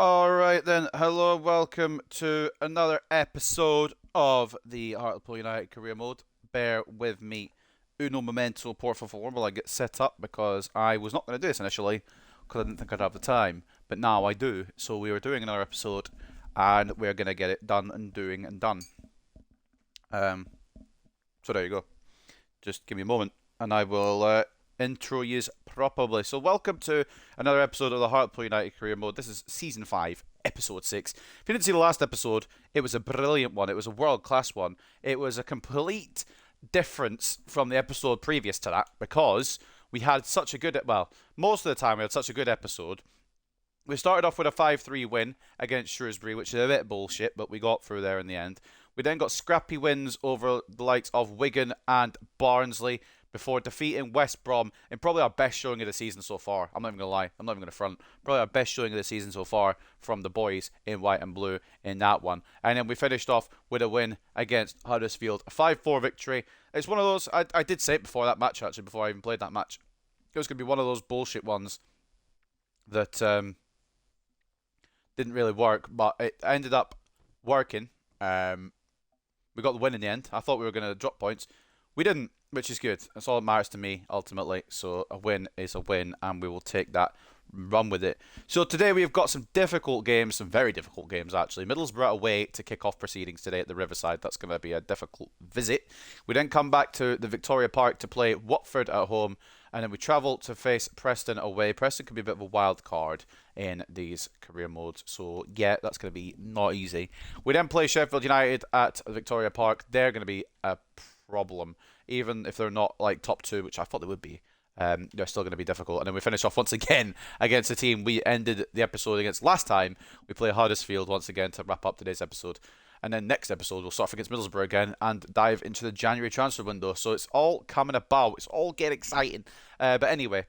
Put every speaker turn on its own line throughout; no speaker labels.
Alright then, hello, welcome to another episode of the Hartlepool United Career Mode. Bear with me. Uno momento, por favor, while I get set up because I was not going to do this initially because I didn't think I'd have the time, but now I do. So we are doing another episode and we're going to get it done and doing and done. Um, so there you go. Just give me a moment and I will intro yous properly. So, welcome to another episode of the Hartlepool United Career Mode. This is Season 5, Episode 6. If you didn't see the last episode, it was a brilliant one. It was a world class one. It was a complete difference from the episode previous to that because we had such a good, well, most of the time we had such a good episode. We started off with a 5-3 win against Shrewsbury, which is a bit bullshit, but we got through there in the end. We then got scrappy wins over the likes of Wigan and Barnsley before defeating West Brom in probably our best showing of the season so far. I'm not even going to lie. I'm not even going to front. Probably our best showing of the season so far from the boys in white and blue in that one. And then we finished off with a win against Huddersfield. A 5-4 victory. It's one of those, I did say it before that match, actually, before I even played that match. It was going to be one of those bullshit ones that didn't really work, but it ended up working. We got the win in the end. I thought we were going to drop points. We didn't, which is good. That's all that matters to me, ultimately. So a win is a win, and we will take that, run with it. So today we've got some difficult games, some very difficult games, actually. Middlesbrough away to kick off proceedings today at the Riverside. That's going to be a difficult visit. We then come back to the Victoria Park to play Watford at home, and then we travel to face Preston away. Preston can be a bit of a wild card in these career modes. So, yeah, that's going to be not easy. We then play Sheffield United at Victoria Park. They're going to be a problem, even if they're not like top two, which I thought they would be. They're still going to be difficult. And then we finish off once again against the team we ended the episode against last time. We play Huddersfield once again to wrap up today's episode. And then next episode, we'll start off against Middlesbrough again and dive into the January transfer window. So it's all coming about. It's all getting exciting. But anyway,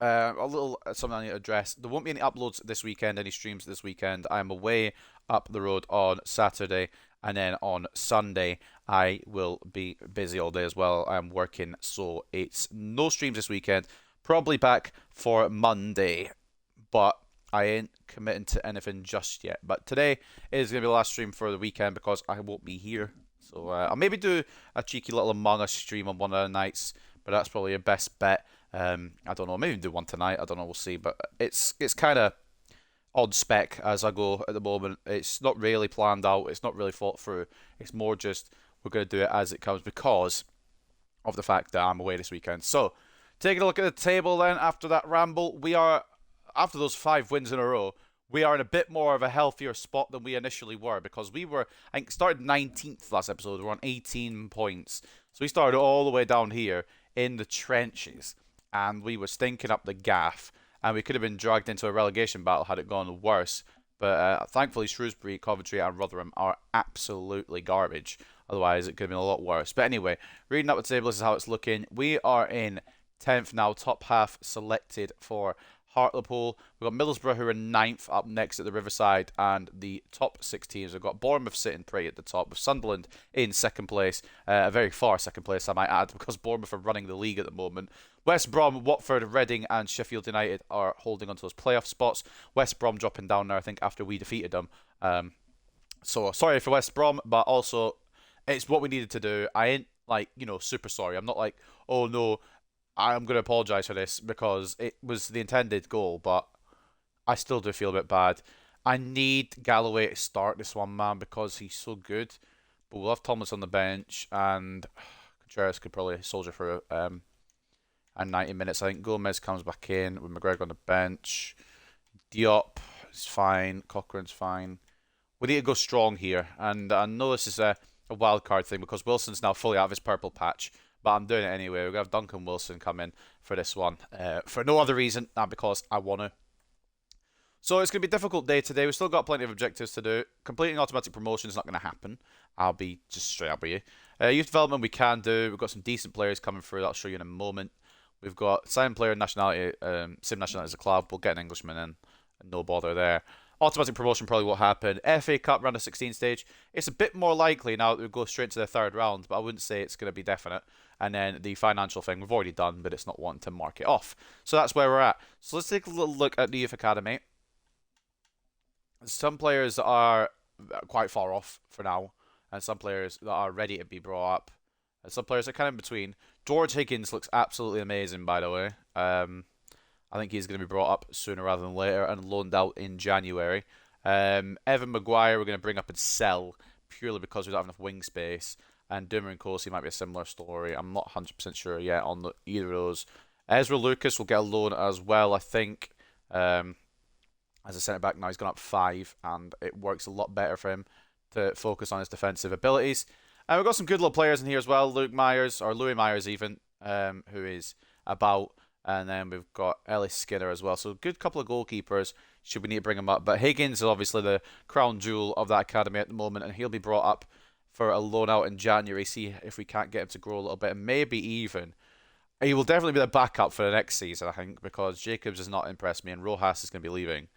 a little something I need to address. There won't be any uploads this weekend, any streams this weekend. I'm away up the road on Saturday, and then on Sunday I will be busy all day as well. I'm working, so it's no streams this weekend. Probably back for Monday, but I ain't committing to anything just yet. But today is going to be the last stream for the weekend because I won't be here. So I'll maybe do a cheeky little Among Us stream on one of the nights, but that's probably your best bet. I don't know, maybe do one tonight. I don't know, we'll see. But it's kind of on spec as I go at the moment. It's not really planned out. It's not really thought through. It's more just we're going to do it as it comes because of the fact that I'm away this weekend. So taking a look at the table then after that ramble, we are after those 5 wins in a row. We are in a bit more of a healthier spot than we initially were because we were, I think, started 19th last episode. We're on 18 points. So we started all the way down here in the trenches and we were stinking up the gaff and we could have been dragged into a relegation battle had it gone worse. But thankfully, Shrewsbury, Coventry, and Rotherham are absolutely garbage. Otherwise, it could have been a lot worse. But anyway, reading up the table, this is how it's looking. We are in 10th now, top half selected for Hartlepool. We've got Middlesbrough who are ninth up next at the Riverside, and the top 6 teams. We've got Bournemouth sitting pretty at the top, with Sunderland in second place, a very far second place, I might add, because Bournemouth are running the league at the moment. West Brom, Watford, Reading, and Sheffield United are holding onto those playoff spots. West Brom dropping down now, I think, after we defeated them. So sorry for West Brom, but also it's what we needed to do. I ain't like, super sorry. I'm not like, oh no, I'm going to apologise for this because it was the intended goal, but I still do feel a bit bad. I need Galloway to start this one, man, because he's so good. But we'll have Thomas on the bench, and Contreras could probably soldier through and 90 minutes. I think Gomez comes back in with McGregor on the bench. Diop is fine. Cochrane's fine. We need to go strong here. And I know this is a wild card thing because Wilson's now fully out of his purple patch. But I'm doing it anyway. We're going to have Duncan Wilson come in for this one. For no other reason than because I want to. So it's going to be a difficult day today. We've still got plenty of objectives to do. Completing automatic promotion is not going to happen. I'll be just straight up with you. Youth development we can do. We've got some decent players coming through. That'll show you in a moment. We've got signed player nationality, same nationality as a club. We'll get an Englishman in. No bother there. Automatic promotion probably won't happen. FA Cup round of 16 stage. It's a bit more likely now that we go straight to the third round, but I wouldn't say it's going to be definite. And then the financial thing we've already done, but it's not wanting to mark it off. So that's where we're at. So let's take a little look at the Youth Academy. Some players are quite far off for now, and some players that are ready to be brought up, and some players are kind of in between. George Higgins looks absolutely amazing, by the way. I think he's going to be brought up sooner rather than later and loaned out in January. Evan Maguire we're going to bring up and sell purely because we don't have enough wing space. And Doomer and Kosi might be a similar story. I'm not 100% sure yet on either of those. Ezra Lucas will get a loan as well, I think. As a centre back now, he's gone up 5, and it works a lot better for him to focus on his defensive abilities. And we've got some good little players in here as well. Luke Myers, or Louis Myers even, who is about. And then we've got Ellis Skinner as well. So a good couple of goalkeepers should we need to bring him up. But Higgins is obviously the crown jewel of that academy at the moment, and he'll be brought up for a loan out in January. See if we can't get him to grow a little bit, and maybe even he will definitely be the backup for the next season, I think, because Jacobs has not impressed me, and Rojas is going to be leaving.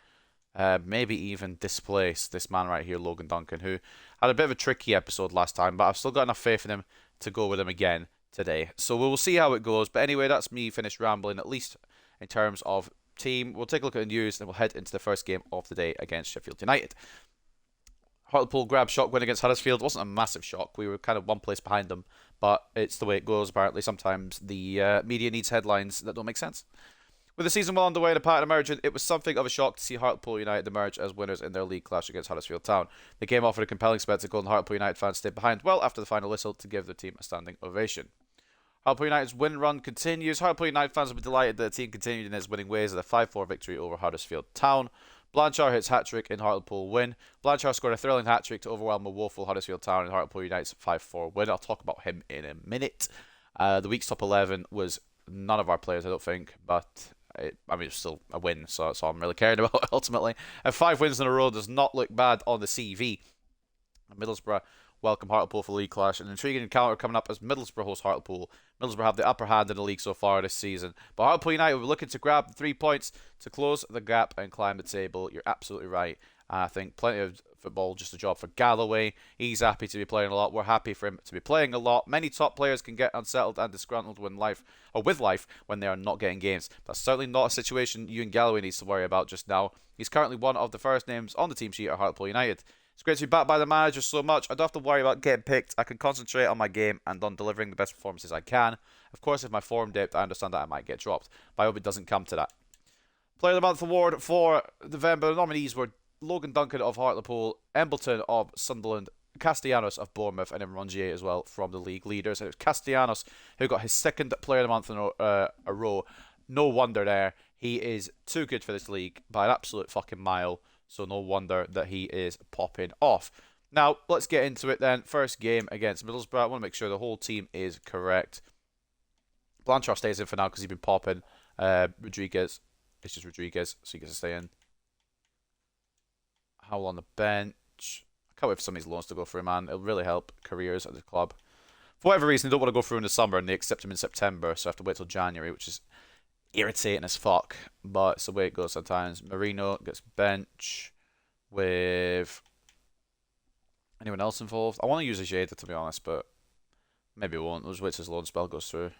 Maybe even displace this man right here, Logan Duncan, who had a bit of a tricky episode last time, but I've still got enough faith in him to go with him again today. So we will see how it goes. But anyway, that's me finished rambling, at least in terms of team. We'll take a look at the news, and we'll head into the first game of the day against Sheffield United. Hartlepool grabbed shock win against Huddersfield. It wasn't a massive shock. We were kind of one place behind them, but it's the way it goes. Apparently, sometimes the media needs headlines that don't make sense. With the season well underway and a pattern emerging, it was something of a shock to see Hartlepool United emerge as winners in their league clash against Huddersfield Town. The game offered a compelling spectacle, and Hartlepool United fans stayed behind well after the final whistle to give their team a standing ovation. Hartlepool United's win run continues. Hartlepool United fans will be delighted that the team continued in its winning ways with a 5-4 victory over Huddersfield Town. Blanchard hits hat-trick in Hartlepool win. Blanchard scored a thrilling hat-trick to overwhelm a woeful Huddersfield Town in Hartlepool United's 5-4 win. I'll talk about him in a minute. The week's top 11 was none of our players, I don't think, but it's still a win, so that's all I'm really caring about ultimately. And 5 wins in a row does not look bad on the CV. Middlesbrough welcome Hartlepool for league clash. An intriguing encounter coming up as Middlesbrough host Hartlepool. Middlesbrough have the upper hand in the league so far this season, but Hartlepool United will be looking to grab the 3 points to close the gap and climb the table. You're absolutely right. I think plenty of football, just a job for Galloway. He's happy to be playing a lot. We're happy for him to be playing a lot. Many top players can get unsettled and disgruntled with life when they are not getting games. That's certainly not a situation Ewan Galloway needs to worry about just now. He's currently one of the first names on the team sheet at Hartlepool United. It's great to be backed by the manager so much. I don't have to worry about getting picked. I can concentrate on my game and on delivering the best performances I can. Of course, if my form dipped, I understand that I might get dropped, but I hope it doesn't come to that. Player of the Month award for November. The nominees were Logan Duncan of Hartlepool, Embleton of Sunderland, Castellanos of Bournemouth, and then Rongier as well from the league leaders. And it was Castellanos who got his second Player of the Month in a row. No wonder there. He is too good for this league by an absolute fucking mile. So no wonder that he is popping off. Now, let's get into it then. First game against Middlesbrough. I want to make sure the whole team is correct. Blanchard stays in for now because he's been popping. Rodriguez. It's just Rodriguez, so he gets to stay in. Howell on the bench. I can't wait for some of these loans to go through, man. It'll really help careers at the club. For whatever reason, they don't want to go through in the summer, and they accept him in September, so I have to wait till January, which is irritating as fuck, but it's the way it goes sometimes. Marino gets bench with anyone else involved. I want to use a Jada, to be honest, but maybe we won't. We'll just wait till his loan spell goes through.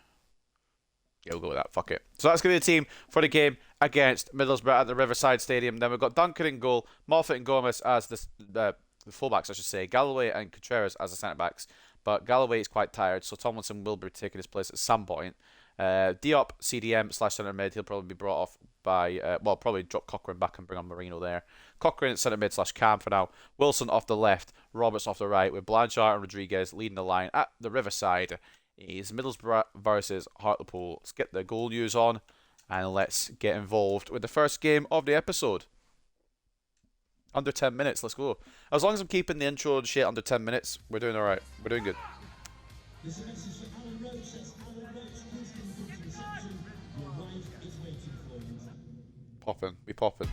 Yeah, we'll go with that. Fuck it. So that's going to be the team for the game against Middlesbrough at the Riverside Stadium. Then we've got Duncan in goal, Moffat and Gomez as the fullbacks, I should say, Galloway and Contreras as the centre-backs. But Galloway is quite tired, so Tomlinson will be taking his place at some point. Diop, CDM / centre mid, he'll probably be brought off by, probably drop Cochrane back and bring on Marino there. Cochrane at centre mid / cam for now. Wilson off the left, Roberts off the right, with Blanchard and Rodriguez leading the line at the Riverside. Is Middlesbrough versus Hartlepool. Let's get the goal news on and let's get involved with the first game of the episode. Under 10 minutes, let's go. As long as I'm keeping the intro and shit under 10 minutes, we're doing alright. We're doing good. This is a message for Alan Roach. Says Alan Roach, please come to the reception. Your wife is waiting for you. Popping. We popping.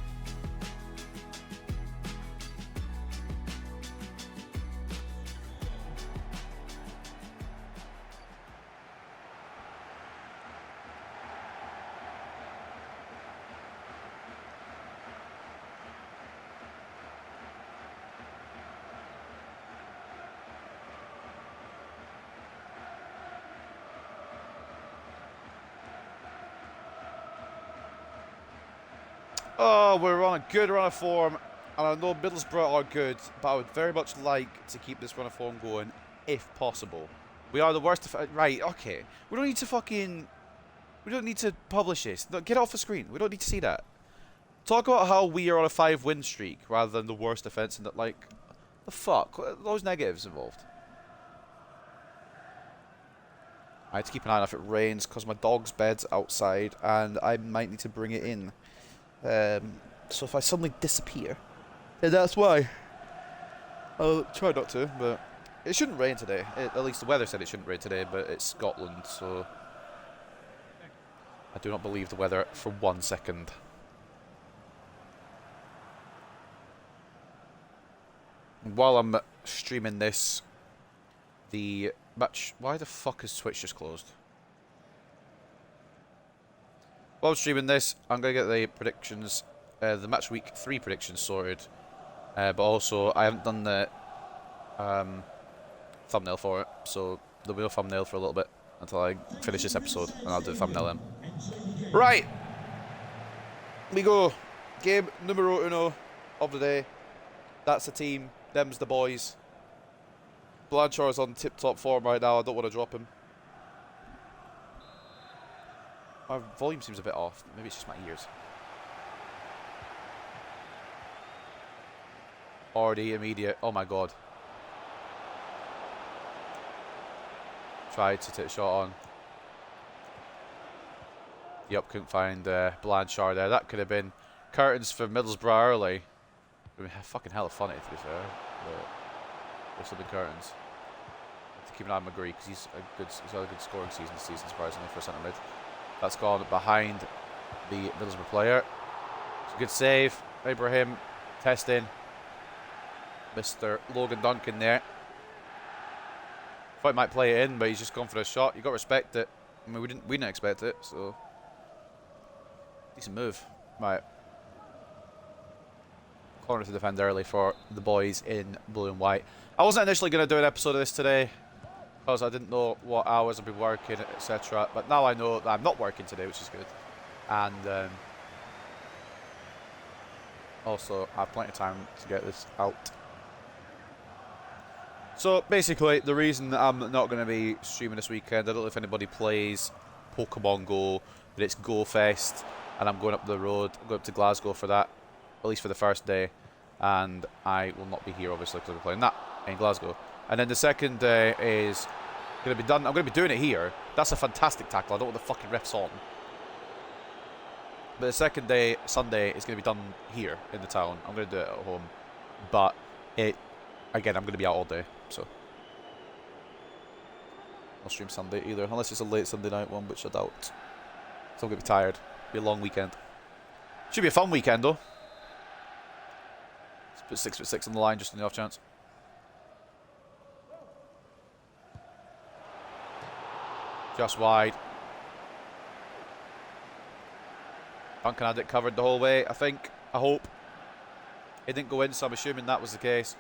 Oh, we're on a good run of form. And I know Middlesbrough are good, but I would very much like to keep this run of form going, if possible. We are the worst. Right, okay. We don't need to fucking... We don't need to publish this. No, get it off the screen. We don't need to see that. Talk about how we are on a 5-win streak, rather than the worst defence in that, like... The fuck? Those negatives involved. I have to keep an eye on if it rains, because my dog's bed's outside, and I might need to bring it in. So if I suddenly disappear... And that's why. I'll try not to, but it shouldn't rain today. At least the weather said it shouldn't rain today, but it's Scotland, so I do not believe the weather for 1 second. And while I'm streaming this, the match... Why the fuck is Twitch just closed? While I'm streaming this, I'm going to get the predictions, the match week 3 predictions sorted. But also, I haven't done the thumbnail for it, so there'll be no thumbnail for a little bit until I finish this episode, and I'll do the thumbnail then. Right! We go. Game numero uno of the day. That's the team. Them's the boys. Blanchard's on tip-top form right now. I don't want to drop him. My volume seems a bit off. Maybe it's just my ears. Already immediate. Oh my god. Tried to take a shot on. Yep, couldn't find Blanchard there. That could have been curtains for Middlesbrough early. It would be fucking hella funny, to be fair. But there's something curtains. Have to keep an eye on McGree, because he's had a good scoring season this season, surprisingly, for centre mid. That's gone behind the Middlesbrough player. It's a good save. Ibrahim testing. Mr. Logan Duncan there. Thought he might play it in, but he's just gone for a shot. You got to respect it. I mean, we didn't expect it, so decent move. Right. Corner to defend early for the boys in blue and white. I wasn't initially going to do an episode of this today because I didn't know what hours I'd be working, etc. But now I know that I'm not working today, which is good. And also, I have plenty of time to get this out. So basically, the reason that I'm not going to be streaming this weekend, I don't know if anybody plays Pokemon Go, but it's Go Fest, and I'm going up the road. I'm going up to Glasgow for that, at least for the first day, and I will not be here obviously because I'm playing that in Glasgow. And then the second day is going to be done. I'm going to be doing it here. That's a fantastic tackle. I don't know what the fucking ref's on. But the second day, Sunday, is going to be done here in the town. I'm going to do it at home, but again, I'm going to be out all day. So I'll stream Sunday either, unless it's a late Sunday night one, which I doubt. So I'm going to be tired. It'll be a long weekend. Should be a fun weekend though. Let's put 6'6" on the line just on the off chance. Just wide. Duncan had it covered the whole way, I think. I hope. It didn't go in, so I'm assuming that was the case.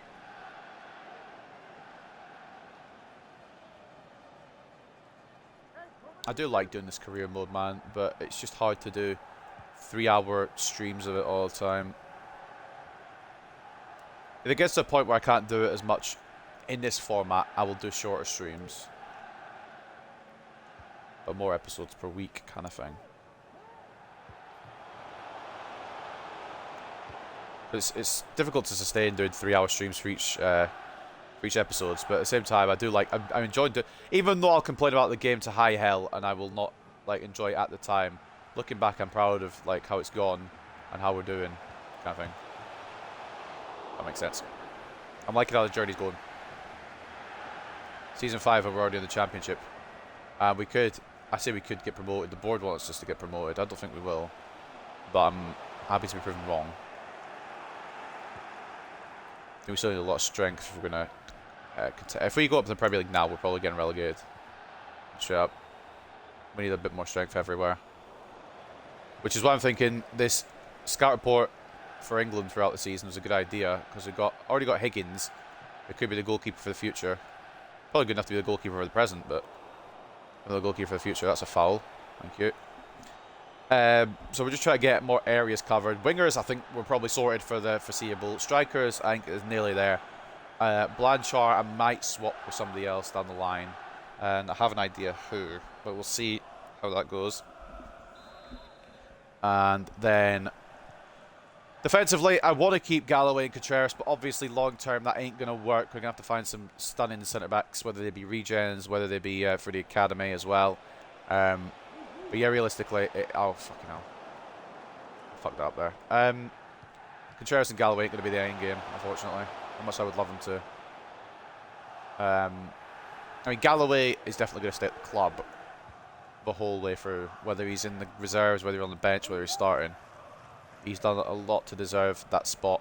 I do like doing this career mode, man, but it's just hard to do 3-hour streams of it all the time. If it gets to a point where I can't do it as much in this format, I will do shorter streams. But more episodes per week kind of thing. But it's difficult to sustain doing 3-hour streams for each episodes, but at the same time, I do like. I'm enjoying it, even though I'll complain about the game to high hell, and I will not like enjoy it at the time. Looking back, I'm proud of like how it's gone and how we're doing, kind of thing. That makes sense. I'm liking how the journey's going. Season 5, we're already in the championship, and we could. I say we could get promoted. The board wants us to get promoted. I don't think we will, but I'm happy to be proven wrong. We still need a lot of strength if we're gonna. If we go up to the Premier League now, we're probably getting relegated. Straight up. We need a bit more strength everywhere. Which is why I'm thinking this scout report for England throughout the season was a good idea, because we've already got Higgins. It could be the goalkeeper for the future. Probably good enough to be the goalkeeper for the present, but the goalkeeper for the future. That's a foul. Thank you. So we're just trying to get more areas covered. Wingers, I think we're probably sorted for the foreseeable. Strikers, I think is nearly there. Blanchard, I might swap with somebody else down the line. And I have an idea who, but we'll see how that goes. And then defensively, I want to keep Galloway and Contreras, but obviously long term that ain't going to work. We're going to have to find some stunning centre backs, whether they be regens, whether they be for the academy as well. But yeah, realistically, oh fucking hell, I fucked that up there. Contreras and Galloway ain't going to be the end game, unfortunately. How much I would love them to. I mean, Galloway is definitely going to stay at the club the whole way through, whether he's in the reserves, whether he's on the bench, whether he's starting. He's done a lot to deserve that spot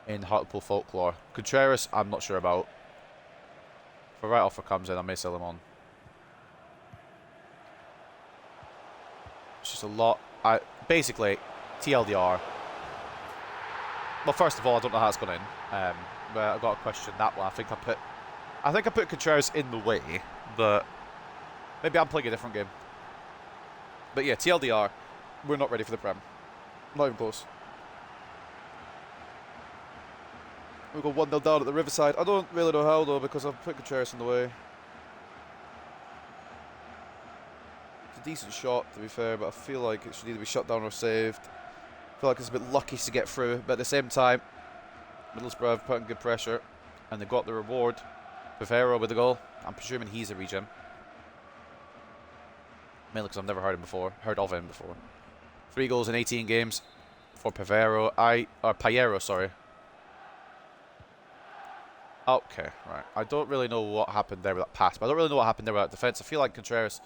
in Hartlepool folklore. Contreras, I'm not sure about. If a right offer comes in, I may sell him on. It's just a lot. Basically, TLDR. Well, first of all, I don't know how it's gone in, but I've got to question that one. I think I put Contreras in the way, but maybe I'm playing a different game. But yeah, TLDR, we're not ready for the Prem. Not even close. We've got 1-0 down at the Riverside. I don't really know how though, because I've put Contreras in the way. It's a decent shot, to be fair, but I feel like it should either be shut down or saved. I feel like it's a bit lucky to get through, but at the same time, Middlesbrough have put in good pressure, and they got the reward. Pivero with the goal. I'm presuming he's a regen. Mainly because I've never heard of him before. 3 goals in 18 games for Pivero. Payero, sorry. Okay, right. I don't really know what happened there with that pass, but I don't really know what happened there with that defense. I feel like Contreras,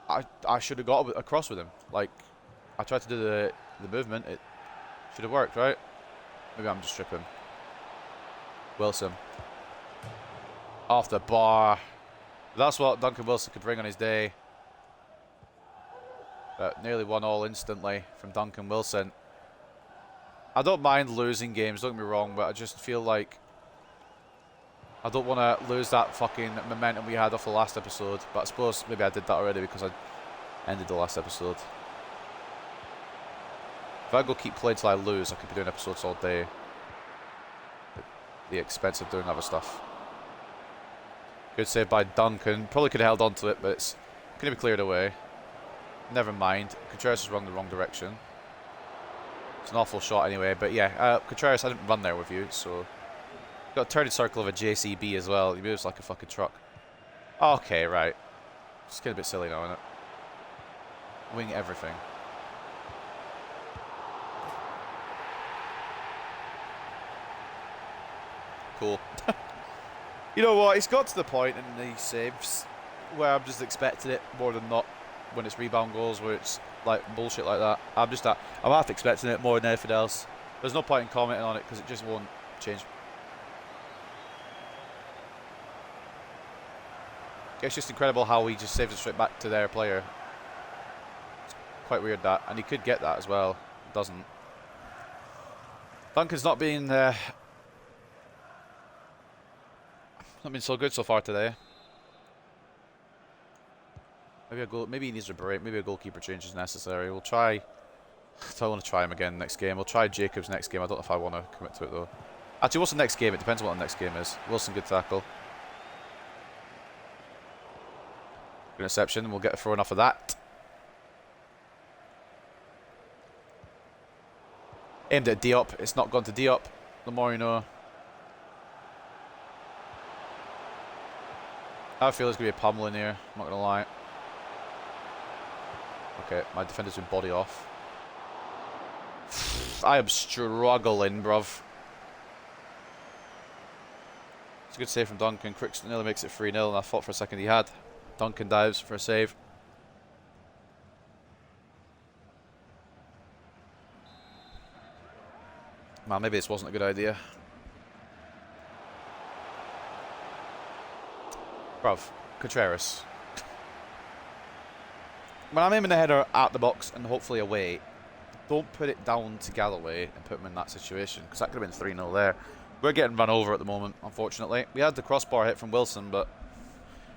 I should have got across with him. Like, I tried to do the movement. It should have worked, right? Maybe I'm just tripping. Wilson. Off the bar. That's what Duncan Wilson could bring on his day. But nearly 1-1 instantly from Duncan Wilson. I don't mind losing games, don't get me wrong, but I just feel like I don't want to lose that fucking momentum we had off the last episode. But I suppose maybe I did that already because I ended the last episode. If I go keep playing till I lose, I could be doing episodes all day. At the expense of doing other stuff. Good save by Duncan. Probably could have held on to it, but it's going to be cleared away. Never mind. Contreras has run the wrong direction. It's an awful shot anyway, but yeah. Contreras, I didn't run there with you, so... Got a turning circle of a JCB as well. He moves like a fucking truck. Okay, right. It's getting a bit silly now, isn't it? Wing everything. Cool. You know what? It's got to the point in these saves where I'm just expecting it more than not. When it's rebound goals, where it's like bullshit like that, I'm half expecting it more than anything else. There's no point in commenting on it because it just won't change. It's just incredible how he just saves it straight back to their player. It's quite weird that, and he could get that as well. Doesn't. Duncan's not been so good so far today. Maybe he needs a break. Maybe a goalkeeper change is necessary. We'll try. I want to try him again next game. We'll try Jacobs next game. I don't know if I want to commit to it though. Actually, what's the next game? It depends on what the next game is. Wilson, good tackle. Interception. We'll get a throw off of that. Aimed at Diop. It's not gone to Diop. The more you know. I feel there's going to be a pummeling here. I'm not going to lie. Okay, my defender's been body off. I am struggling, bruv. It's a good save from Duncan. Crooks nearly makes it 3-0, and I thought for a second he had. Duncan dives for a save. Man, maybe this wasn't a good idea. Bruv, Contreras. When I'm aiming the header at the box and hopefully away, don't put it down to Galloway and put him in that situation, because that could have been 3-0 there. We're getting run over at the moment, unfortunately. We had the crossbar hit from Wilson, but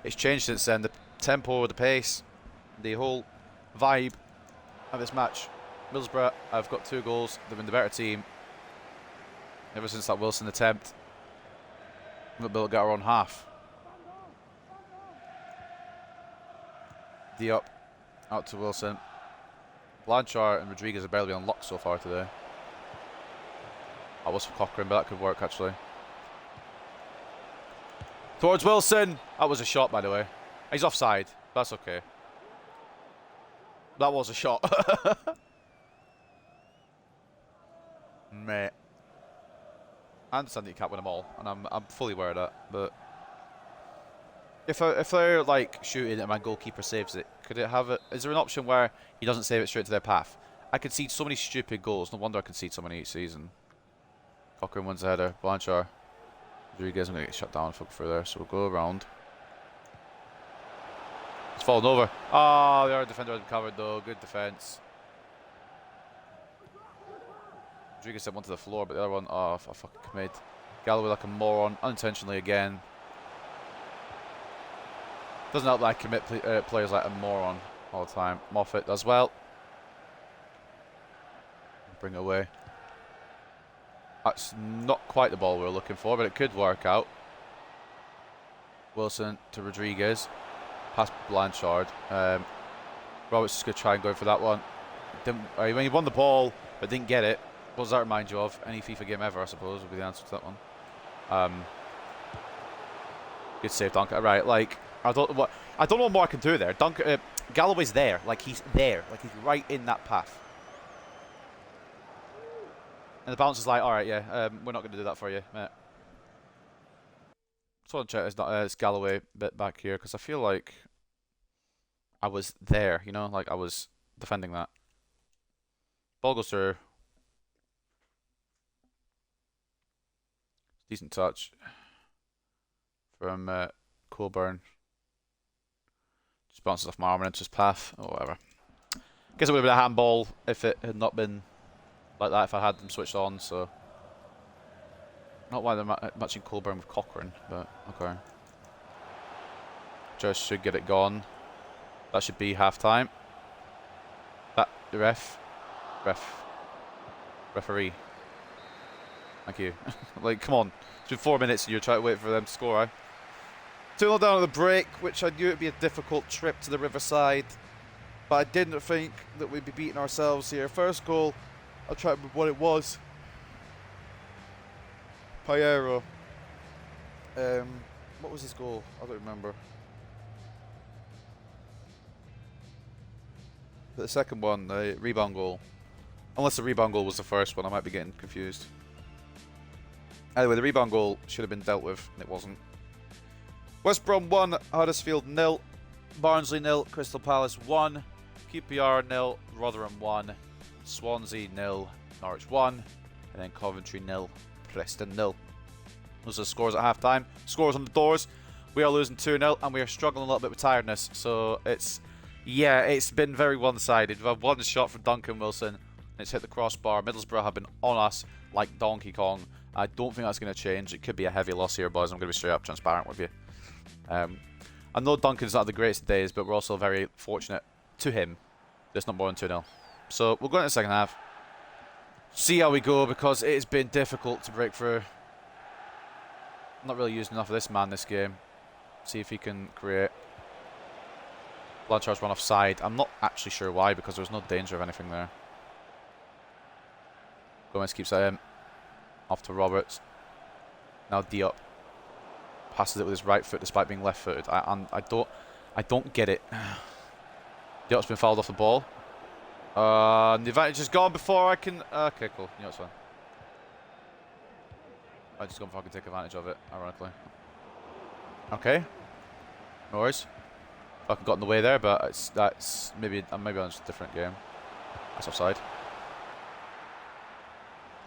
it's changed since then. The tempo, the pace, the whole vibe of this match. Middlesbrough have got 2 goals. They've been the better team ever since that Wilson attempt. They'll get our own half. Diop out to Wilson. Blanchard and Rodriguez have barely been unlocked so far today. That was for Cochrane, but that could work actually. Towards Wilson. That was a shot, by the way. He's offside. That's okay. That was a shot. Mate. I understand that you can't win them all, and I'm fully aware of that. But if they're like shooting and my goalkeeper saves it, could it have it? Is there an option where he doesn't save it straight to their path? I concede so many stupid goals. No wonder I concede so many each season. Cochrane wins the header. Blanchard. Rodriguez, I'm going to get shut down if I go through there, so we'll go around. It's fallen over. Oh, the other defender had covered though. Good defence. Rodriguez sent one to the floor, but the other one, oh, I fucking committed. Galloway like a moron, unintentionally again. Doesn't help that I commit players like a moron all the time. Moffat does well. Bring it away. That's not quite the ball we were looking for, but it could work out. Wilson to Rodriguez. Past Blanchard. Roberts is going to try and go for that one. When he won the ball, but didn't get it, what does that remind you of? Any FIFA game ever, I suppose, would be the answer to that one. Good save, Duncan. Right, like, I don't know what more I can do there. Galloway's there. Like, he's there. Like, he's right in that path. And the bounce is like, all right, yeah, we're not going to do that for you, mate. Just want to check it's Galloway bit back here, because I feel like I was there, you know, like I was defending that. Ball goes through. Decent touch from Coburn. Just bounces off my arm and into his path, or whatever. Guess it would have been a handball if it had not been like that, if I had them switched on, so. Not why they're matching Coburn with Cochrane, but okay. Just should get it gone. That should be half time. The referee. Thank you. Like, come on. It's been 4 minutes and you're trying to wait for them to score, eh? 2-0 down at the break, which I knew it would be a difficult trip to the Riverside. But I didn't think that we'd be beating ourselves here. First goal, I'll try to remember what it was. Piero. What was his goal? I don't remember. But the second one, the rebound goal. Unless the rebound goal was the first one, I might be getting confused. Anyway, the rebound goal should have been dealt with, and it wasn't. West Brom 1, Huddersfield 0, Barnsley 0, Crystal Palace 1, QPR 0, Rotherham 1, Swansea 0, Norwich 1, and then Coventry 0, Preston 0. Those are the scores at half time. Scores on the doors. We are losing 2-0 and we are struggling a little bit with tiredness. So it's been very one-sided. We've had one shot from Duncan Wilson and it's hit the crossbar. Middlesbrough have been on us like Donkey Kong. I don't think that's going to change. It could be a heavy loss here, boys. I'm going to be straight up transparent with you. I know Duncan's not the greatest of days, but we're also very fortunate to him. Just not more than 2-0. So we'll go into the second half. See how we go, because it has been difficult to break through. I'm not really using enough of this man this game. See if he can create. Blanchard's run offside. I'm not actually sure why, because there's no danger of anything there. Gomez keeps that in. Off to Roberts. Now Diop passes it with his right foot despite being left-footed. I don't get it. Diop's been fouled off the ball. And the advantage is gone before I can. Okay, cool. You know it's fine. I just gone before I can take advantage of it, ironically. Okay. No worries. I could got in the way there, but that's maybe on just a different game. That's offside.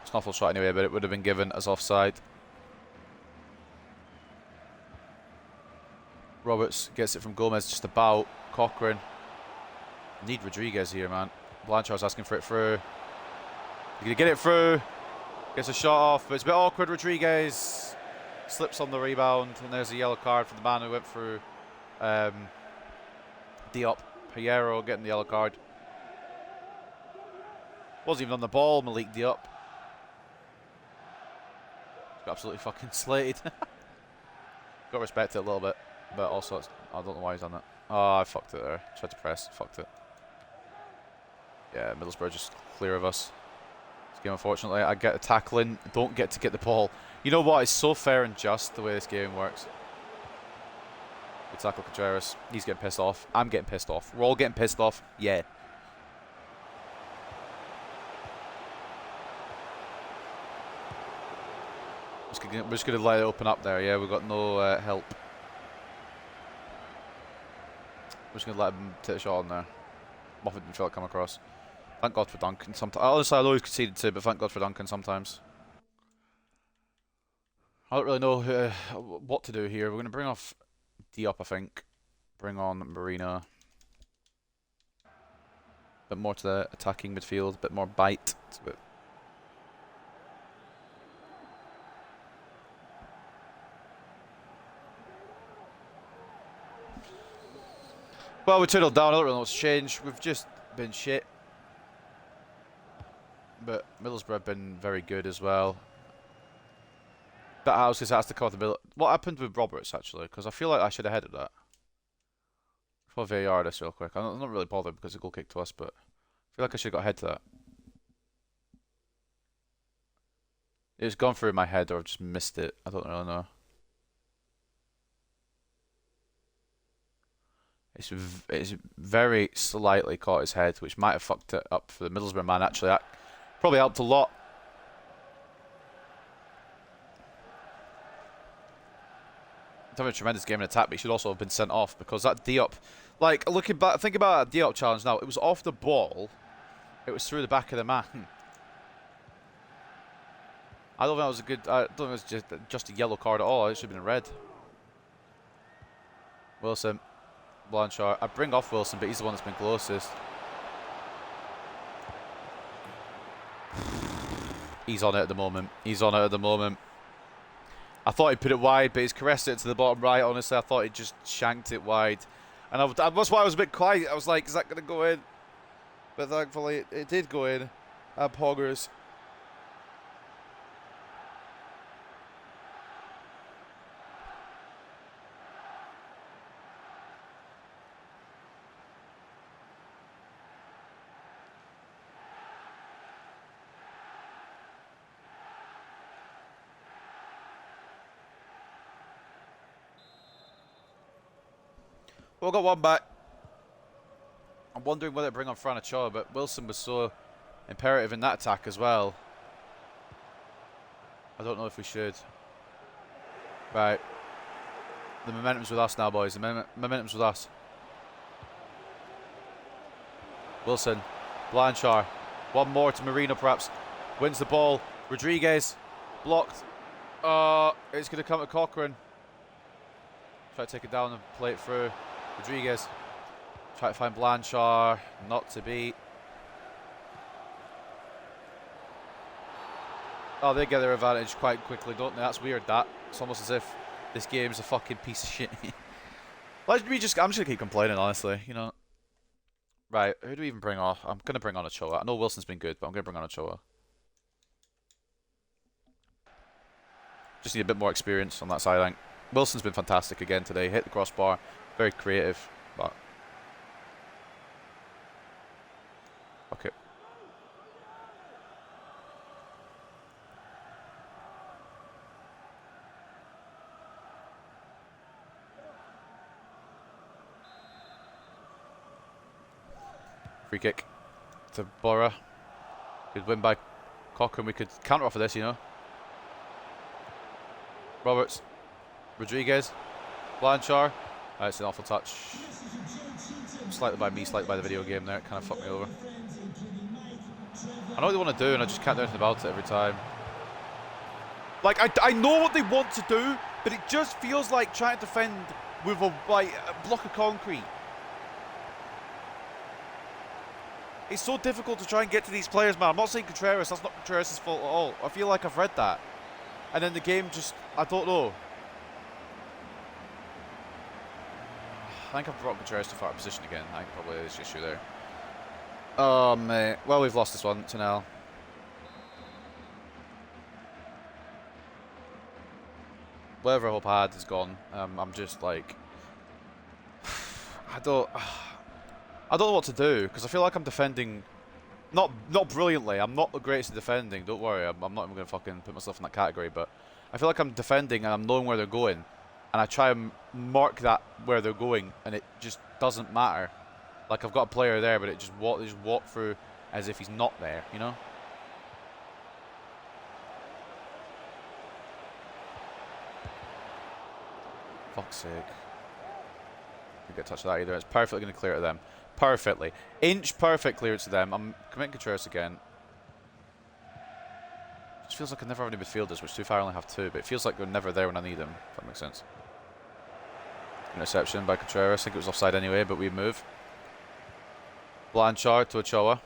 It's not a full shot anyway, but it would have been given as offside. Roberts gets it from Gomez, just about. Cochrane. Need Rodriguez here, man. Blanchard's asking for it through. He's going to get it through. Gets a shot off, but it's a bit awkward. Rodriguez slips on the rebound, and there's a yellow card for the man who went through. Diop. Piero getting the yellow card. Wasn't even on the ball, Malik Diop. Got absolutely fucking slated. Got to respect it a little bit, but also I don't know why he's done that. Oh, I fucked it there. Tried to press, fucked it. Yeah, Middlesbrough just clear of us. This game, unfortunately, I get the tackling, don't get to get the ball. You know what? It's so fair and just the way this game works. Good tackle, Contreras. He's getting pissed off. I'm getting pissed off. We're all getting pissed off. Yeah. We're just going to let it open up there. Yeah, we've got no help. We're just going to let him take a shot on there. Moffat didn't feel it come across. Thank God for Duncan. Sometimes, honestly, I always conceded to, but thank God for Duncan sometimes. I don't really know what to do here. We're going to bring off Diop, I think. Bring on Marina. Bit more to the attacking midfield. A bit more bite. It's a bit. Well, we 2-0 down. I don't really know what's changed. We've just been shit. But Middlesbrough have been very good as well. That I was going to say, that's the accountability. What happened with Roberts, actually? Because I feel like I should have headed that. I'll VAR this real quick. I'm not really bothered because the goal kicked to us, but I feel like I should have got ahead to that. It's gone through my head or I've just missed it. I don't really know. It's very slightly caught his head, which might have fucked it up for the Middlesbrough man, actually. That probably helped a lot. Having a tremendous game in attack, but he should also have been sent off because that Diop, like looking back, think about that Diop challenge now. It was off the ball, it was through the back of the man. I don't think that was a good. I don't think it was just a yellow card at all. It should have been a red. Wilson, Blanchard. I bring off Wilson, but he's the one that's been closest. He's on it at the moment. He's on it at the moment. I thought he'd put it wide, but he's caressed it to the bottom right. Honestly, I thought he just shanked it wide. And that's why I was a bit quiet. I was like, is that going to go in? But thankfully, it did go in. Poggers. Well, got one back. I'm wondering whether to bring on Fran Ochoa, but Wilson was so imperative in that attack as well. I don't know if we should. Right. The momentum's with us now, boys. The momentum's with us. Wilson. Blanchard. One more to Marino, perhaps. Wins the ball. Rodriguez. Blocked. It's going to come to Cochrane. Try to take it down and play it through. Rodriguez. Try to find Blanchard. Not to beat. Oh, they get their advantage quite quickly, don't they? That's weird, that. It's almost as if this game's a fucking piece of shit. I'm just going to keep complaining, honestly, you know. Right, who do we even bring off? I'm going to bring on Ochoa. I know Wilson's been good, but I'm going to bring on Ochoa. Just need a bit more experience on that side, I think. Wilson's been fantastic again today. Hit the crossbar. Very creative, but... Okay. Free kick to Bora. Good win by Cochrane. We could counter off of this, you know. Roberts. Rodriguez. Blanchard. It's an awful touch. Slightly by me, slightly by the video game there. It kind of fucked me over. I know what they want to do, and I just can't do anything about it every time. Like, I know what they want to do, but it just feels like trying to defend with a block of concrete. It's so difficult to try and get to these players, man. I'm not saying Contreras. That's not Contreras' fault at all. I feel like I've read that. And then the game just... I don't know. I think I've brought Contreras to far position again. I think probably is the issue there. Oh, mate. Well, we've lost this one to now. Whatever hope I had is gone. I'm just like... I don't know what to do, because I feel like I'm defending... Not brilliantly. I'm not the greatest at defending. Don't worry. I'm not even going to fucking put myself in that category, but I feel like I'm defending and I'm knowing where they're going, and I try and mark that where they're going, and it just doesn't matter. Like, I've got a player there, but they just walk through as if he's not there, you know? Fuck's sake. Didn't get a touch of that either. It's perfectly going to clear to them. Perfectly. Inch perfect clearance to them. I'm committing Contreras again. Just feels like I never have any midfielders, which too far I only have two, but it feels like they're never there when I need them, if that makes sense. Interception by Contreras. I think it was offside anyway, but we move. Blanchard to Ochoa.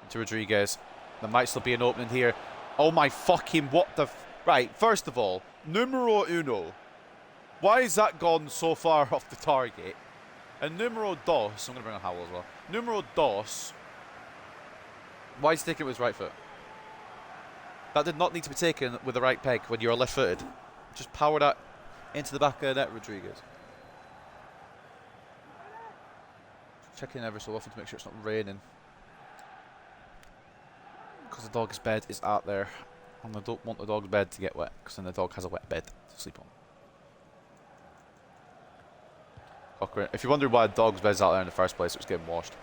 To Rodriguez. There might still be an opening here. Oh my fucking what the... Right, first of all, numero uno. Why has that gone so far off the target? And numero dos, I'm going to bring on Howell as well. Numero dos, why is he taking it with his right foot? That did not need to be taken with the right peg when you're left-footed. Just power that into the back of the net, Rodriguez. Checking ever so often to make sure it's not raining. Because the dog's bed is out there. And I don't want the dog's bed to get wet, because then the dog has a wet bed to sleep on. Cochrane. If you wonder why the dog's bed's out there in the first place, it was getting washed.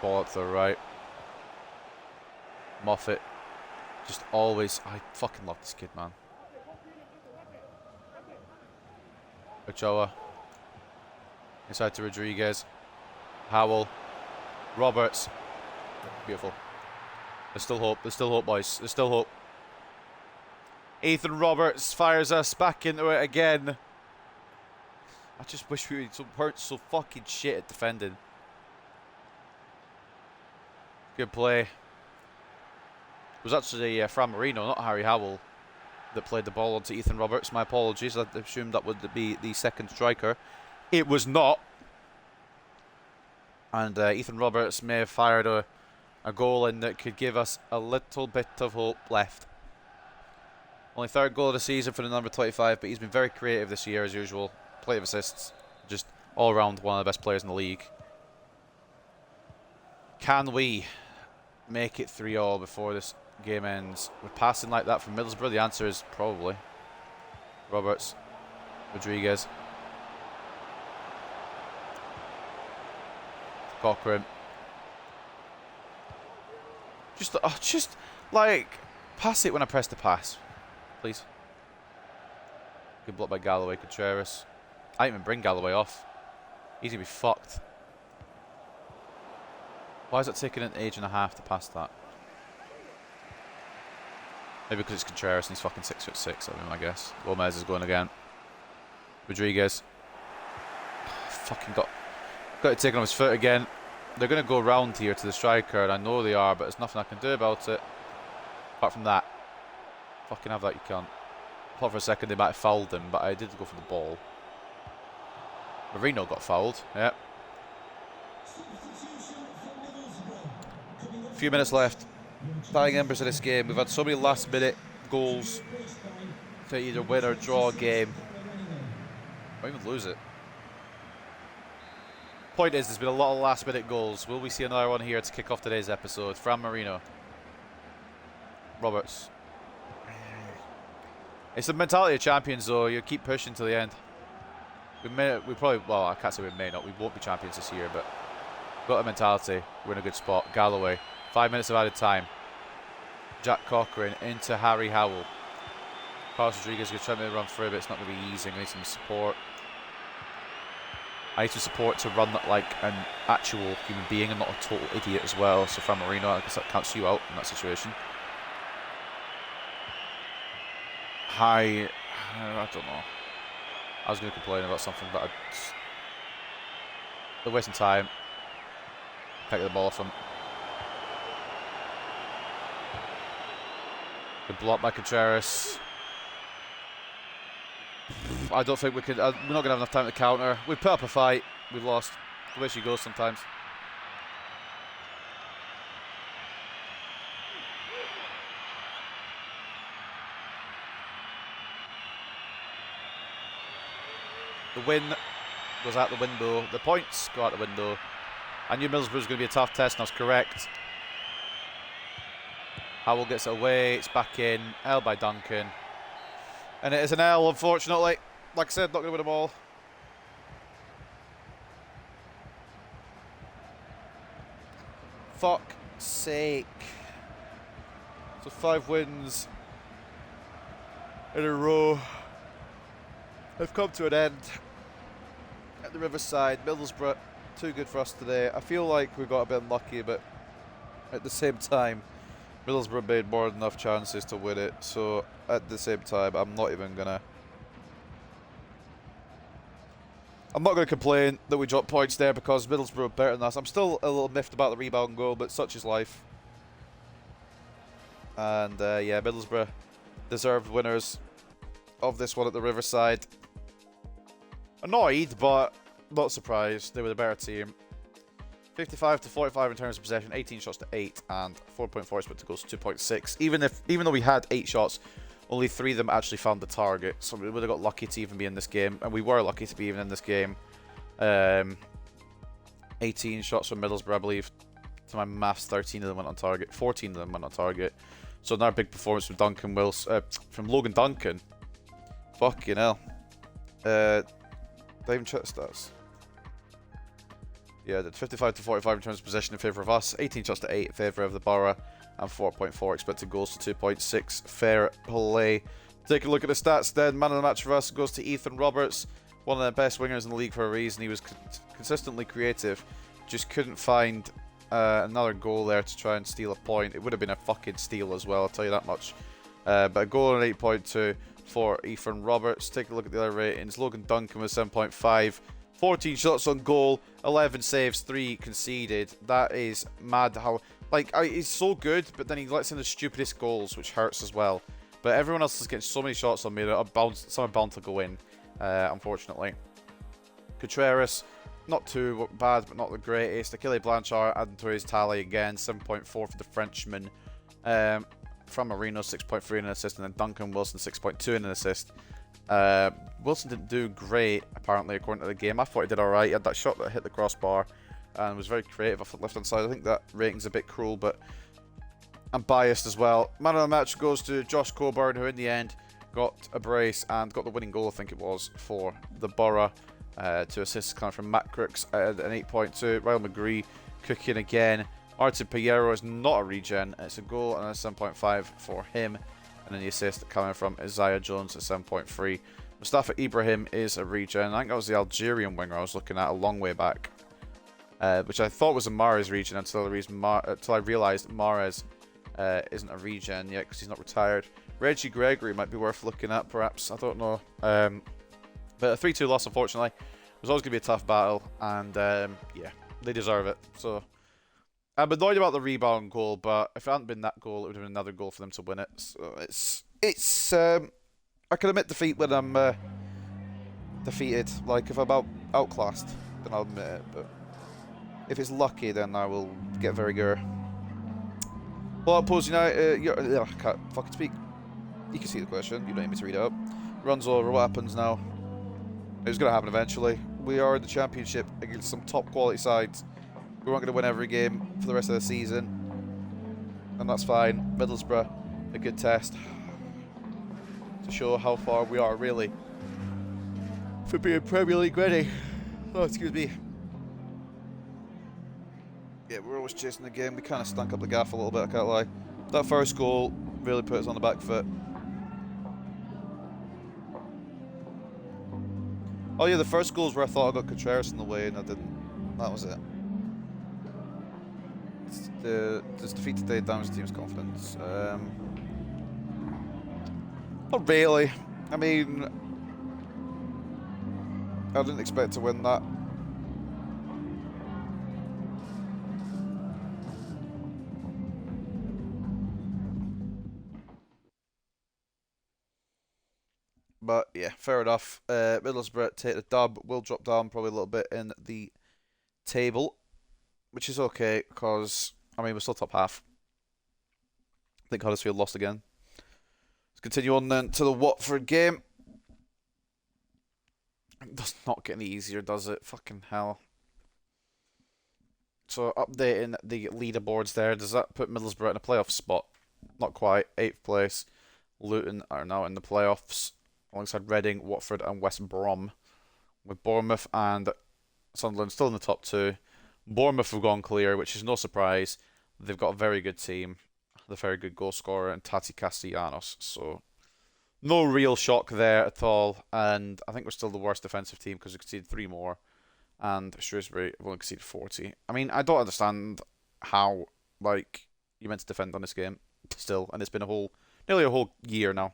Ball up to the right. Moffat. Just always... I fucking love this kid, man. Ochoa. Inside to Rodriguez. Howell. Roberts. Beautiful. There's still hope. There's still hope, boys. There's still hope. Ethan Roberts fires us back into it again. I just wish we weren't so fucking shit at defending. Good play. It was actually Fran Marino, not Harry Howell, that played the ball onto Ethan Roberts. My apologies. I assumed that would be the second striker. It was not. And Ethan Roberts may have fired a goal in that could give us a little bit of hope left. Only third goal of the season for the number 25, but he's been very creative this year as usual. Plenty of assists. Just all around one of the best players in the league. Can we make it 3-3 before this game ends? With passing like that from Middlesbrough, the answer is probably. Roberts. Rodriguez. Cochrane. Just like, pass it when I press the pass. Please. Good block by Galloway. Contreras. I didn't even bring Galloway off. He's going to be fucked. Why is it taking an age and a half to pass that? Maybe because it's Contreras and he's fucking 6'6", I guess. Gomez is going again. Rodriguez. Fucking got it taken on his foot again. They're going to go round here to the striker, and I know they are, but there's nothing I can do about it. Apart from that. Fucking have that, you can't. I thought for a second they might have fouled him, but I did go for the ball. Marino got fouled, yep. A few minutes left. Dying embers of this game. We've had so many last minute goals to either win or draw a game. Or even lose it. Point is, there's been a lot of last minute goals. Will we see another one here to kick off today's episode? Fran Marino. Roberts. It's the mentality of champions, though. You keep pushing to the end. We probably, well, I can't say we may not. We won't be champions this year, but we've got a mentality. We're in a good spot. Galloway. 5 minutes of added time. Jack Cochrane into Harry Howell. Carlos Rodriguez is going to try to run through, but it's not going to be easy. I need some support. I need some support to run like an actual human being and not a total idiot as well. So Fran Marino, I guess that counts you out in that situation. I don't know. I was going to complain about something, but they're wasting time. Can't get the ball off them. Good block by Contreras. I don't think we could. We're not going to have enough time to counter. We put up a fight. We've lost. The way she goes sometimes. The win goes out the window. The points go out the window. I knew Middlesbrough was going to be a tough test, and I was correct. Howell gets it away. It's back in. L by Duncan. And it is an L, unfortunately. Like I said, not going to win them all. Fuck's sake. So 5 wins in a row have come to an end at the Riverside. Middlesbrough, too good for us today. I feel like we got a bit unlucky, but at the same time, Middlesbrough made more than enough chances to win it. So at the same time, I'm not gonna complain that we dropped points there because Middlesbrough are better than us. I'm still a little miffed about the rebound goal, but such is life. And yeah, Middlesbrough deserved winners of this one at the Riverside. Annoyed, but not surprised. They were the better team. 55 to 45 in terms of possession, 18 shots to 8, and 4.4 expected goals to 2.6. Even though we had 8 shots, only 3 of them actually found the target. So we would have got lucky to even be in this game, and we were lucky to be even in this game. 18 shots from Middlesbrough, I believe. To my maths, 13 of them went on target. 14 of them went on target. So another big performance from Duncan Wilson, from Logan Duncan. Fucking hell. Did I even check the stats? Yeah, did 55 to 45 in terms of possession in favour of us, 18 shots to 8 in favour of the Borough, and 4.4 expected goals to 2.6. Fair play. Take a look at the stats then. Man of the match for us goes to Ethan Roberts, one of the best wingers in the league for a reason. He was consistently creative, just couldn't find another goal there to try and steal a point. It would have been a fucking steal as well, I'll tell you that much. But a goal and 8.2 for Ethan Roberts. Take a look at the other ratings. Logan Duncan was 7.5. 14 shots on goal, 11 saves, 3 conceded. That is mad how... Like, he's so good, but then he lets in the stupidest goals, which hurts as well. But everyone else is getting so many shots on me that some are bound to go in, unfortunately. Contreras, not too bad, but not the greatest. Achille Blanchard adding to his tally again, 7.4 for the Frenchman. From Marino, 6.3 in an assist, and then Duncan Wilson, 6.2 in an assist. Wilson didn't do great, apparently, according to the game. I thought he did alright. He had that shot that hit the crossbar and was very creative off the left-hand side. I think that rating's a bit cruel, but I'm biased as well. Man of the match goes to Josh Coburn, who in the end got a brace and got the winning goal, I think it was, for the Borough. 2 assists coming from Matt Crooks at an 8.2. Ryle McGree cooking again. Artin Piero is not a regen. It's a goal and a 7.5 for him. And then the assist coming from Isaiah Jones at 7.3. Mustafa Ibrahim is a regen. I think that was the Algerian winger I was looking at a long way back. Which I thought was a Mahrez regen until I realised Mahrez isn't a regen yet because he's not retired. Reggie Gregory might be worth looking at, perhaps. I don't know. But a 3-2 loss, unfortunately. It was always going to be a tough battle. And yeah, they deserve it. So I'm annoyed about the rebound goal, but if it hadn't been that goal, it would have been another goal for them to win it. So it's I can admit defeat when I'm defeated. Like, if I'm outclassed, then I'll admit it. But if it's lucky, then I will get very good. Well, Hartlepool United, I can't fucking speak. You can see the question. You don't need me to read it up. Runs over. What happens now? It was going to happen eventually. We are in the Championship against some top quality sides. We weren't going to win every game for the rest of the season, and that's fine. Middlesbrough, a good test to show how far we are really for being Premier League ready. Oh, excuse me. Yeah, we're always chasing the game. We kind of stunk up the gaff a little bit, I can't lie. That first goal really put us on the back foot. Oh yeah, the first goal was where I thought I got Contreras in the way and I didn't. That was it. This defeat today damaged the team's confidence. Not really. I mean, I didn't expect to win that. But yeah, fair enough. Middlesbrough take the dub. Will drop down probably a little bit in the table, which is okay because I mean we're still top half. I think Huddersfield lost again. Let's continue on then to the Watford game. It does not get any easier, does it? Fucking hell. So updating the leaderboards there. Does that put Middlesbrough in a playoff spot? Not quite. 8th place. Luton are now in the playoffs alongside Reading, Watford and West Brom. With Bournemouth and Sunderland still in the top 2. Bournemouth have gone clear, which is no surprise. They've got a very good team. The very good goal scorer and Tati Castellanos. So no real shock there at all. And I think we're still the worst defensive team because we conceded 3 more. And Shrewsbury have only conceded 40. I mean, I don't understand how, like, you're meant to defend on this game still. And it's been nearly a whole year now.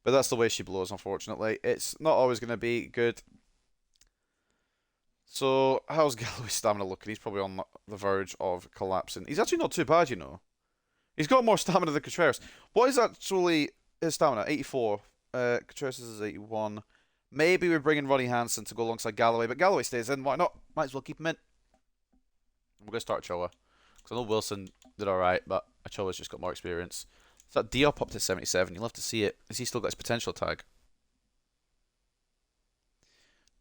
But that's the way she blows, unfortunately. It's not always going to be good. So, how's Galloway's stamina looking? He's probably on the verge of collapsing. He's actually not too bad, you know. He's got more stamina than Contreras. What is actually his stamina? 84. Contreras is 81. Maybe we're bringing Ronnie Hansen to go alongside Galloway, but Galloway stays in. Why not? Might as well keep him in. We're going to start Ochoa. Because I know Wilson did alright, but Ochoa's just got more experience. So that Diop up to 77. You'll have to see it. Has he still got his potential tag?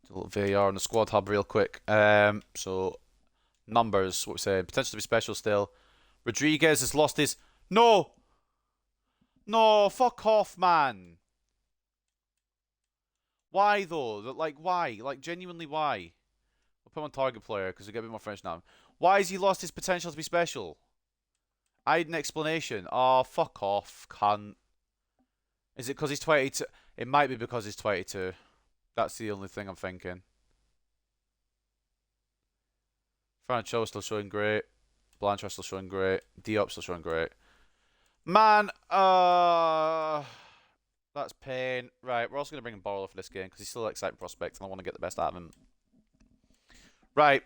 Do a little VAR on the squad hub real quick. So, numbers, what we say. Potential to be special still. Rodriguez has lost his... No! No, fuck off, man. Why, though? Like, why? Like, genuinely, why? We'll put him on target player because we get a bit more French now. Why has he lost his potential to be special? I need an explanation. Oh, fuck off, cunt. Is it because he's 22? It might be because he's 22. That's the only thing I'm thinking. Francho still showing great. Blanchard still showing great. Diop still showing great. Man, that's pain. Right, we're also going to bring in Barlow for this game because he's still an exciting prospect and I want to get the best out of him. Right.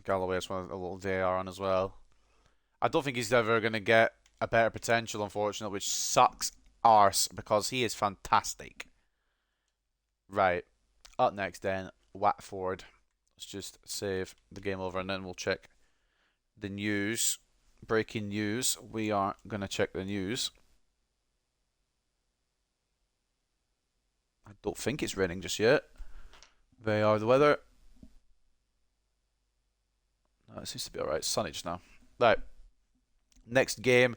Galloway has one a little VAR on as well. I don't think he's ever going to get a better potential, unfortunately, which sucks arse because he is fantastic. Right. Up next then, Watford. Let's just save the game over and then we'll check the news. Breaking news. We are going to check the news. I don't think it's raining just yet. They are the weather. No, it seems to be alright. It's sunny just now. Right. Next game.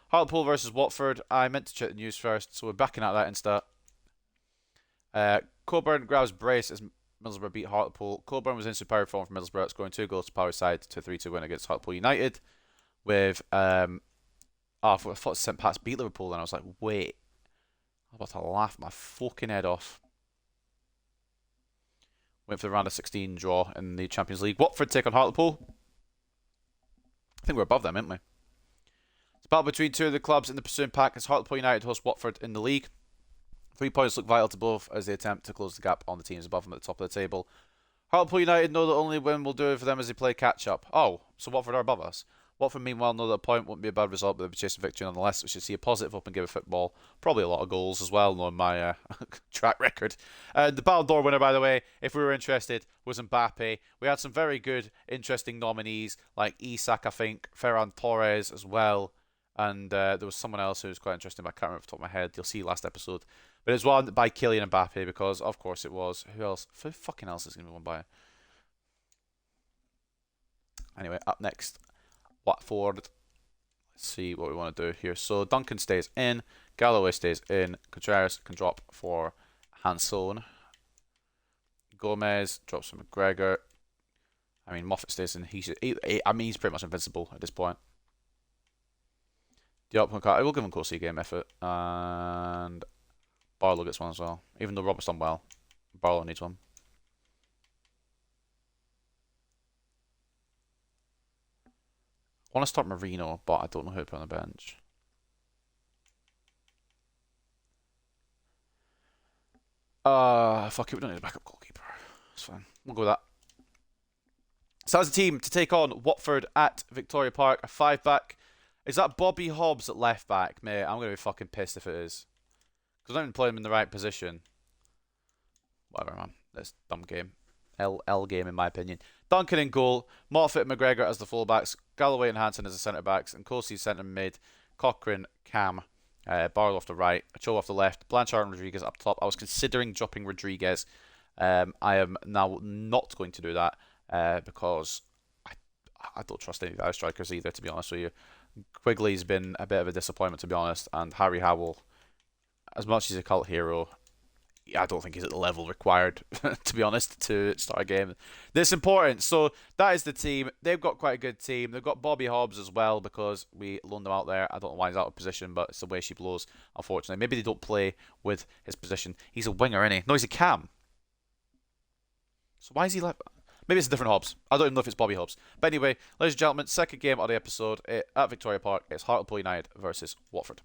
Hartlepool versus Watford. I meant to check the news first, so we're backing out that insta. Coburn grabs brace as Middlesbrough beat Hartlepool. Coburn was in superior form for Middlesbrough, scoring 2 goals to power side to 3-2 win against Hartlepool United. With I thought St. Pat's beat Liverpool, and I was like, wait, I'm about to laugh my fucking head off. Went for the round of 16 draw in the Champions League. Watford take on Hartlepool. I think we're above them, aren't we? It's a battle between 2 of the clubs in the pursuing pack as Hartlepool United host Watford in the league. 3 points look vital to both as they attempt to close the gap on the teams above them at the top of the table. Hartlepool United know that only win will do it for them as they play catch-up. Oh, so Watford are above us. Watford, meanwhile, know that a point won't be a bad result, but they'll be chasing victory nonetheless. We should see a positive up and give a football. Probably a lot of goals as well, knowing my track record. The Ballon d'Or winner, by the way, if we were interested, was Mbappe. We had some very good, interesting nominees, like Isak, I think, Ferran Torres as well. And there was someone else who was quite interesting, but I can't remember off the top of my head. You'll see last episode. But it was won by Kylian Mbappe because, of course, it was. Who else? Who fucking else is going to be won by? Anyway, up next, Watford. Let's see what we want to do here. So Duncan stays in. Galloway stays in. Contreras can drop for Hanson. Gomez drops for McGregor. I mean, Moffat stays in. He's pretty much invincible at this point. I will give him Corsi game effort. And Barlow gets one as well. Even though Robert's done well, Barlow needs one. I want to start Marino, but I don't know who to put on the bench. Fuck it, we don't need a backup goalkeeper. It's fine. We'll go with that. So as a team to take on Watford at Victoria Park, a 5-back. Is that Bobby Hobbs at left back? Mate, I'm going to be fucking pissed if it is. Because I don't even play him in the right position. Whatever, man. This dumb game. L game, in my opinion. Duncan in goal. Moffat and McGregor as the fullbacks. Galloway and Hansen as the centre-backs. And Kosey centre mid. Cochrane, Cam. Barlow off the right. Ochoa off the left. Blanchard and Rodriguez up top. I was considering dropping Rodriguez. I am now not going to do that because I don't trust any of the strikers either, to be honest with you. Quigley's been a bit of a disappointment, to be honest. And Harry Howell, as much as he's a cult hero, I don't think he's at the level required, to be honest, to start a game this important. So that is the team. They've got quite a good team. They've got Bobby Hobbs as well because we loaned him out there. I don't know why he's out of position, but it's the way she blows, unfortunately. Maybe they don't play with his position. He's a winger, isn't he? No, he's a cam. So why is he left? Maybe it's a different Hobbs. I don't even know if it's Bobby Hobbs. But anyway, ladies and gentlemen, second game of the episode at Victoria Park. It's Hartlepool United versus Watford.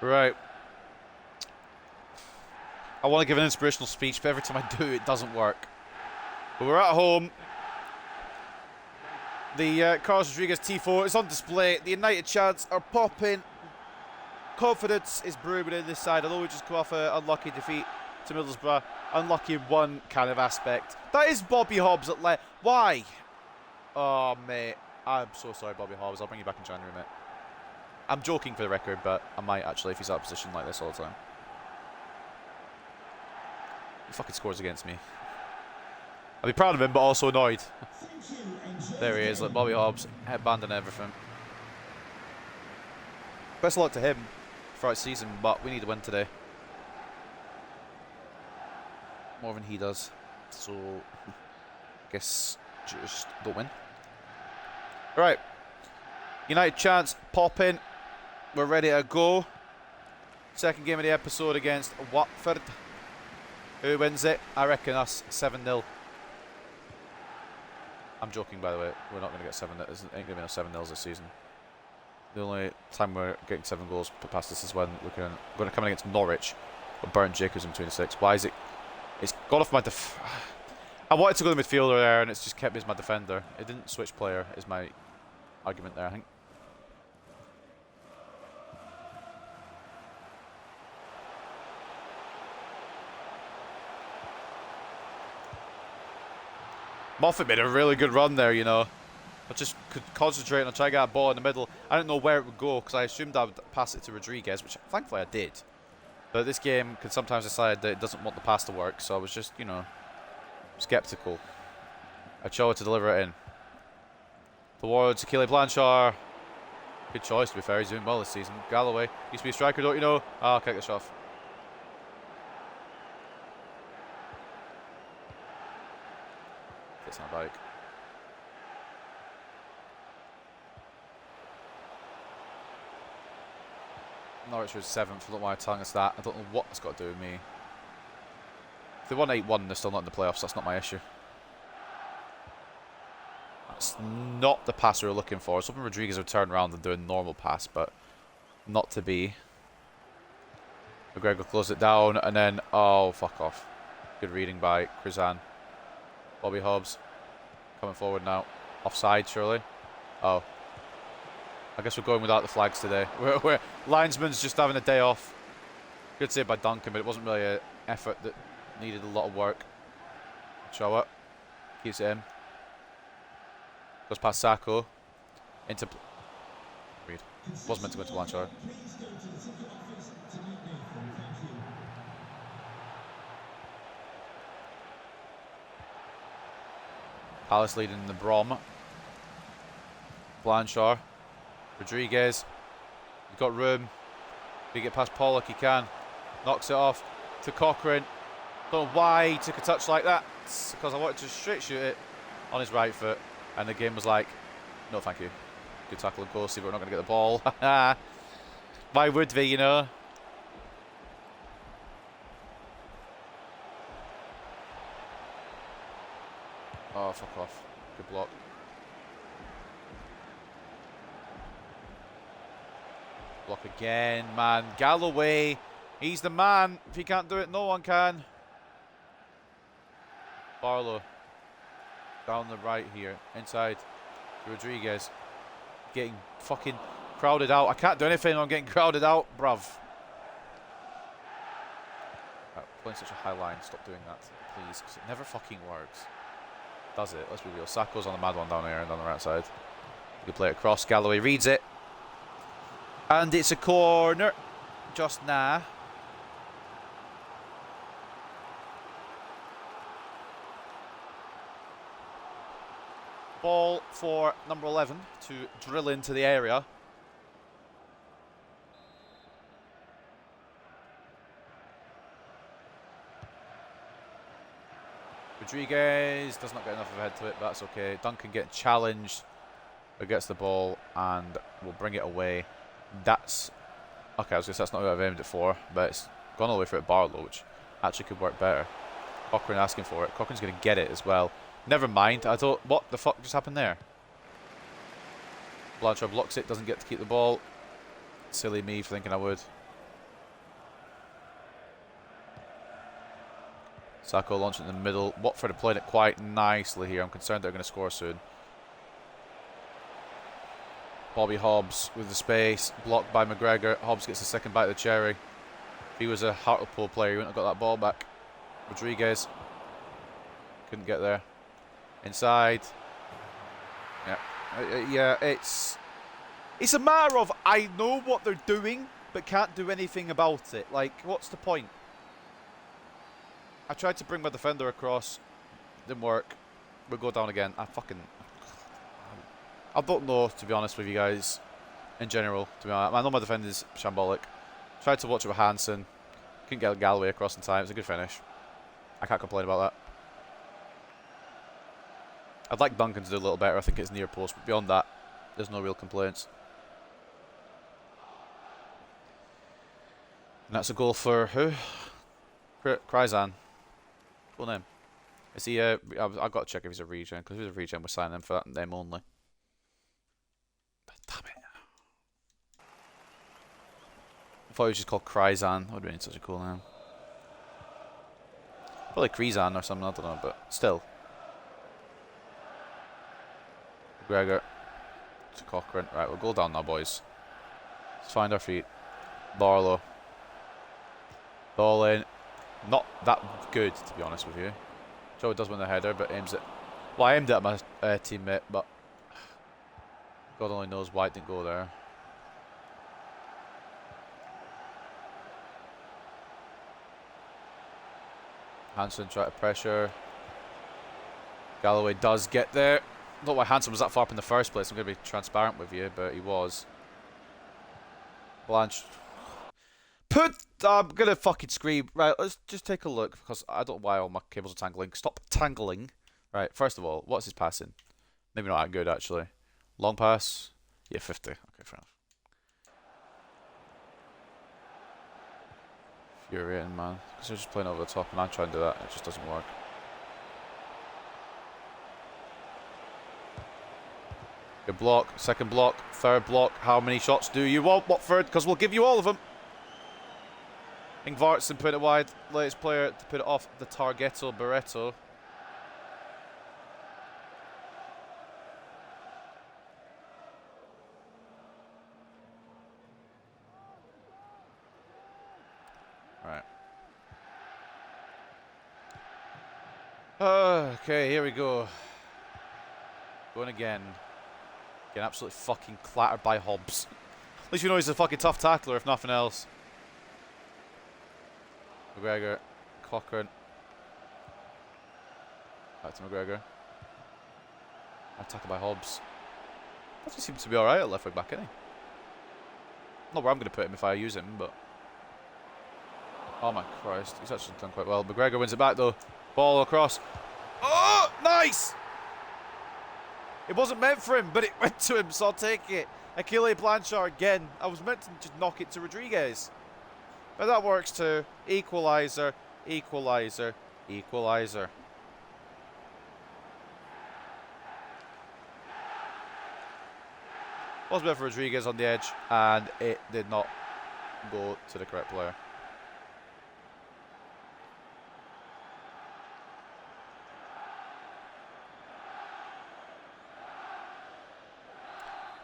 Right. I want to give an inspirational speech, but every time I do, it doesn't work. But we're at home. The Carlos Rodriguez T4 is on display. The United chants are popping. Confidence is brewing within this side, although we just come off an unlucky defeat to Middlesbrough. Unlucky in one kind of aspect. That is Bobby Hobbs at left. Why? Oh, mate. I'm so sorry, Bobby Hobbs. I'll bring you back in January, mate. I'm joking for the record, but I might actually if he's out of position like this all the time. He fucking scores against me. I'll be proud of him, but also annoyed. There he is, like Bobby Hobbs, headband and everything. Best of luck to him throughout the season, but we need to win today. More than he does. So, I guess just don't win. Right. United chance, pop in. We're ready to go. Second game of the episode against Watford. Who wins it? I reckon us 7-0. I'm joking, by the way. We're not going to get 7. There ain't going to be no 7-0s this season. The only time we're getting 7 goals past this is when we're going to come in against Norwich. But Burton Jacobs in between the 6. Why is it? It's gone off my I wanted to go to the midfielder there, and it's just kept me as my defender. It didn't switch player, is my argument there, I think. Moffat made a really good run there, you know. I just could concentrate and try to get a ball in the middle. I didn't know where it would go because I assumed I would pass it to Rodriguez, which thankfully I did. But this game can sometimes decide that it doesn't want the pass to work, so I was just, you know, skeptical. Ochoa to deliver it in. Towards Achille Blanchard. Good choice, to be fair. He's doing well this season. Galloway. Used to be a striker, don't you know? Ah, kick this off. It's on a bike. Norwich was 7th. I don't know why I'm telling us that. I don't know what it's got to do with me. If they won 8-1, they're still not in the playoffs. That's not my issue. That's not the pass we were looking for. I was hoping Rodriguez would turn around and do a normal pass, but not to be. McGregor closed it down, and then, oh, fuck off. Good reading by Krizan. Bobby Hobbs coming forward now. Offside, surely. Oh. I guess we're going without the flags today. Linesman's just having a day off. Good save by Duncan, but it wasn't really an effort that needed a lot of work. Show it. Keeps it in. Goes past Sacco. Into... Reed. Was meant to go to Blanchard. Palace leading the Brom. Blanchard. Rodriguez. He's got room. If he get past Pollock, he can. Knocks it off to Cochrane. Don't know why he took a touch like that. It's because I wanted to straight shoot it on his right foot. And the game was like, no thank you. Good tackle and goal, see, but we're not going to get the ball. Why would we, you know? Oh, fuck off. Good block. Block again, man. Galloway, he's the man. If he can't do it, no one can. Barlow. Down the right here. Inside. Rodriguez. Getting fucking crowded out. I can't do anything. I'm getting crowded out, bruv. Playing such a high line. Stop doing that, please, because it never fucking works. Does it? Let's be real. Sacco's on the mad one down here and on the right side. You can play it across. Galloway reads it. And it's a corner. Just now. Ball for number 11 to drill into the area. Rodriguez does not get enough of a head to it, but that's okay. Duncan getting challenged, but gets the ball and will bring it away. That's okay. I was going to say that's not who I've aimed it for, but it's gone all the way for it. Barlow, which actually could work better. Cochrane asking for it. Cochrane's going to get it as well. Never mind. I thought, what the fuck just happened there? Blanchard blocks it, doesn't get to keep the ball. Silly me for thinking I would. Sacco launching in the middle. Watford are playing it quite nicely here. I'm concerned they're going to score soon. Bobby Hobbs with the space. Blocked by McGregor. Hobbs gets the second bite of the cherry. If he was a Hartlepool player, he wouldn't have got that ball back. Rodriguez. Couldn't get there. Inside. Yeah, it's a matter of I know what they're doing, but can't do anything about it. Like, what's the point? I tried to bring my defender across. Didn't work. We'll go down again. I don't know, to be honest with you guys, in general. To be honest, I know my defender's shambolic. Tried to watch it with Hansen. Couldn't get Galloway across in time. It's a good finish. I can't complain about that. I'd like Duncan to do a little better. I think it's near post, but beyond that, there's no real complaints. And that's a goal for who? Kryzan. Cool name. Is he? I've got to check if he's a regen, because if he's a regen, we're signing him for that name only. But damn it! I thought he was just called Kryzan. That would have been such a cool name. Probably Kryzan or something. I don't know, but still. McGregor to Cochrane. Right, we'll go down now, boys. Let's find our feet. Barlow. Ball in. Not that good, to be honest with you. Joe does win the header, but aims it. Well, I aimed it at my teammate, but God only knows why it didn't go there. Hansen try to pressure. Galloway does get there. Not why Hansen was that far up in the first place. I'm going to be transparent with you, but he was. Blanche. I'm going to fucking scream. Right, let's just take a look, because I don't know why all my cables are tangling. Stop tangling. Right, first of all, what's his passing? Maybe not that good, actually. Long pass? Yeah, 50. Okay, fair enough. Infuriating, man. Because they're just playing over the top, and I try and do that. It just doesn't work. Good block, second block, third block. How many shots do you want, Watford? Because we'll give you all of them. Ingvartsen put it wide. Latest player to put it off the Targetto Barreto. Okay, here we go. Going again. Getting absolutely fucking clattered by Hobbs. At least you know he's a fucking tough tackler, if nothing else. McGregor. Cochrane. Back to McGregor. Tackled by Hobbs. He seems to be alright at left wing back, isn't he? Not where I'm going to put him if I use him, but... Oh my Christ, he's actually done quite well. McGregor wins it back though. Ball across. Oh, nice! It wasn't meant for him, but it went to him, so I'll take it. Achille Blanchard again. I was meant to just knock it to Rodriguez. But that works too. Equaliser, equaliser, equaliser. Was meant for Rodriguez on the edge, and it did not go to the correct player.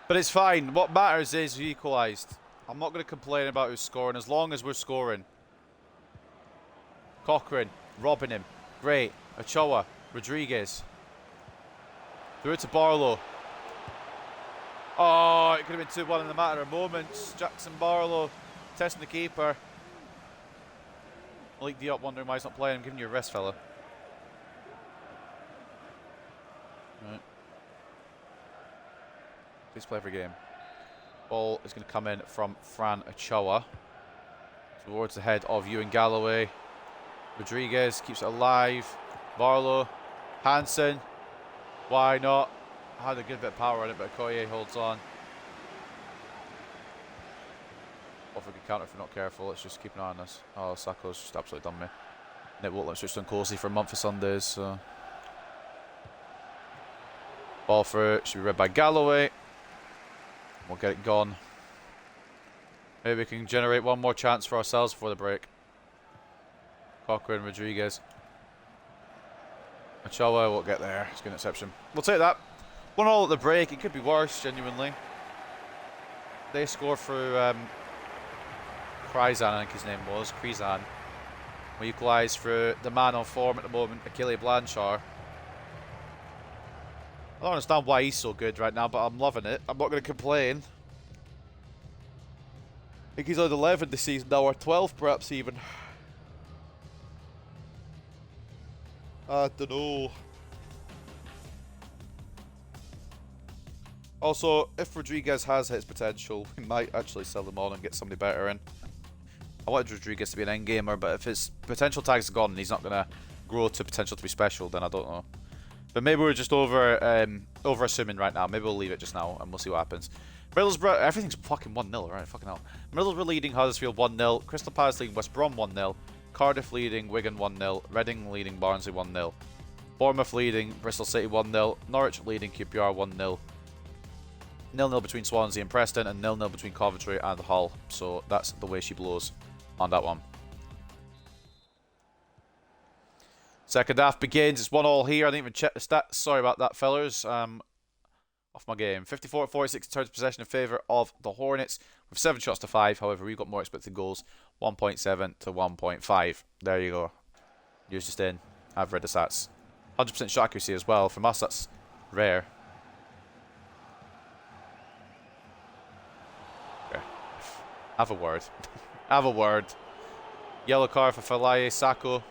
But it's fine. What matters is we equalised. I'm not going to complain about who's scoring as long as we're scoring. Cochrane, robbing him. Great. Ochoa, Rodriguez. Through it to Barlow. Oh, it could have been 2-1 in a matter of moments. Jackson Barlow testing the keeper. Malik Diop wondering why he's not playing. I'm giving you a rest, fella. Right. Please play every game. Ball is going to come in from Fran Ochoa towards the head of Ewan Galloway. Rodriguez keeps it alive. Barlow. Hansen. Why not? Had a good bit of power on it, but Okoye holds on. Off a good counter if we're not careful. Let's just keep an eye on this. Oh, Sacco's just absolutely done me. And it won't let me switch to Nkosi for a month of Sundays, so. Ball through. Should be read by Galloway. We'll get it gone. Maybe we can generate one more chance for ourselves before the break. Cochrane, Rodriguez. Ochoa won't get there. It's an interception. We'll take that. 1-1 at the break. It could be worse, genuinely. They score through Krizan, I think his name was. Krizan. We equalise through the man on form at the moment, Achille Blanchard. I don't understand why he's so good right now, but I'm loving it. I'm not going to complain. I think he's on 11 this season now, or 12 perhaps even. I don't know. Also, if Rodriguez has his potential, we might actually sell him on and get somebody better in. I wanted Rodriguez to be an end gamer, but if his potential tag's gone and he's not going to grow to potential to be special, then I don't know. But maybe we're just over assuming right now. Maybe we'll leave it just now and we'll see what happens. Middlesbrough, everything's fucking 1-0, right? Fucking hell. Middlesbrough leading Huddersfield 1-0. Crystal Palace leading West Brom 1-0. Cardiff leading Wigan 1-0. Reading leading Barnsley 1-0. Bournemouth leading Bristol City 1-0. Norwich leading QPR 1-0. 0-0 between Swansea and Preston, and 0-0 between Coventry and Hull. So that's the way she blows on that one. Second half begins. It's 1-1 here. I didn't even check the stats. Sorry about that, fellas. Off my game. 54-46 turns possession in favour of the Hornets with 7 shots to 5. However, we've got more expected goals. 1.7 to 1.5. There you go. Yours just in. I've read the stats. 100% shot accuracy as well. From us, that's rare. Okay. Have a word. Have a word. Yellow card for Falaye Sacco.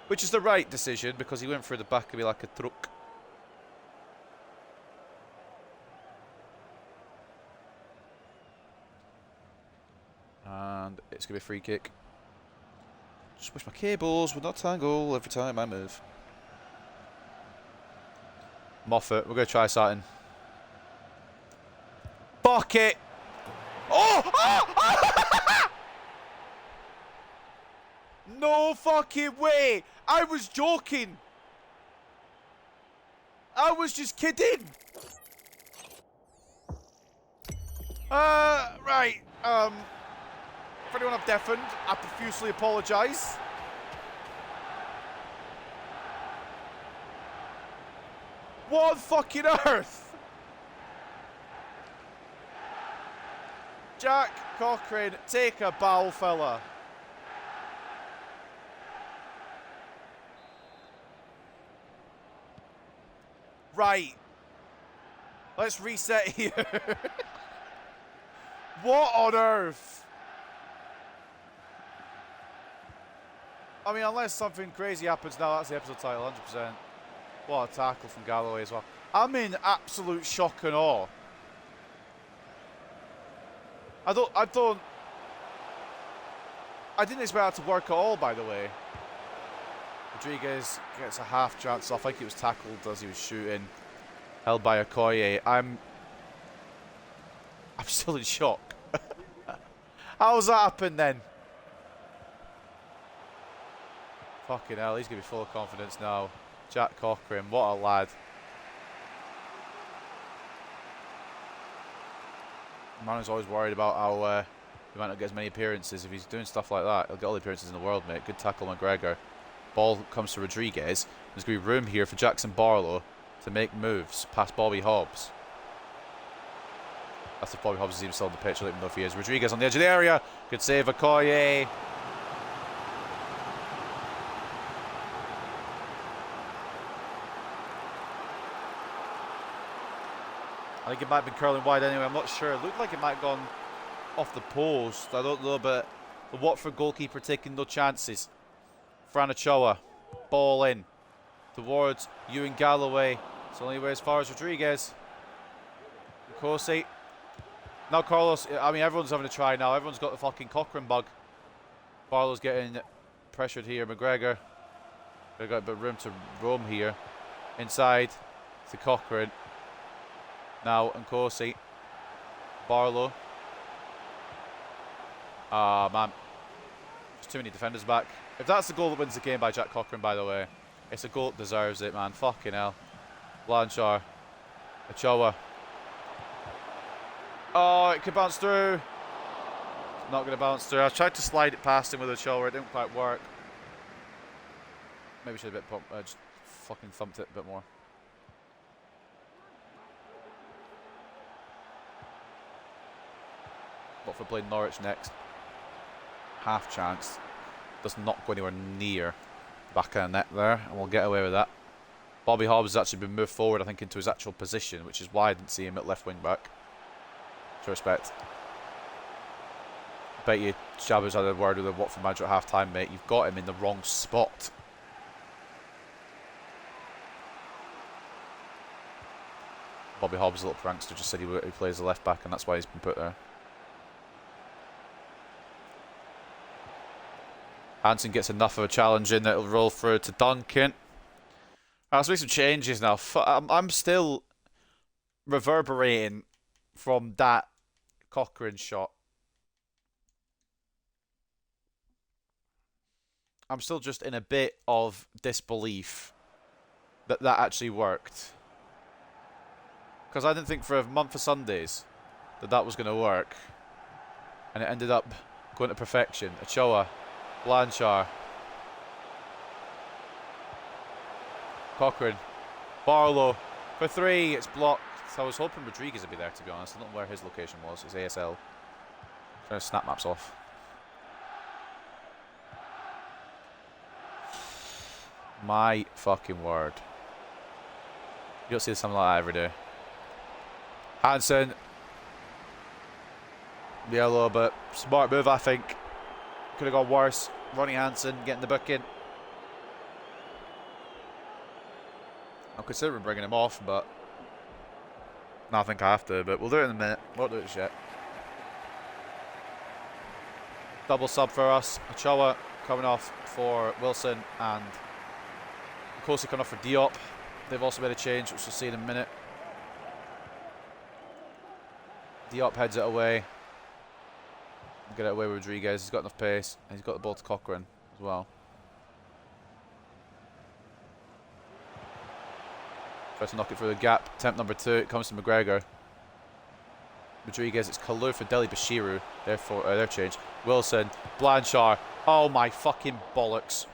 Which is the right decision because he went through the back of me like a truck. And it's going to be a free kick. Just wish my cables would not tangle every time I move. Moffat, we're going to try something. Fuck it! Oh! Oh! No fucking way! I was joking! I was just kidding! Right. For anyone I've deafened, I profusely apologise. What on fucking earth? Jack Cochrane, take a bow, fella. Right. Let's reset here. What on earth? I mean, unless something crazy happens now, that's the episode title, 100%. What a tackle from Galloway as well. I'm in absolute shock and awe. I didn't expect that to work at all, by the way. Rodriguez gets a half chance off. I think he was tackled as he was shooting. Held by Okoye. I'm still in shock. How's that happened then? Fucking hell, he's going to be full of confidence now. Jack Cochrane, what a lad. Man is always worried about how he might not get as many appearances. If he's doing stuff like that, he'll get all the appearances in the world, mate. Good tackle, McGregor. Ball comes to Rodriguez. There's going to be room here for Jackson Barlow to make moves past Bobby Hobbs. That's if Bobby Hobbs is even still on the pitch. I don't even know if he is. Rodriguez on the edge of the area. Good save, Okoye. I think it might have been curling wide anyway. I'm not sure. It looked like it might have gone off the post. I don't know, but the Watford goalkeeper taking no chances. Fran Ochoa, ball in towards Ewan Galloway. It's only way as far as Rodriguez. Nkosi. Now Carlos, I mean, everyone's having a try now. Everyone's got the fucking Cochrane bug. Barlow's getting pressured here. McGregor. They've got a bit of room to roam here. Inside to Cochrane. Now Nkosi. Barlow. Ah, man. There's too many defenders back. If that's the goal that wins the game by Jack Cochrane, by the way, it's a goal that deserves it, man. Fucking hell. Blanchard. Ochoa. Oh, it could bounce through. Not going to bounce through. I tried to slide it past him with Ochoa. It didn't quite work. Maybe should have just fucking thumped it a bit more. Watford playing Norwich next. Half chance. Does not go anywhere near the back of the net there, and we'll get away with that. Bobby Hobbs has actually been moved forward, I think, into his actual position, which is why I didn't see him at left wing back. To respect. I bet you Jabba's had a word with the Watford manager at half time, mate. You've got him in the wrong spot. Bobby Hobbs, a little prankster, just said he plays the left back, and that's why he's been put there. Hansen gets enough of a challenge in that it'll roll through to Duncan. Let's make some changes now. I'm still reverberating from that Cochrane shot. I'm still just in a bit of disbelief that that actually worked. Because I didn't think for a month of Sundays that that was going to work. And it ended up going to perfection. Ochoa. Blanchard. Cochrane. Barlow. For three. It's blocked. I was hoping Rodriguez would be there, to be honest. I don't know where his location was. It's ASL. Trying to snap maps off. My fucking word. You don't see something like that every day. Hansen. Yellow, but smart move, I think. Could have gone worse. Ronnie Hansen getting the booking. I'm considering bringing him off, but no, I think I have to. But we'll do it in a minute. Won't do it yet. Double sub for us. Ochoa coming off for Wilson and Nkosi coming off for Diop. They've also made a change, which we'll see in a minute. Diop heads it away. Get it away with Rodriguez. He's got enough pace. And he's got the ball to Cochrane as well. Tries to knock it through the gap. Attempt number 2. It comes to McGregor. Rodriguez. It's Kalou for Deli Bashiru. Therefore, their change. Wilson. Blanchard. Oh my fucking bollocks.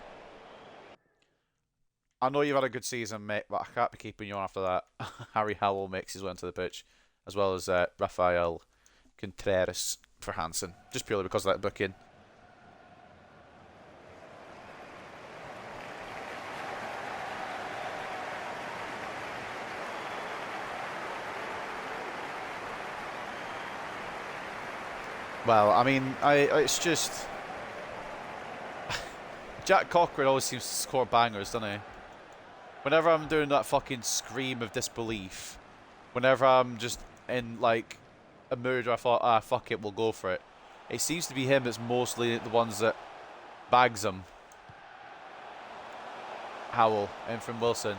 I know you've had a good season, mate, but I can't be keeping you on after that. Harry Howell makes his way onto the pitch, as well as Rafael Contreras for Hansen, just purely because of that booking. Well, I mean, it's just Jack Cochran always seems to score bangers, doesn't he? Whenever I'm doing that fucking scream of disbelief, whenever I'm just in like a mood where I thought, ah, fuck it, we'll go for it. It seems to be him that's mostly the ones that bags them. Howell in from Wilson.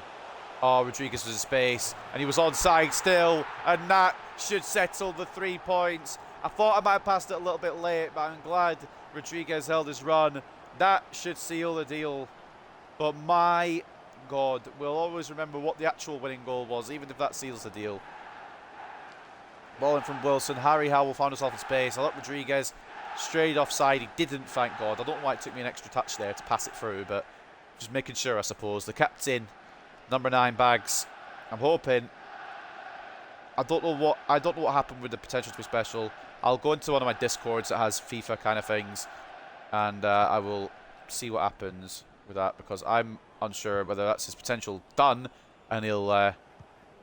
Oh, Rodriguez was in space, and he was onside still, and that should settle the 3 points. I thought I might have passed it a little bit late, but I'm glad Rodriguez held his run. That should seal the deal. But my God, we'll always remember what the actual winning goal was, even if that seals the deal. Ball in from Wilson. Harry Howell found himself in space. I thought Rodriguez straight offside. He didn't, thank God. I don't know why it took me an extra touch there to pass it through, but just making sure, I suppose. The captain, number 9, Bags. I'm hoping. I don't know what happened with the potential to be special. I'll go into one of my Discords that has FIFA kind of things, and I will see what happens with that, because I'm unsure whether that's his potential done, and he'll hit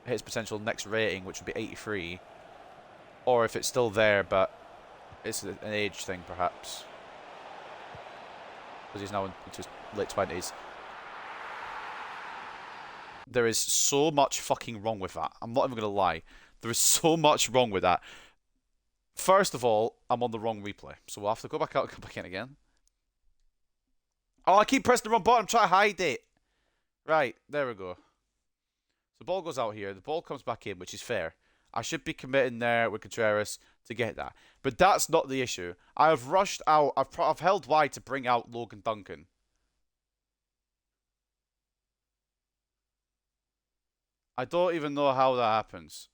his potential next rating, which would be 83, or if it's still there, but it's an age thing, perhaps, because he's now into his late 20s. There is so much fucking wrong with that. I'm not even going to lie. There is so much wrong with that. First of all, I'm on the wrong replay, so we'll have to go back out and come back in again. Oh, I keep pressing the wrong button. I'm trying to hide it. Right, there we go. So the ball goes out here. The ball comes back in, which is fair. I should be committing there with Contreras to get that. But that's not the issue. I have rushed out. I've held wide to bring out Logan Duncan. I don't even know how that happens.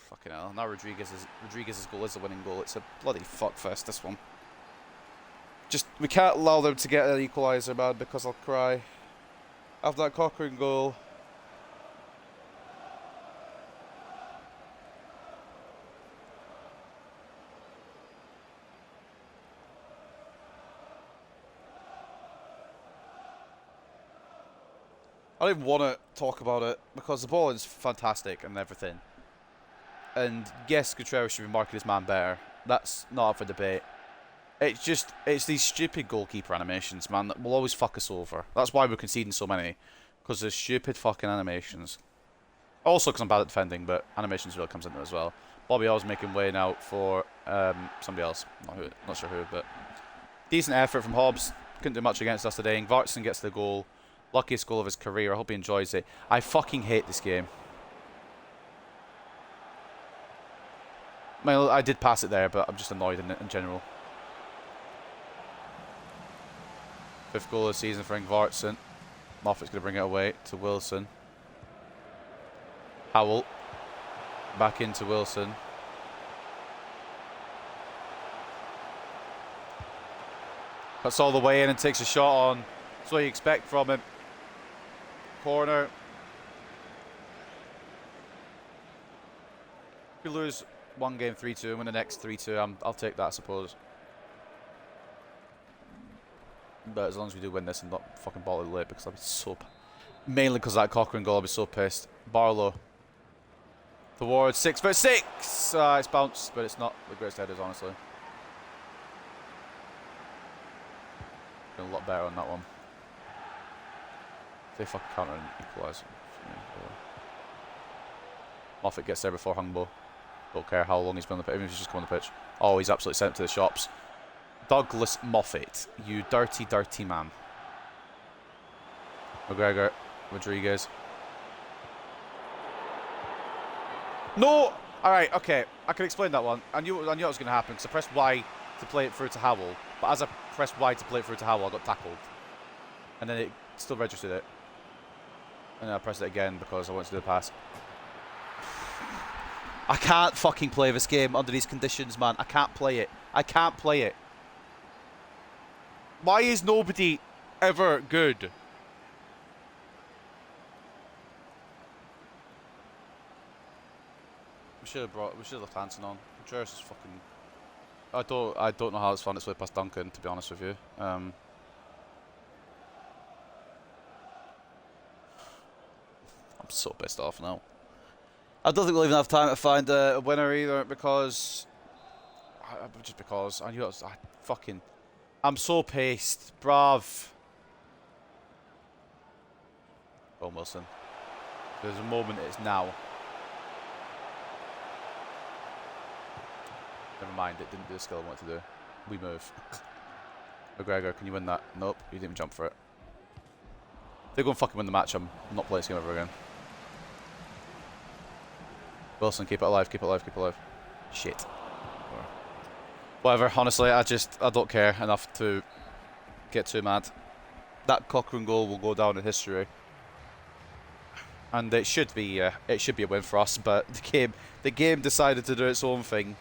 Fucking hell. Now Rodriguez's goal is the winning goal. It's a bloody fuckfest, this one. Just, we can't allow them to get an equaliser, man, because I'll cry. After that Cochrane goal. I don't even want to talk about it, because the ball is fantastic and everything. And yes, Contreras should be marking his man better. That's not up for debate. It's these stupid goalkeeper animations, man, that will always fuck us over. That's why we're conceding so many. Because there's stupid fucking animations. Also because I'm bad at defending, but animations really comes into it as well. Bobby All's making way now for somebody else. Not sure who, but decent effort from Hobbs. Couldn't do much against us today. Vartson gets the goal. Luckiest goal of his career. I hope he enjoys it. I fucking hate this game. Well, I did pass it there, but I'm just annoyed in general. 5th goal of the season for Ingvartsen. Moffat's going to bring it away to Wilson. Howell. Back into Wilson. Cuts all the way in and takes a shot on. That's what you expect from him. Corner. If we lose one game 3-2 and win the next 3-2, I'll take that, I suppose. But as long as we do win this and not fucking ball it late, because I'll be so... Mainly because of that Cochrane goal, I'll be so pissed. Barlow. Towards 6'6". It's bounced, but it's not the greatest headers, honestly. Been a lot better on that one. If they fucking counter and equalise. Moffat gets there before Hungbo. Don't care how long he's been on the pitch, even if he's just come on the pitch. Oh, he's absolutely sent it to the shops. Douglas Moffat, you dirty, dirty man. McGregor, Rodriguez. No! Alright, okay. I can explain that one. I knew it was going to happen, because I pressed Y to play it through to Howell. But as I pressed Y to play it through to Howell, I got tackled. And then it still registered it. And then I pressed it again because I wanted to do the pass. I can't fucking play this game under these conditions, man. I can't play it. I can't play it. Why is nobody ever good? We should have left Hansen on. Contreras is fucking... I don't know how it's found its way past Duncan, to be honest with you. I'm so pissed off now. I don't think we'll even have time to find a winner either, because just because I knew I fucking. I'm so paced, bruv. Go on, Wilson. There's a moment. It's now. Never mind. It didn't do the skill I wanted to do. We move. McGregor, can you win that? Nope. You didn't even jump for it. If they go and fucking win the match, I'm not playing this game ever again. Wilson, keep it alive. Keep it alive. Keep it alive. Shit. Whatever, honestly, I don't care enough to get too mad. That Cochrane goal will go down in history. And it should be a win for us, but the game decided to do its own thing.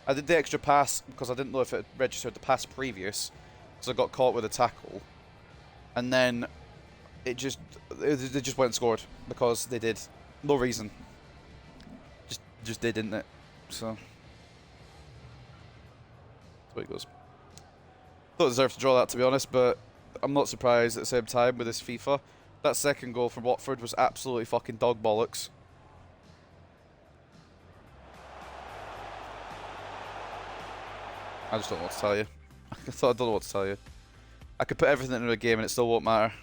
I did the extra pass because I didn't know if it registered the pass previous, because I got caught with a tackle. And then they just went and scored because they did. No reason. Just did, didn't it? So that's the way it goes. Don't deserve to draw that, to be honest, but I'm not surprised at the same time with this FIFA. That second goal from Watford was absolutely fucking dog bollocks. I just don't know what to tell you. I don't know what to tell you. I could put everything into a game and it still won't matter.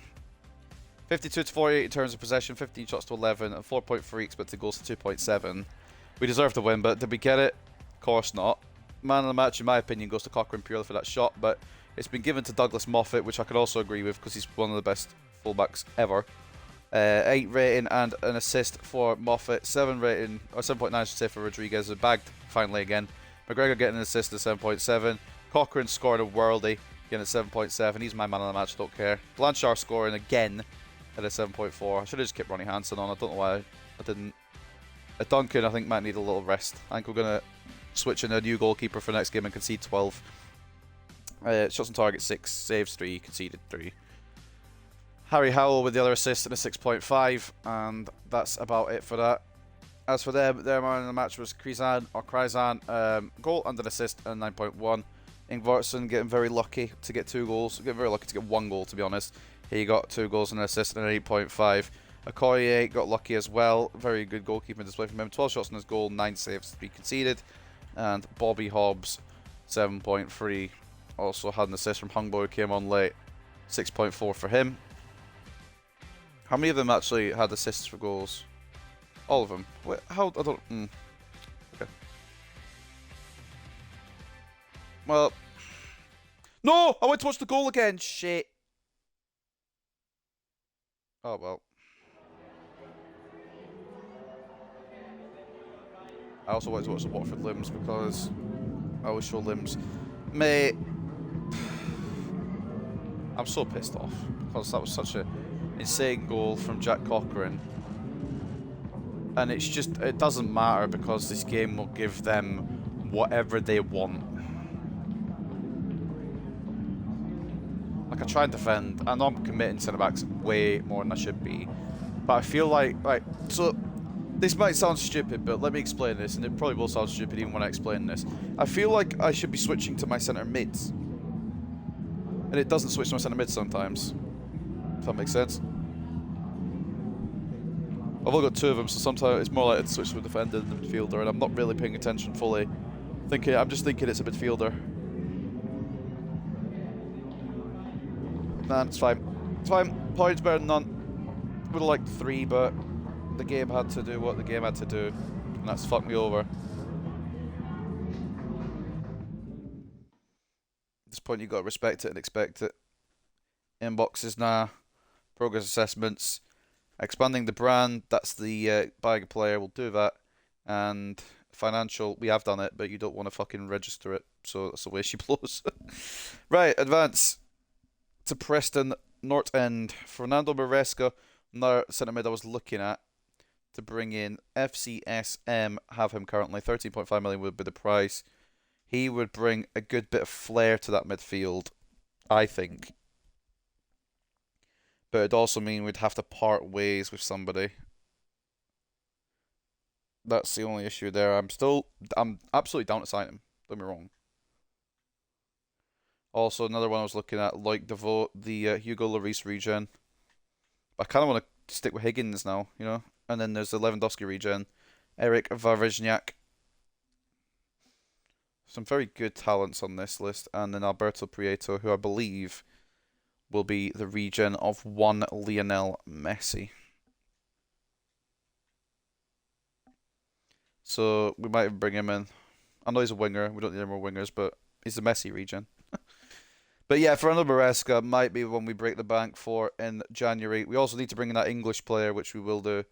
52 to 48 in terms of possession, 15 shots to 11, and 4.3 expected goals to 2.7. We deserve to win, but did we get it? Of course not. Man of the match, in my opinion, goes to Cochrane purely for that shot, but it's been given to Douglas Moffat, which I could also agree with because he's one of the best fullbacks ever. 8 rating and an assist for Moffat. 7 rating, or 7.9 I should say, for Rodriguez. Bagged finally again. McGregor getting an assist at 7.7. Cochrane scored a worldie, getting a 7.7. He's my man of the match, don't care. Blanchard scoring again at a 7.4. I should have just kept Ronnie Hansen on. I don't know why I didn't. Duncan, I think, might need a little rest. I think we're going to switch in a new goalkeeper for next game and concede 12. Shots on target 6, saves 3, conceded 3. Harry Howell with the other assist and a 6.5, and that's about it for that. As for their man in the match was Krizan, goal and an assist and 9.1. Ingvartsen getting very lucky to get 2 goals. Getting very lucky to get 1 goal, to be honest. He got 2 goals and an assist and an 8.5. Okoye got lucky as well. Very good goalkeeping display from him. 12 shots on his goal, 9 saves to be conceded. And Bobby Hobbs, 7.3. Also had an assist from Hungbo, who came on late. 6.4 for him. How many of them actually had assists for goals? All of them. Wait, how? I don't. Okay. Well. No! I went to watch the goal again! Shit. Oh well. I also wanted to watch the Watford limbs because I always show limbs. Mate, I'm so pissed off because that was such an insane goal from Jack Cochrane. And it's just, it doesn't matter because this game will give them whatever they want. Like, I try and defend. I know I'm committing centre-backs way more than I should be. But I feel like, so this might sound stupid, but let me explain this, and it probably will sound stupid even when I explain this. I feel like I should be switching to my centre mids. And it doesn't switch to my centre mids sometimes. If that makes sense. I've only got 2 of them, so sometimes it's more likely to switch to a defender than a midfielder, and I'm not really paying attention fully. I'm just thinking it's a midfielder. Man, it's fine. It's fine. Points better than none. Would have liked 3, but the game had to do what the game had to do, and that's fucked me over. At this point, you got to respect it and expect it. Inboxes now. Progress assessments. Expanding the brand, that's the buying a player, we'll do that. And financial, we have done it, but you don't want to fucking register it, so that's the way she blows. Right, advance to Preston North End. Fernando Maresca, another centre mid I was looking at to bring in. FCSM have him currently, 13.5 million would be the price. He would bring a good bit of flair to that midfield, I think. But it'd also mean we'd have to part ways with somebody. That's the only issue there. I'm absolutely down to sign him. Don't get me wrong. Also, another one I was looking at, like Devote, the Hugo Lloris regen. I kind of want to stick with Higgins now, you know? And then there's the Lewandowski regen. Eric Vavezniak. Some very good talents on this list, and then Alberto Prieto, who I believe will be the regen of one Lionel Messi. So we might even bring him in. I know he's a winger. We don't need any more wingers, but he's the Messi regen. But yeah, Fernando Maresca might be one we break the bank for in January. We also need to bring in that English player, which we will do.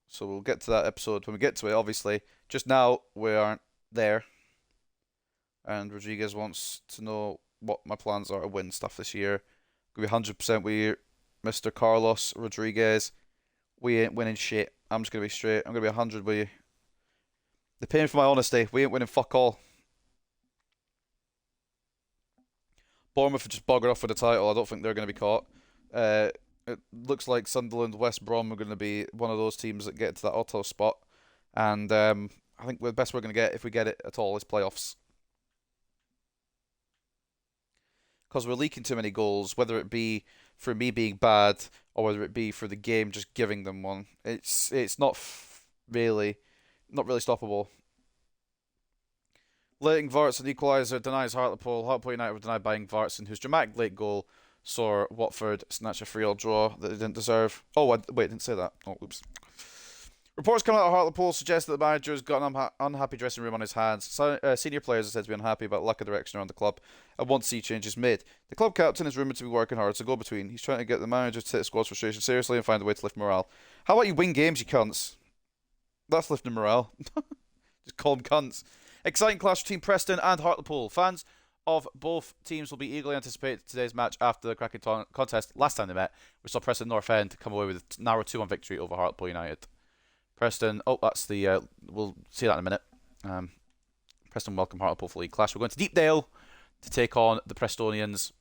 So we'll get to that episode when we get to it, obviously. Just now, we aren't there. And Rodriguez wants to know what my plans are to win stuff this year. Going to be 100% with Mr. Carlos Rodriguez. We ain't winning shit. I'm just going to be straight. I'm going to be 100 with you. They're paying for my honesty. We ain't winning fuck all. Bournemouth have just buggered off with the title. I don't think they're going to be caught. It looks like Sunderland, West Brom are going to be one of those teams that get to that auto spot. And I think the best we're going to get, if we get it at all, is playoffs. Because we're leaking too many goals, whether it be for me being bad or whether it be for the game just giving them one. It's not really stoppable. Letting Vartson equaliser denies Hartlepool. Hartlepool United were denied by Vartson, whose dramatic late goal saw Watford snatch a 3-3 draw that they didn't deserve. Oh, wait, I didn't say that. Oh, oops. Reports coming out of Hartlepool suggest that the manager has got an unhappy dressing room on his hands. Senior players are said to be unhappy about lack of direction around the club and want to see changes made. The club captain is rumoured to be working hard to go between. He's trying to get the manager to take the squad's frustration seriously and find a way to lift morale. How about you win games, you cunts? That's lifting morale. Just call them cunts. Exciting clash between Preston and Hartlepool. Fans of both teams will be eagerly anticipating today's match after the cracking contest last time they met. We saw Preston North End come away with a narrow 2-1 victory over Hartlepool United. Preston, that's the, we'll see that in a minute. Preston welcome Hartlepool for League Clash. We're going to Deepdale to take on the Prestonians.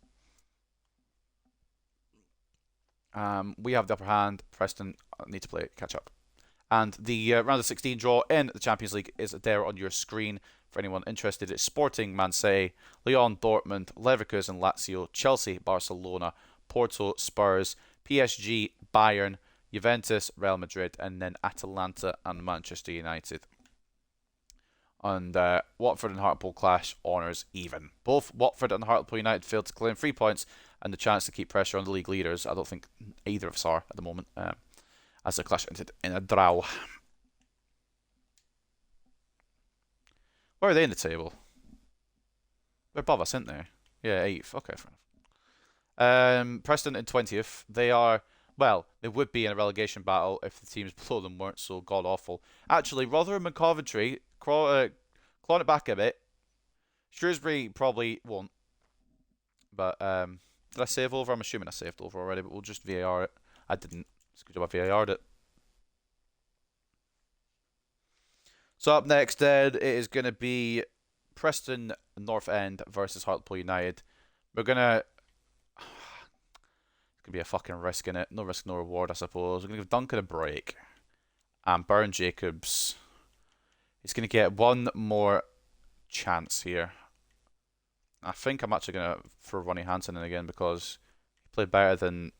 We have the upper hand. Preston need to play catch up. And the round of 16 draw in the Champions League is there on your screen for anyone interested. It's Sporting, Marseille, Lyon, Dortmund, Leverkusen, Lazio, Chelsea, Barcelona, Porto, Spurs, PSG, Bayern, Juventus, Real Madrid, and then Atalanta and Manchester United. And Watford and Hartlepool clash honours even. Both Watford and Hartlepool United failed to claim 3 points and the chance to keep pressure on the league leaders. I don't think either of us are at the moment. As the clash ended in a draw. Where are they in the table? They're above us, aren't they? Yeah, 8th. Okay, fair enough. Preston in 20th. They are, well, they would be in a relegation battle if the teams below them weren't so god-awful. Actually, Rotherham and Coventry, clawing it back a bit. Shrewsbury probably won't. But, did I save over? I'm assuming I saved over already, but we'll just VAR it. I didn't. It's a good job I VAR'd it. So up next then, it is going to be Preston North End versus Hartlepool United. We're going to... It's going to be a fucking risk in it. No risk, no reward, I suppose. We're going to give Duncan a break. And Baron Jacobs is going to get one more chance here. I think I'm actually going to throw Ronnie Hansen in again because he played better than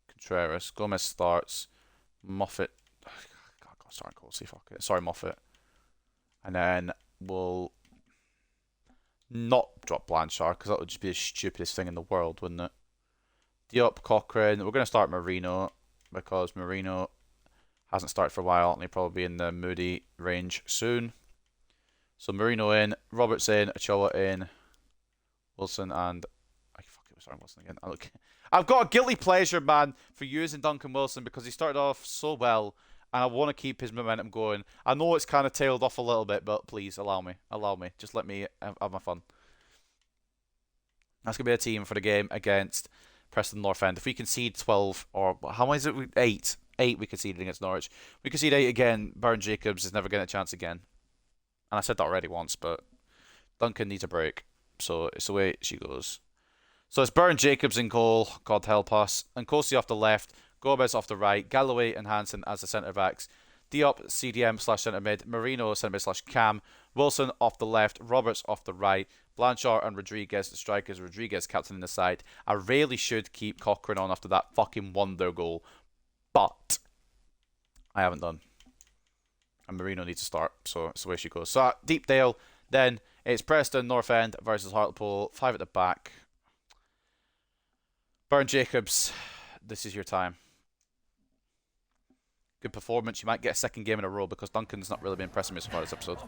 Contreras. Gomez starts. Moffat. Sorry, Moffat. And then we'll not drop Blanchard because that would just be the stupidest thing in the world, wouldn't it? Diop, Cochrane. We're going to start Marino because Marino hasn't started for a while and he'll probably be in the Moody range soon. So Marino in, Roberts in, Ochoa in, Wilson and... Wilson again. I've got a guilty pleasure, man, for using Duncan Wilson because he started off so well and I want to keep his momentum going. I know it's kind of tailed off a little bit, but please allow me. Just let me have my fun. That's going to be a team for the game against Preston North End. If we concede 12, or how many is it? 8. 8 we conceded against Norwich. We concede 8 again, Baron Jacobs is never getting a chance again. And I said that already once, but Duncan needs a break. So it's the way she goes. So it's Baron Jacobs in goal, God help us. And Nkosi off the left, Gomez off the right, Galloway and Hansen as the centre backs. Diop, CDM / centre mid, Marino centre mid / cam, Wilson off the left, Roberts off the right, Blanchard and Rodriguez, the strikers, Rodriguez captain in the side. I really should keep Cochrane on after that fucking wonder goal, but I haven't done. And Marino needs to start, so it's the way she goes. So Deepdale, then it's Preston North End versus Hartlepool. 5 at the back. Burn Jacobs, this is your time. Good performance. You might get a second game in a row because Duncan's not really been impressing me so far this episode.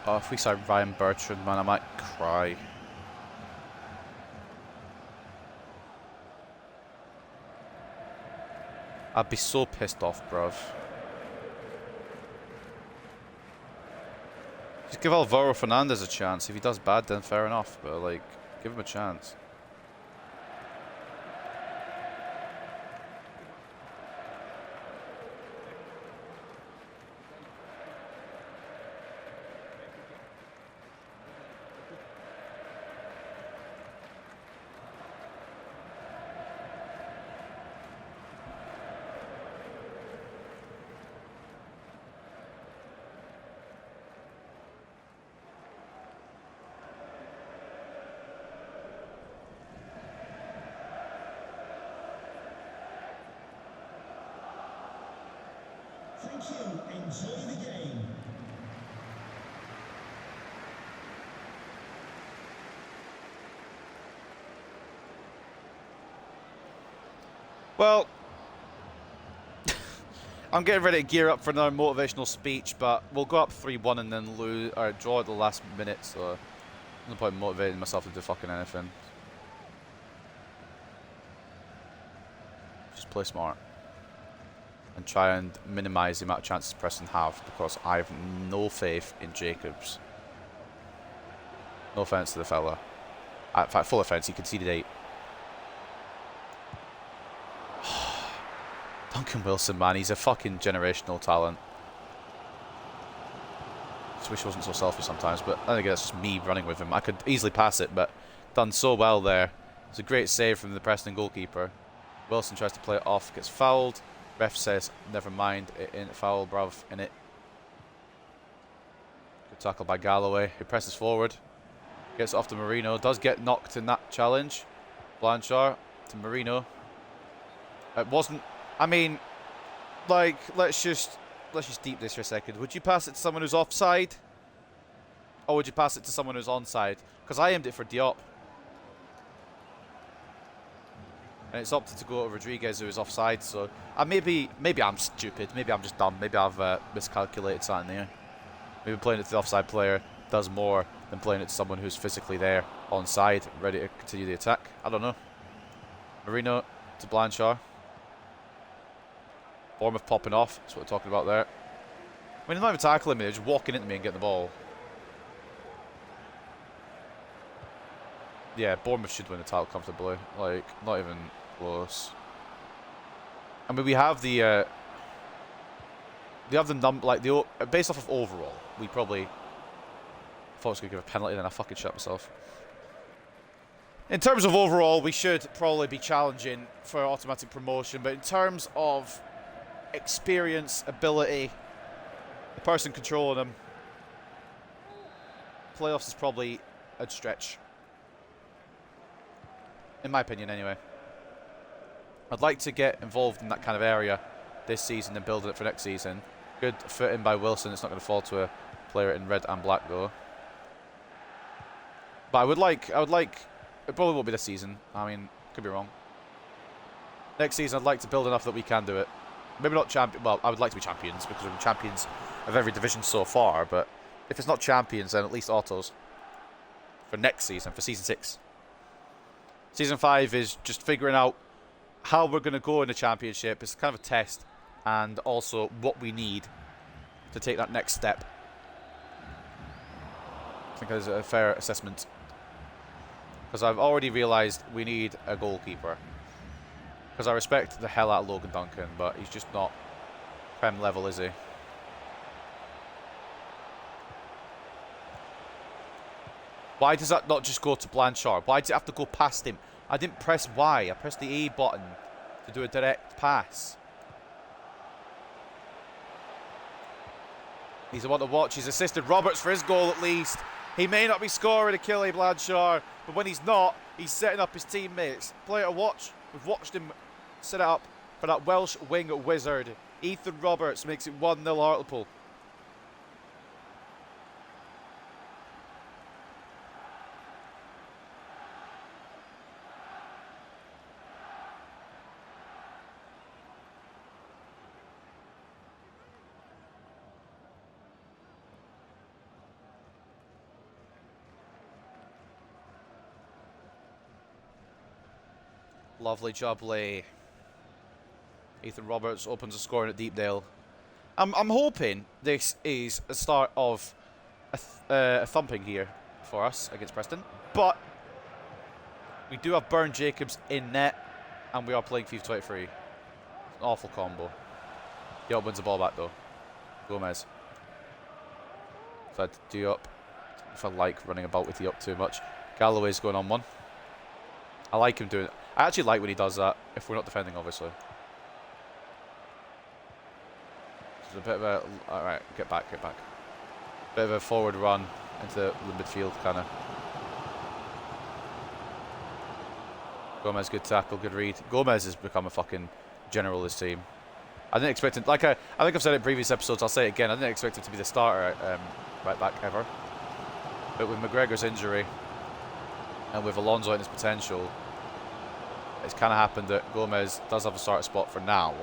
Oh, if we saw Ryan Bertrand, man, I might cry. I'd be so pissed off, bruv. Just give Alvaro Fernandez a chance. If he does bad, then fair enough. But, like, give him a chance.
Thank you. Enjoy the game.
Well, I'm getting ready to gear up for another motivational speech, but we'll go up 3-1 and then lose or draw at the last minute, so there's no point motivating myself to do fucking anything. Just play smart. And try and minimise the amount of chances Preston have, because I have no faith in Jacobs. No offence to the fella. In fact, full offence, he conceded 8. Duncan Wilson, man, he's a fucking generational talent. Just wish I wasn't so selfish sometimes, but I think that's just me running with him. I could easily pass it, but done so well there. It's a great save from the Preston goalkeeper. Wilson tries to play it off, gets fouled. Ref says, never mind, it ain't a foul, bruv, in it. Good tackle by Galloway, who presses forward. Gets it off to Marino, does get knocked in that challenge. Blanchard to Marino. It wasn't, I mean, like, let's just deep this for a second. Would you pass it to someone who's offside? Or would you pass it to someone who's onside? Because I aimed it for Diop. And it's opted to go to Rodriguez, who is offside. So maybe I'm stupid. Maybe I'm just dumb. Maybe I've miscalculated something there. Maybe playing it to the offside player does more than playing it to someone who's physically there, onside, ready to continue the attack. I don't know. Marino to Blanchard. Bournemouth popping off. That's what we're talking about there. I mean, they're not even tackling me. They're just walking into me and getting the ball. Yeah, Bournemouth should win the title comfortably. Like, not even close. I mean, we have the based off of overall, we probably thought I was going to give a penalty, then I fucking shut myself. In terms of overall, we should probably be challenging for automatic promotion, but in terms of experience, ability, the person controlling them, playoffs is probably a stretch. In my opinion, anyway. I'd like to get involved in that kind of area this season and build it for next season. Good fit in by Wilson. It's not going to fall to a player in red and black, though. But I would like, it probably won't be this season. I mean, could be wrong. Next season, I'd like to build enough that we can do it. Maybe not champion. Well, I would like to be champions because we've been champions of every division so far. But if it's not champions, then at least autos. for next season, for Season 6. Season 5 is just figuring out how we're going to go in the Championship. It's kind of a test, and also what we need to take that next step. I think that's a fair assessment. Because I've already realised we need a goalkeeper. Because I respect the hell out of Logan Duncan, but he's just not Prem level, is he? Why does that not just go to Blanchard? Why does it have to go past him? I didn't press Y. I pressed the A button to do a direct pass. He's the one to watch. He's assisted Roberts for his goal at least. He may not be scoring Achille Blanchard, but when he's not, he's setting up his teammates. Player to watch. We've watched him set it up for that Welsh wing wizard. Ethan Roberts makes it 1-0 Hartlepool. Lovely jubbly. Ethan Roberts opens the scoring at Deepdale. I'm hoping this is a start of a thumping here for us against Preston. But we do have Burn Jacobs in net, and we are playing FIFA 23. An awful combo. Diop wins the ball back though. Gomez. Fed Diop. If I like running about with Diop too much. Galloway's going on one. I like him doing it. I actually like when he does that, if we're not defending, obviously. Just a bit of a... Alright, get back. Bit of a forward run into the midfield, kind of. Gomez, good tackle, good read. Gomez has become a fucking general of this team. I didn't expect him... Like, I think I've said it in previous episodes, I'll say it again. I didn't expect him to be the starter right back, ever. But with McGregor's injury, and with Alonso and his potential... It's kind of happened that Gomez does have a starter spot for now.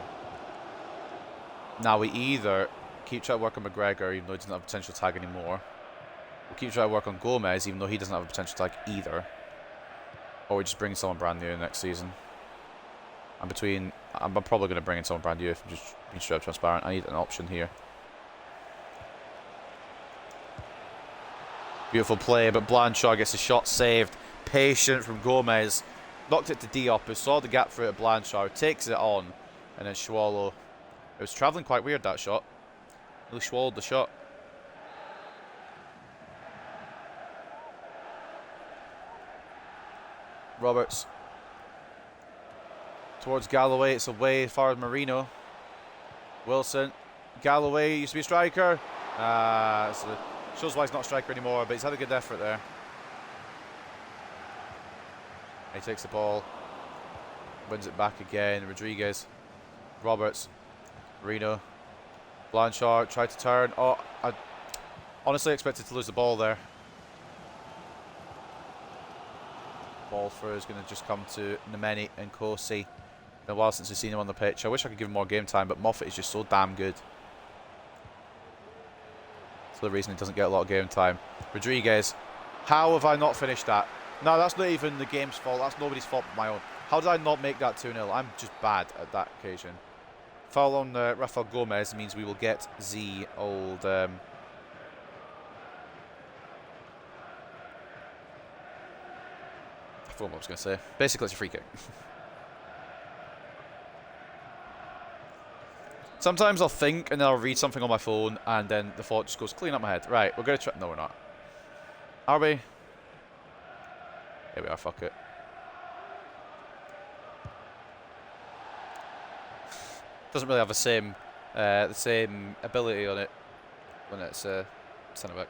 Now we either keep trying to work on McGregor, even though he doesn't have a potential tag anymore. We'll keep trying to work on Gomez, even though he doesn't have a potential tag either. Or we just bring someone brand new next season. I'm probably going to bring in someone brand new if I'm just being straight up transparent. I need an option here. Beautiful play, but Blanchard gets a shot saved. Patient from Gomez. Knocked it to Diop, who saw the gap through it. Blanchard takes it on, and then Schwallow. It was travelling quite weird, that shot. Really swallowed the shot. Roberts. Towards Galloway, it's away as far as Marino. Wilson. Galloway used to be a striker. Shows why he's not a striker anymore, but he's had a good effort there. He takes the ball, wins it back again. Rodriguez, Roberts, Marino, Blanchard tried to turn. Oh, I honestly expected to lose the ball there. Ball through is going to just come to Nemeni and Kosi. Been a while since we've seen him on the pitch. I wish I could give him more game time, but Moffat is just so damn good. That's the reason he doesn't get a lot of game time. Rodriguez, how have I not finished that? No, that's not even the game's fault. That's nobody's fault but my own. How did I not make that 2-0? I'm just bad at that occasion. Foul on Rafael Gomez means we will get the old... I forgot what I was going to say. Basically, it's a free kick. Sometimes I'll think and then I'll read something on my phone and then the thought just goes clean up my head. Right, we're going to try... No, we're not. Are we? Here we are, fuck it. Doesn't really have the same ability on it when it's centre back.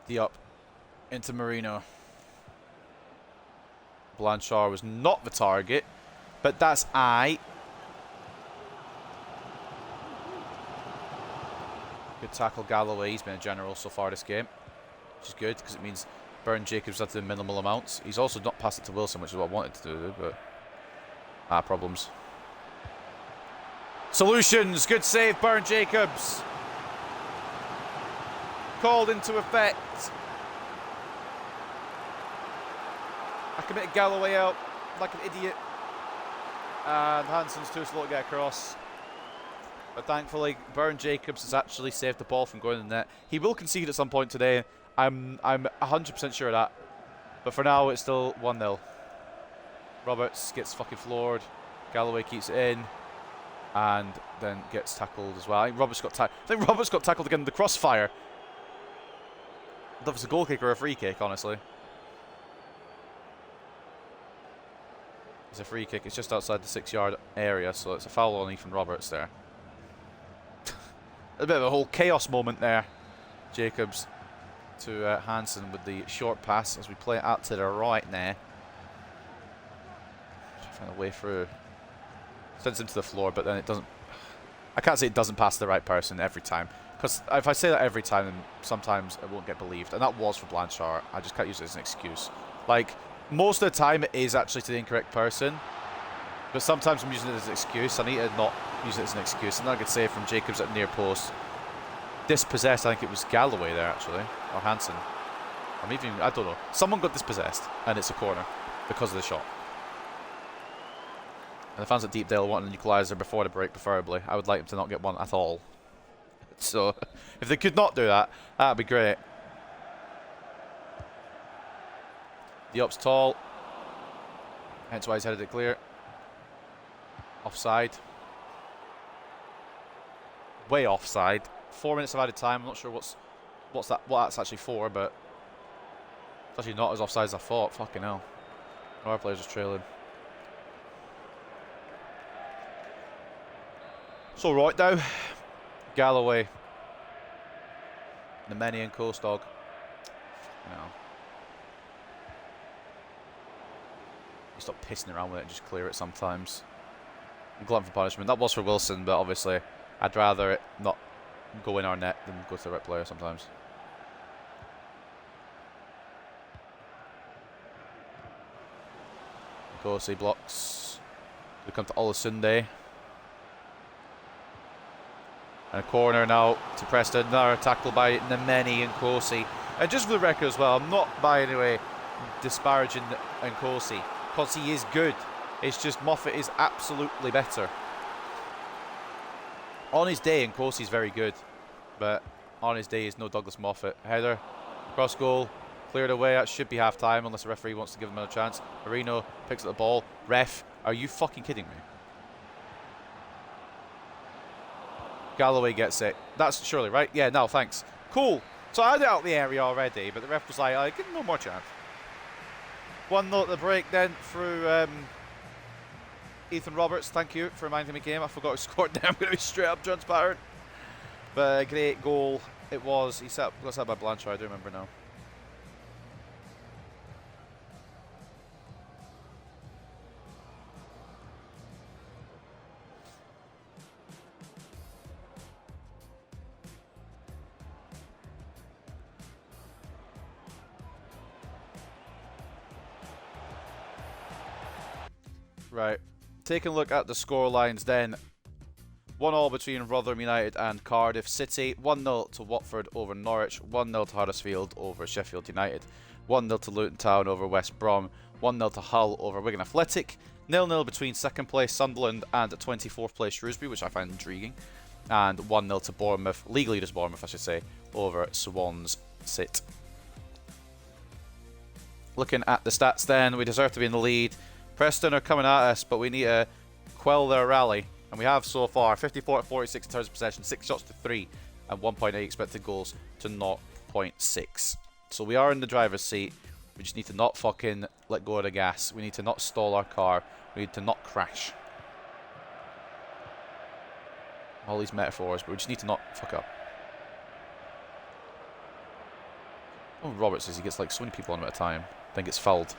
Diop into Marino. Blanchard was not the target, but that's Good tackle, Galloway. He's been a general so far this game. which is good because it means Burn Jacobs had to do minimal amounts. He's also not passed it to Wilson, which is what I wanted to do, but problems. Solutions, good save, Burn Jacobs. Called into effect. I committed Galloway out like an idiot. And Hansen's too slow to get across. But thankfully, Burn Jacobs has actually saved the ball from going in the net. He will concede at some point today. I'm 100% sure of that. But for now, it's still 1-0. Roberts gets fucking floored. Galloway keeps it in. And then gets tackled as well. I think Roberts got tackled again in the crossfire. I don't know if it's a goal kick or a free kick, honestly. It's a free kick. It's just outside the 6-yard area, so it's a foul on Ethan Roberts there. A bit of a whole chaos moment there. Jacobs to Hansen with the short pass as we play it out to the right now. Trying to find a way through. Sends him to the floor, but then it doesn't. I can't say it doesn't pass the right person every time. Because if I say that every time, then sometimes it won't get believed. And that was for Blanchard. I just can't use it as an excuse. Like, most of the time it is actually to the incorrect person. But sometimes I'm using it as an excuse. I need to not use it as an excuse. Another good save from Jacobs at near post. Dispossessed, I think it was Galloway there actually. Or Hansen. Or maybe, I don't know. Someone got dispossessed. And it's a corner. Because of the shot. And the fans at Deepdale want an equaliser before the break, preferably. I would like them to not get one at all. So, if they could not do that, that'd be great. Diop's tall. Hence why he's headed it clear. Offside. Way offside. 4 minutes of added time. I'm not sure what that's actually for, but it's actually not as offside as I thought. Fucking hell. Our players just trailing. So right now, Galloway, the Many and Coast Dog. You know, you stop pissing around with it and just clear it sometimes. I'm glad for punishment. That was for Wilson, but obviously, I'd rather it not go in our net than go to the right player sometimes. Nkosi blocks. We come to Olasunde. And a corner now to Preston. Another tackle by Nemeni and Nkosi. And just for the record as well, I'm not by any way disparaging Nkosi, because he is good. It's just Moffat is absolutely better. On his day, Nkosi's very good. But on his day, he's no Douglas Moffat. Header, cross goal, cleared away. That should be half time unless the referee wants to give him another chance. Marino picks up the ball. Ref, are you fucking kidding me? Galloway gets it. That's surely right. Yeah, no, thanks. Cool. So I had it out of the area already, but the ref was like, give him no more chance. 1-0 at the break then through Ethan Roberts. Thank you for reminding me, game. I forgot who scored there. I'm going to be straight up transparent. But a great goal it was. He got set by Blanchard, I do remember now. Right, taking a look at the score lines then. 1-1 between Rotherham United and Cardiff City. 1-0 to Watford over Norwich. 1-0 to Huddersfield over Sheffield United. 1-0 to Luton Town over West Brom. 1-0 to Hull over Wigan Athletic. 0-0 between second place Sunderland and 24th place Shrewsbury, which I find intriguing. And 1-0 to Bournemouth, league leaders Bournemouth I should say, over Swans Sit. Looking at the stats then, we deserve to be in the lead. Preston are coming at us, but we need to quell their rally. And we have so far. 54-46 in terms of possession, 6 shots to 3, and 1.8 expected goals to 0.6. So we are in the driver's seat. We just need to not fucking let go of the gas. We need to not stall our car. We need to not crash. All these metaphors, but we just need to not fuck up. Oh, Robert says he gets like so many people on him at a time, then gets fouled.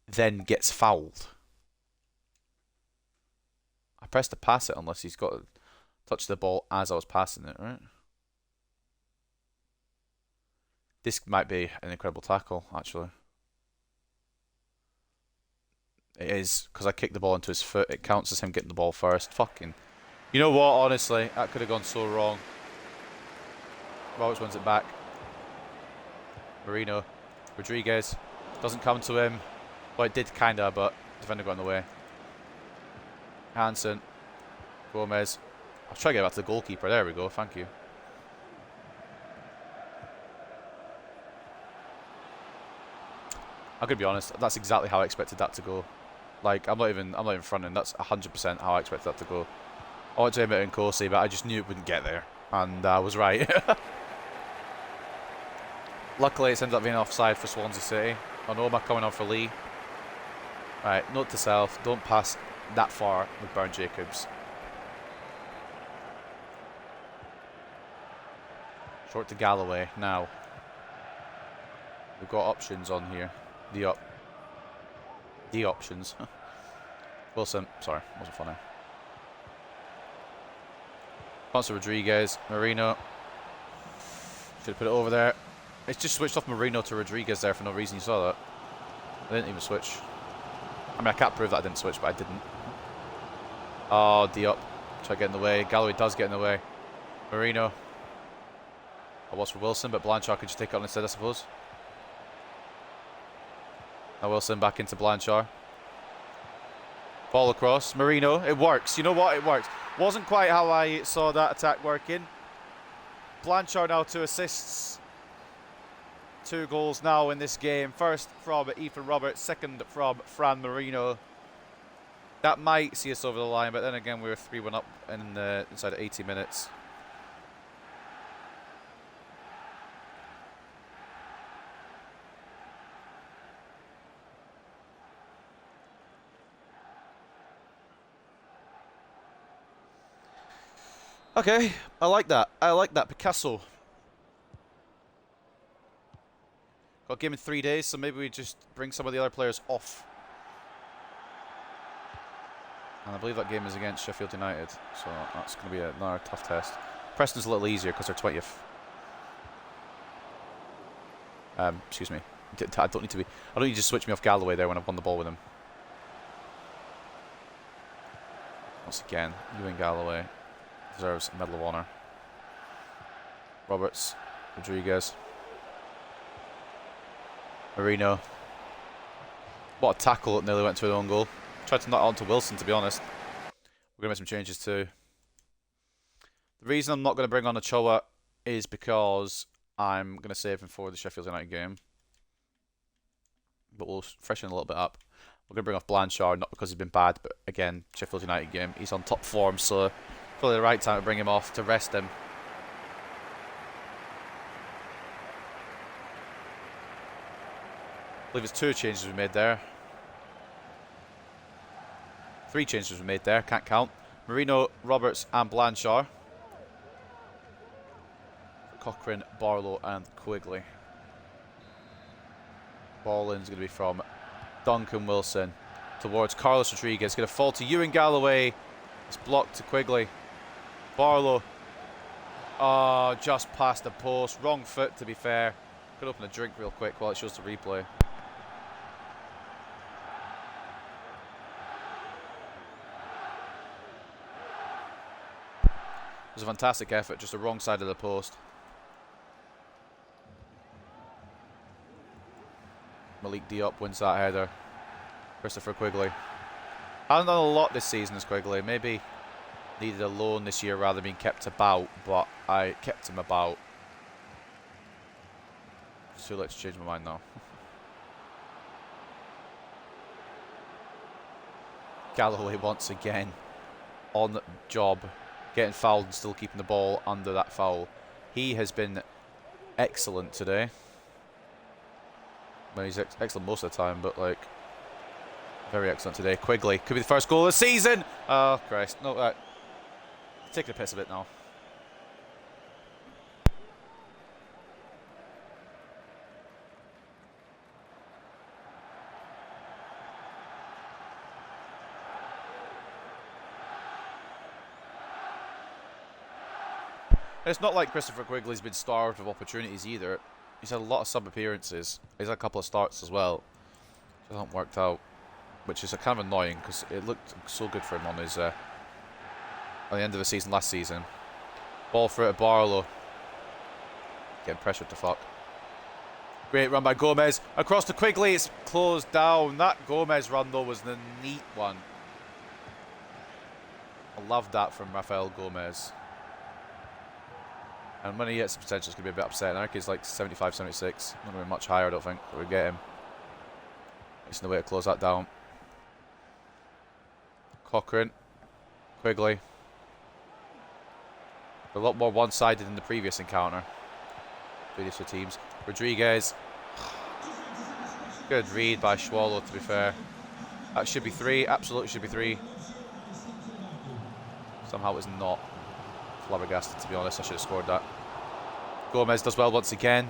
Then gets fouled. I pressed to pass it unless he's got to touch the ball as I was passing it, right? This might be an incredible tackle, actually. It is, because I kicked the ball into his foot. It counts as him getting the ball first. Fucking. You know what, honestly? That could have gone so wrong. Roberts wins it back. Marino. Rodriguez. Doesn't come to him. Well, it did kinda, but defender got in the way. Hansen. Gomez. I'll try to get back to the goalkeeper. There we go. Thank you. I'm gonna be honest. That's exactly how I expected that to go. Like, I'm not even fronting. That's 100% how I expected that to go. I wanted to aim it in Corsi, but I just knew it wouldn't get there, and I was right. Luckily, it's ended up being offside for Swansea City. Onoma coming on for Lee. Right, note to self: don't pass that far with Burn Jacobs. Short to Galloway now. We've got options on here. The options. Wilson, sorry, wasn't funny. Once to Rodriguez, Marino. Should have put it over there. It's just switched off Marino to Rodriguez there for no reason. You saw that. I didn't even switch. I mean, I can't prove that I didn't switch, but I didn't. Oh, Diop. Try to get in the way. Galloway does get in the way. Marino. I was for Wilson, but Blanchard could just take it on instead, I suppose. Now Wilson back into Blanchard. Ball across. Marino. It works. You know what? It works. Wasn't quite how I saw that attack working. Blanchard now 2 assists. 2 goals now in this game. First from Ethan Roberts. Second from Fran Marino. That might see us over the line, but then again, we were 3-1 up in inside of 80 minutes. Okay, I like that. I like that. Picasso. Got a game in 3 days, so maybe we just bring some of the other players off. And I believe that game is against Sheffield United, so that's going to be another tough test. Preston's a little easier because they're 20th. Excuse me. I don't need to be. I don't need to switch me off Galloway there when I've won the ball with him. Once again, Ewan Galloway deserves a Medal of Honor. Roberts, Rodriguez, Marino. What a tackle that nearly went to an own goal. Tried to knock it onto Wilson, to be honest. We're going to make some changes too. The reason I'm not going to bring on Ochoa is because I'm going to save him for the Sheffield United game. But we'll freshen a little bit up. We're going to bring off Blanchard, not because he's been bad, but again, Sheffield United game. He's on top form, so probably the right time to bring him off to rest him. I believe it's 2 changes we made there. 3 changes we made there, can't count. Marino, Roberts and Blanchard. Cochrane, Barlow and Quigley. Ball in is going to be from Duncan Wilson towards Carlos Rodriguez. Going to fall to Ewan Galloway. It's blocked to Quigley. Barlow. Oh, just past the post. Wrong foot, to be fair. Could open a drink real quick while it shows the replay. It was a fantastic effort, just the wrong side of the post. Malik Diop wins that header. Christopher Quigley. Hasn't done a lot this season as Quigley. Maybe needed a loan this year rather than being kept about, but I kept him about. So let's change my mind now. Galloway once again on job, getting fouled and still keeping the ball under that foul. He has been excellent today. Well, he's excellent most of the time, but like very excellent today. Quigley could be the first goal of the season. Oh Christ! No, taking a piss a bit now. It's not like Christopher Quigley's been starved of opportunities either. He's had a lot of sub appearances. He's had a couple of starts as well. It hasn't worked out, which is kind of annoying because it looked so good for him on his at the end of the season last season. Ball through to Barlow. Getting pressured to fuck. Great run by Gomez. Across to Quigley. It's closed down. That Gomez run, though, was the neat one. I love that from Rafael Gomez. And when he hits the potential, it's going to be a bit upsetting. I think he's like 75, 76. Not going to be much higher, I don't think, but we get him. It's no way to close that down. Cochrane. Quigley. A lot more one-sided than the previous encounter. Previous two teams. Rodriguez. Good read by Schwallow, to be fair. That should be 3. Absolutely should be 3. Somehow it's not. Flabbergasted, to be honest. I should have scored that. Gomez does well once again.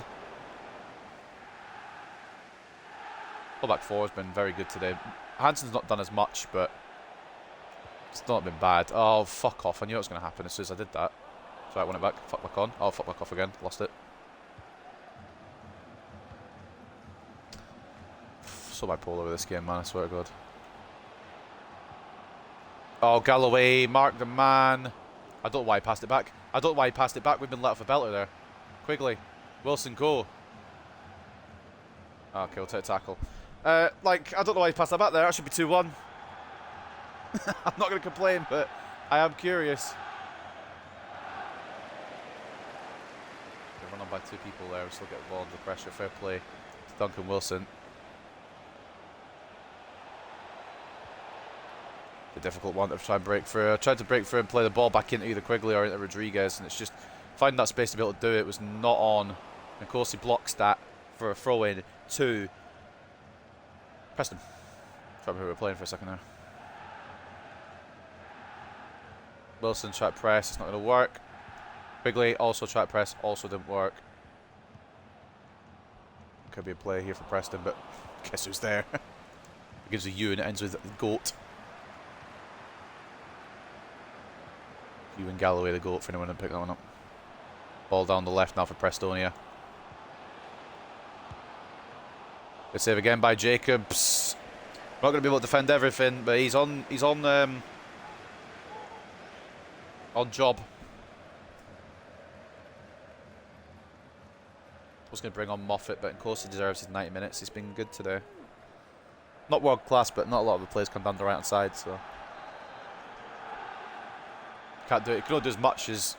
Fullback 4 has been very good today. Hansen's not done as much, but it's not been bad. Oh, fuck off. I knew it was going to happen as soon as I did that. So I won it back. Fuck back on. Oh, fuck back off again. Lost it. So bipolar with this game, man. I swear to God. Oh, Galloway. Mark the man. I don't know why he passed it back. I don't know why he passed it back. We've been let off a belter there. Quigley. Wilson, go. Okay, we'll take a tackle. I don't know why he passed that back there. That should be 2-1. I'm not going to complain, but I am curious. They run on by 2 people there. We still get the ball under pressure. Fair play to Duncan Wilson. The difficult one to try and break through. I tried to break through and play the ball back into either Quigley or into Rodriguez, and it's just finding that space to be able to do it was not on. And of course he blocks that for a throw in to Preston. Forgot who we were playing for a second there. Wilson tried to press, it's not going to work. Quigley also tried to press, also didn't work. Could be a play here for Preston, but guess who's there? It gives a U and it ends with GOAT. Ewan Galloway, the GOAT, for anyone to pick that one up. Ball down the left now for Prestonia. Good save again by Jacobs. Not going to be able to defend everything, but he's on job. I was going to bring on Moffat, but of course he deserves his 90 minutes. He's been good today. Not world class, but not a lot of the players come down the right hand side, so can't do it. He can only do as much as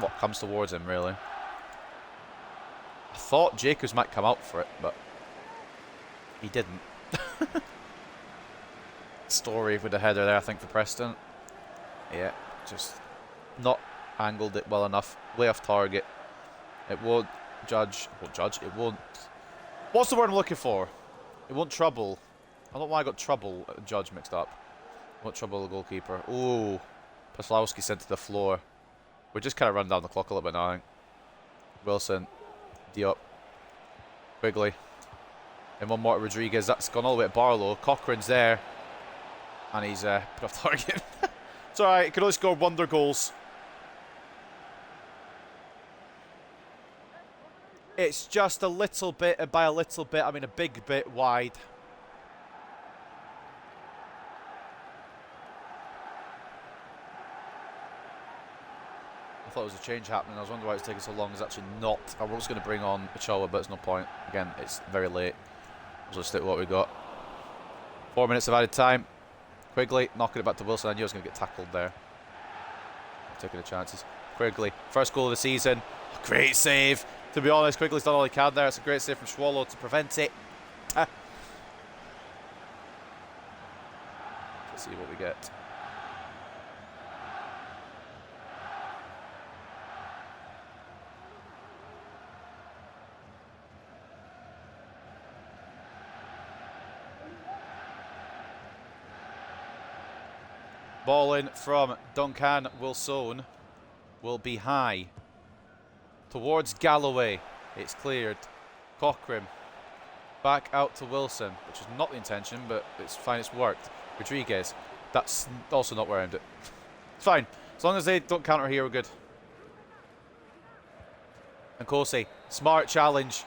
what comes towards him, really. I thought Jacobs might come out for it, but he didn't. Story with the header there, I think, for Preston. Yeah, just not angled it well enough. Way off target. It won't judge. It won't. What's the word I'm looking for? It won't trouble. I don't know why I got trouble judge mixed up. It won't trouble the goalkeeper. Ooh. Paslowski sent to the floor. We're just kind of running down the clock a little bit now, I think. Wilson. Diop. Quigley. And one more to Rodriguez. That's gone all the way to Barlow. Cochrane's there. And he's put off target. It's alright. He can only score wonder goals. It's just a little bit, and by a little bit, I mean a big bit wide. I thought it was a change happening. I was wondering why it's taking so long. It's actually not. I was going to bring on Ochoa, but it's no point. Again, it's very late. We'll just stick with what we got. 4 minutes of added time. Quigley knocking it back to Wilson. I knew I was going to get tackled there. Taking the chances. Quigley, first goal of the season. Great save. To be honest, Quigley's done all he can there. It's a great save from Schwallow to prevent it. Let's see what we get. Ball in from Duncan Wilson will be high. Towards Galloway. It's cleared. Cochrane. Back out to Wilson, which is not the intention, but it's fine, it's worked. Rodriguez. That's also not where I aimed it. It's fine. As long as they don't counter here, we're good. And Corsi. Smart challenge.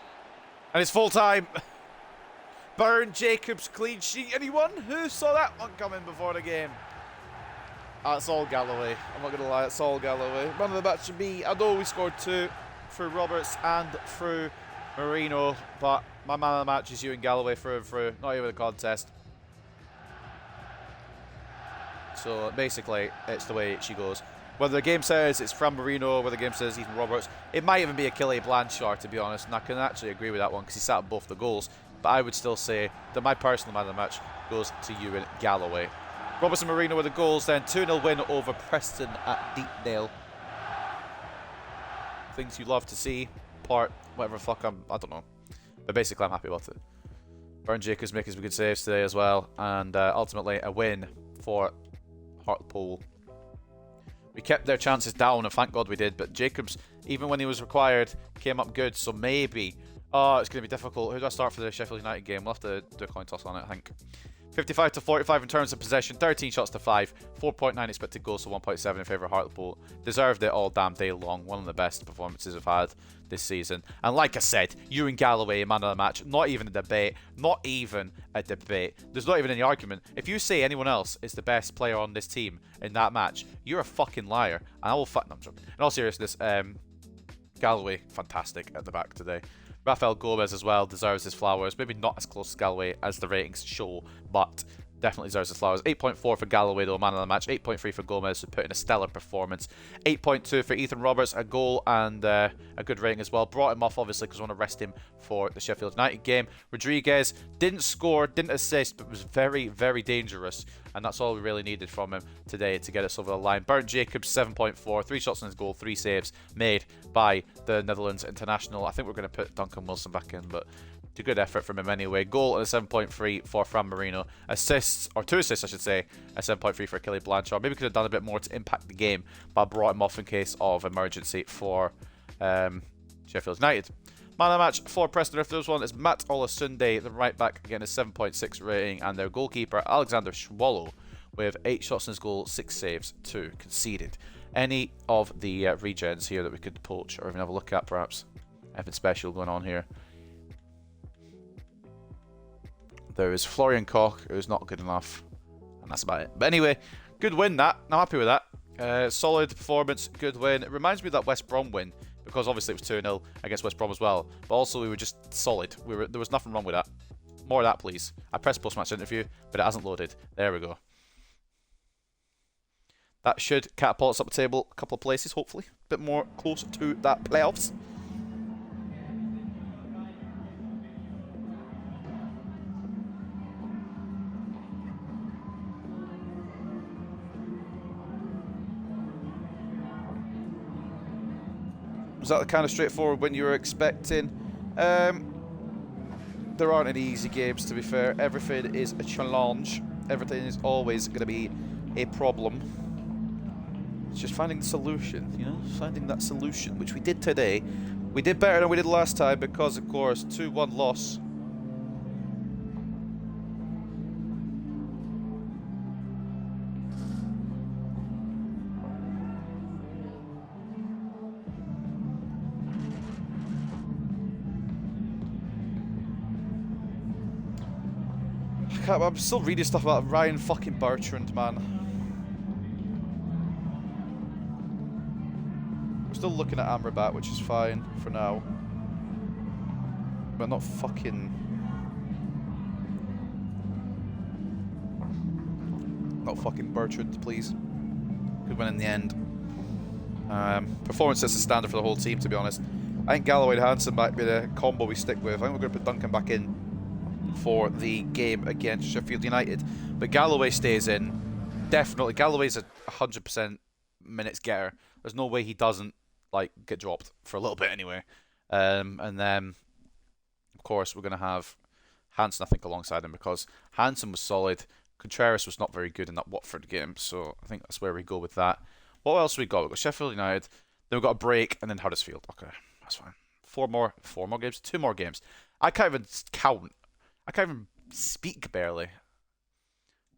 And it's full time. Burn Jacobs clean sheet. Anyone who saw that one coming before the game? It's all Galloway. I'm not going to lie, it's all Galloway. Man of the match should be, I know we scored 2 through Roberts and through Marino, but my man of the match is Ewan Galloway through and through. Not even a contest. So basically, it's the way she goes. Whether the game says it's Fran Marino, whether the game says Ethan Roberts, it might even be Achille Blanchard, to be honest, and I can actually agree with that one because he sat at both the goals. But I would still say that my personal man of the match goes to Ewan Galloway. Roberts and Marino with the goals, then 2-0 win over Preston at Deepdale. Things you love to see, part, whatever the fuck I don't know. But basically, I'm happy about it. Burn Jacobs making some good saves today as well, and ultimately a win for Hartlepool. We kept their chances down, and thank God we did, but Jacobs, even when he was required, came up good, so maybe... Oh, it's going to be difficult. Who do I start for the Sheffield United game? We'll have to do a coin toss on it, I think. 55 to 45 in terms of possession, 13 shots to 5, 4.9 expected goals to 1.7 in favour of Hartlepool. Deserved it all damn day long. One of the best performances we've had this season. And like I said, Ewan Galloway, man of the match, not even a debate. Not even a debate. There's not even any argument. If you say anyone else is the best player on this team in that match, you're a fucking liar. And I will no, I'm joking. In all seriousness, Galloway, fantastic at the back today. Rafael Gomez as well deserves his flowers. Maybe not as close to Galloway as the ratings show, but definitely deserves his flowers. 8.4 for Galloway, though, man of the match. 8.3 for Gomez, who put in a stellar performance. 8.2 for Ethan Roberts, a goal and a good rating as well. Brought him off, obviously, because we want to rest him for the Sheffield United game. Rodriguez didn't score, didn't assist, but was very, very dangerous. And that's all we really needed from him today to get us over the line. Burnt Jacobs, 7.4. 3 shots on his goal, 3 saves made by the Netherlands international. I think we're going to put Duncan Wilson back in, but it's a good effort from him anyway. Goal and a 7.3 for Fran Marino. Assists, or 2 assists I should say, a 7.3 for Achille Blanchard. Maybe could have done a bit more to impact the game, but I brought him off in case of emergency for Sheffield United. Man of the match for Preston, if there's one, is Matt Olasunde, the right back, getting a 7.6 rating, and their goalkeeper, Alexander Swallow, with 8 shots on his goal, 6 saves, 2 conceded. Any of the regens here that we could poach or even have a look at, perhaps? Anything special going on here? There is Florian Koch, who's not good enough, and that's about it. But anyway, good win that. I'm happy with that. Solid performance, good win. It reminds me of that West Brom win, because obviously it was 2-0 against West Brom as well. But also we were just solid. There was nothing wrong with that. More of that, please. I pressed post-match interview, but it hasn't loaded. There we go. That should catapult us up the table a couple of places, hopefully. A bit more close to that playoffs. Was that the kind of straightforward win you were expecting? There aren't any easy games, to be fair. Everything is a challenge. Everything is always going to be a problem. It's just finding the solution, you know? Finding that solution, which we did today. We did better than we did last time because, of course, 2-1 loss. I'm still reading stuff about Ryan fucking Bertrand, man. We're still looking at Amrabat, which is fine for now. But not fucking... Not fucking Bertrand, please. Good win in the end. Performance sets the standard for the whole team, to be honest. I think Galloway and Hansen might be the combo we stick with. I think we're going to put Duncan back in for the game against Sheffield United, but Galloway stays in. Definitely, Galloway's a 100% minutes getter. There's no way he doesn't like get dropped for a little bit anyway. And then, of course, we're going to have Hansen, I think, alongside him because Hansen was solid. Contreras was not very good in that Watford game, so I think that's where we go with that. What else we got? We've got Sheffield United, then we've got a break, and then Huddersfield. Okay, that's fine. 4 more games, 2 more games. I can't even count. I can't even speak barely.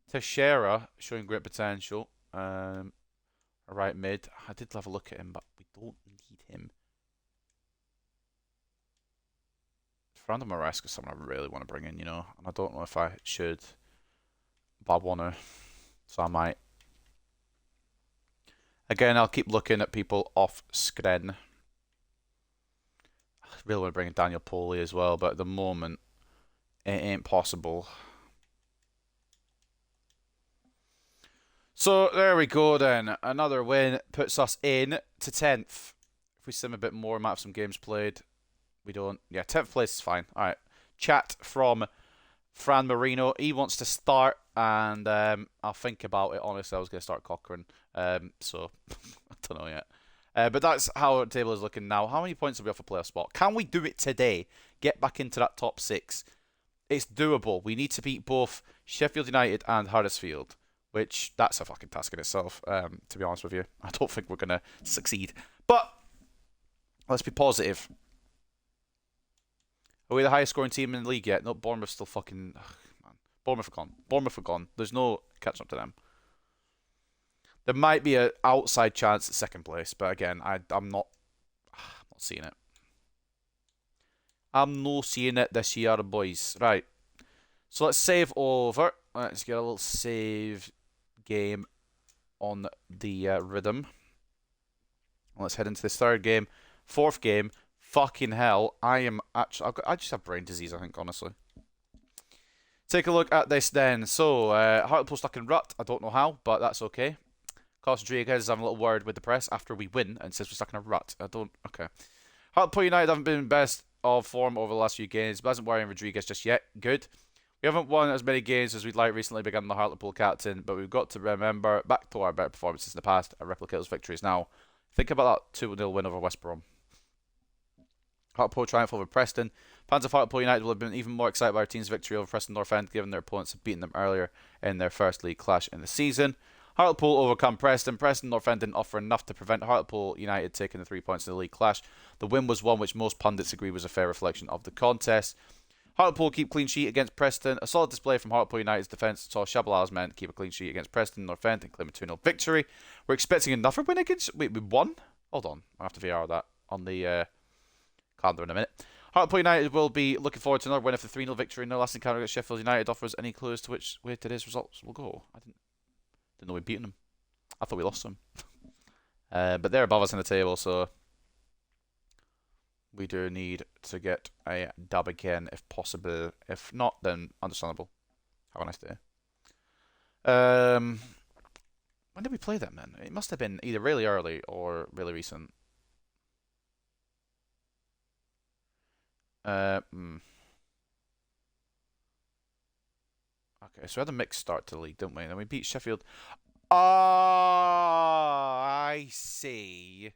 Teixeira showing great potential. Right mid. I did have a look at him, but we don't need him. Fernando Maresca is someone I really want to bring in, you know, and I don't know if I should, but I want to, so I might. Again, I'll keep looking at people off screen. I really want to bring in Daniel Poli as well, but at the moment, it ain't possible. So there we go then. Another win puts us in to 10th. If we sim a bit more, we might have some games played. We don't. Yeah, 10th place is fine. Alright. Chat from Fran Marino. He wants to start, and I'll think about it. Honestly, I was going to start Cochrane. So, I don't know yet. But that's how our table is looking now. How many points are we off a playoff spot? Can we do it today? Get back into that top 6. It's doable. We need to beat both Sheffield United and Huddersfield, which that's a fucking task in itself, to be honest with you. I don't think we're going to succeed. But let's be positive. Are we the highest scoring team in the league yet? No, Bournemouth's still fucking... Ugh, man. Bournemouth are gone. Bournemouth are gone. There's no catching up to them. There might be an outside chance at second place, but again, I'm not seeing it. I'm not seeing it this year, boys. Right. So let's save over. Let's get a little save game on the rhythm. Let's head into this third game. Fourth game. Fucking hell. I just have brain disease, I think, honestly. Take a look at this then. So, Hartlepool stuck in rut. I don't know how, but that's okay. Carlos Rodriguez is having a little word with the press after we win and says we're stuck in a rut. Okay. Hartlepool United haven't been in best of form over the last few games, but hasn't worrying Rodriguez just yet. Good. We haven't won as many games as we'd like recently, began the Hartlepool captain, but we've got to remember back to our better performances in the past and replicate those victories now. Think about that 2-0 win over West Brom. Hartlepool triumph over Preston. Fans of Hartlepool United will have been even more excited by our team's victory over Preston North End, given their opponents had beaten them earlier in their first league clash in the season. Hartlepool overcome Preston. Preston North End didn't offer enough to prevent Hartlepool United taking the 3 points in the league clash. The win was one which most pundits agree was a fair reflection of the contest. Hartlepool keep clean sheet against Preston. A solid display from Hartlepool United's defence saw Shabalala's men keep a clean sheet against Preston North End and claim a 2-0 victory. We're expecting another win against... Wait, we won? Hold on. I'll have to VR that on the calendar in a minute. Hartlepool United will be looking forward to another win if the 3-0 victory in their last encounter against Sheffield United offers any clues to which way today's results will go. I didn't know we'd beaten them. I thought we lost them. But they're above us in the table, so we do need to get a dub again if possible. If not, then understandable. Have a nice day. When did we play them then? It must have been either really early or really recent. Okay, so we had a mixed start to the league, didn't we? Then we beat Sheffield. Oh, I see.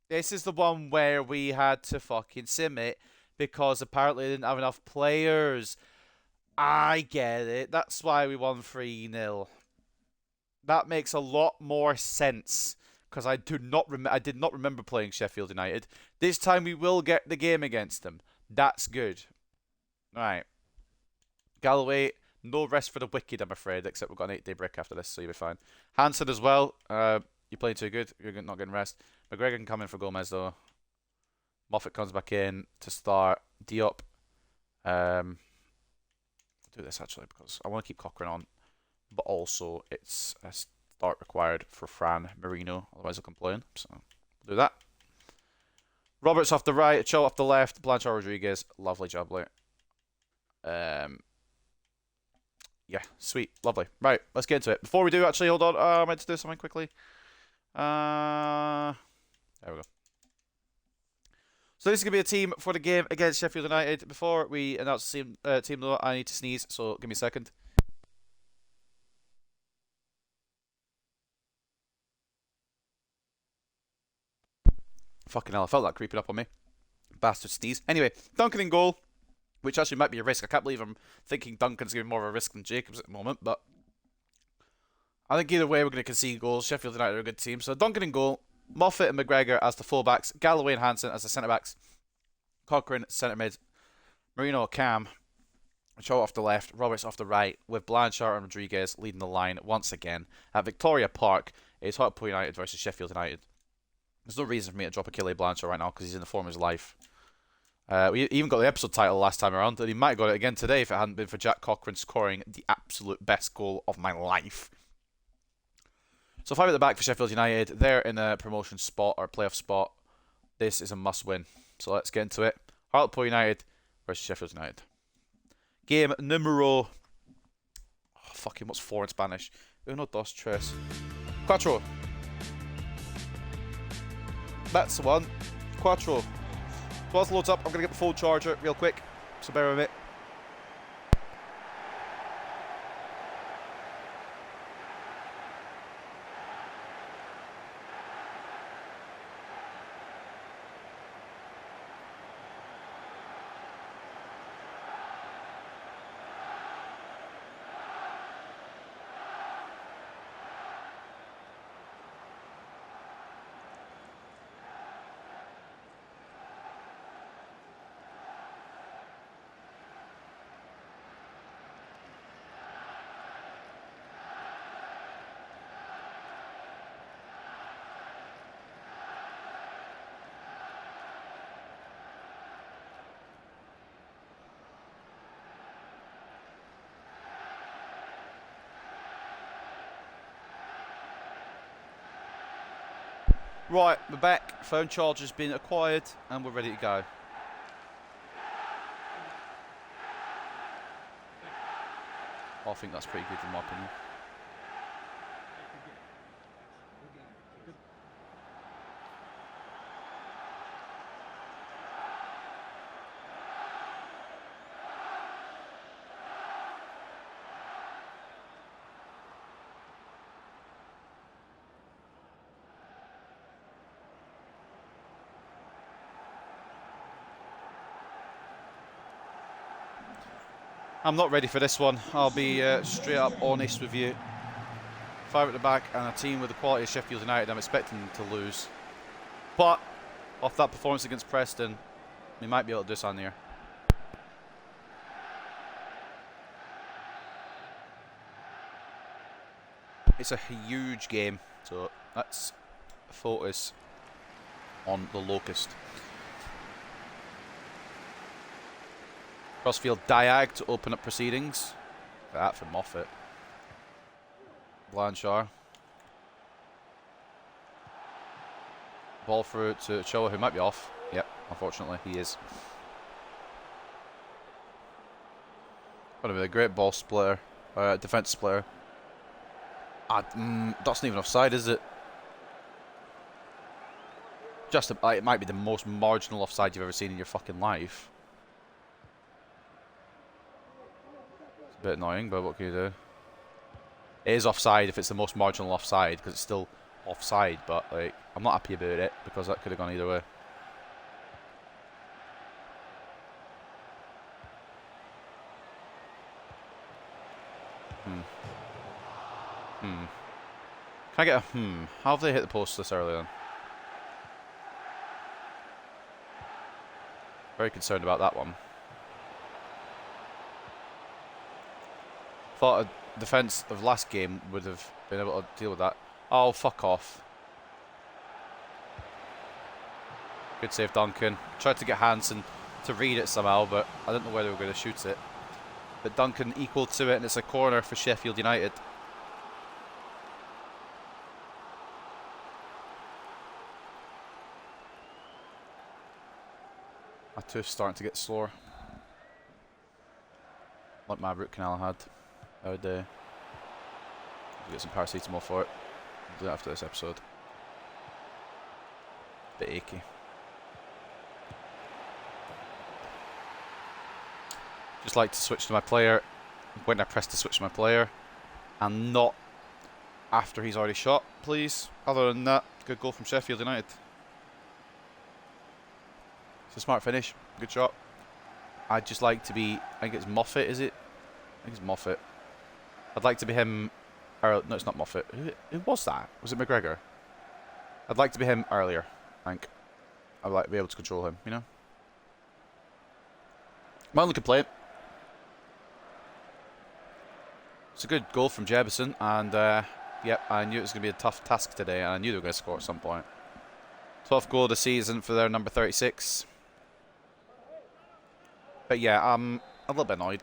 This is the one where we had to fucking sim it because apparently they didn't have enough players. I get it. That's why we won 3-0. That makes a lot more sense because I did not remember playing Sheffield United. This time we will get the game against them. That's good. Right. Galloway, no rest for the wicked, I'm afraid, except we've got an 8-day break after this, so you'll be fine. Hansen as well. You're playing too good. You're not getting rest. McGregor can come in for Gomez, though. Moffat comes back in to start. Diop. Do this, actually, because I want to keep Cochrane on. But also, it's a start required for Fran Marino. Otherwise, he'll complain. So, we'll do that. Roberts off the right. Cho off the left. Blanchard Rodriguez. Lovely job, Blake. Yeah, sweet. Lovely. Right, let's get into it. Before we do, actually, hold on. I meant to do something quickly. There we go. So this is going to be a team for the game against Sheffield United. Before we announce the team, though, I need to sneeze, so give me a second. Fucking hell, I felt that creeping up on me. Bastard sneeze. Anyway, Duncan in goal, which actually might be a risk. I can't believe I'm thinking Duncan's going to be more of a risk than Jacobs at the moment, but I think either way we're going to concede goals. Sheffield United are a good team. So Duncan in goal, Moffat and McGregor as the fullbacks, Galloway and Hansen as the centre-backs, Cochrane centre mid, Marino Cam, Shaw off the left, Roberts off the right, with Blanchard and Rodriguez leading the line once again. At Victoria Park, it's Hartlepool United versus Sheffield United. There's no reason for me to drop Achille Blanchard right now because he's in the form of his life. We even got the episode title last time around, and he might have got it again today if it hadn't been for Jack Cochran scoring the absolute best goal of my life. So 5 at the back for Sheffield United. They're in a promotion spot or playoff spot. This is a must-win. So let's get into it. Hartlepool United versus Sheffield United. Game numero... Oh, fucking, what's 4 in Spanish? Uno, dos, tres. Cuatro. That's the one. Cuatro. Whilst loads up, I'm going to get the full charger real quick. So bear with me. Right, we're back. Phone charge has been acquired and we're ready to go. I think that's pretty good in my opinion. I'm not ready for this one. I'll be straight up honest with you. 5 at the back and a team with the quality of Sheffield United, I'm expecting them to lose. But off that performance against Preston, we might be able to do something here. It's a huge game, so let's focus on the Locust. Crossfield diag to open up proceedings. That for Moffat. Blanchard. Ball through to Choa, who might be off. Yep, unfortunately he is. Would have been a great ball splitter, defense splitter. That's not even offside, is it? Just it might be the most marginal offside you've ever seen in your fucking life. It's a bit annoying, but what can you do? It is offside if it's the most marginal offside, because it's still offside, but like I'm not happy about it because that could have gone either way. Can I get a How have they hit the post this early then? Very concerned about that one. Thought a defence of last game would have been able to deal with that. Oh, fuck off. Good save, Duncan. Tried to get Hansen to read it somehow, but I didn't know where they were going to shoot it. But Duncan equal to it, and it's a corner for Sheffield United. My tooth's starting to get sore. Like my root canal had. I would get some paracetamol for it. I'll do that after this episode. Bit achy. Just like to switch to my player when I press to switch to my player, and not after he's already shot, please. Other than that, good goal from Sheffield United. It's a smart finish, good shot. I'd just like to be, I think it's Moffat, is it? I think it's Moffat. I'd like to be him, no, it's not Moffat. Who was that? Was it McGregor? I'd like to be him earlier, I think. I'd like to be able to control him, you know? My only complaint. It's a good goal from Jebison, and yep, I knew it was going to be a tough task today, and I knew they were going to score at some point. 12th goal of the season for their number 36. But yeah, I'm a little bit annoyed,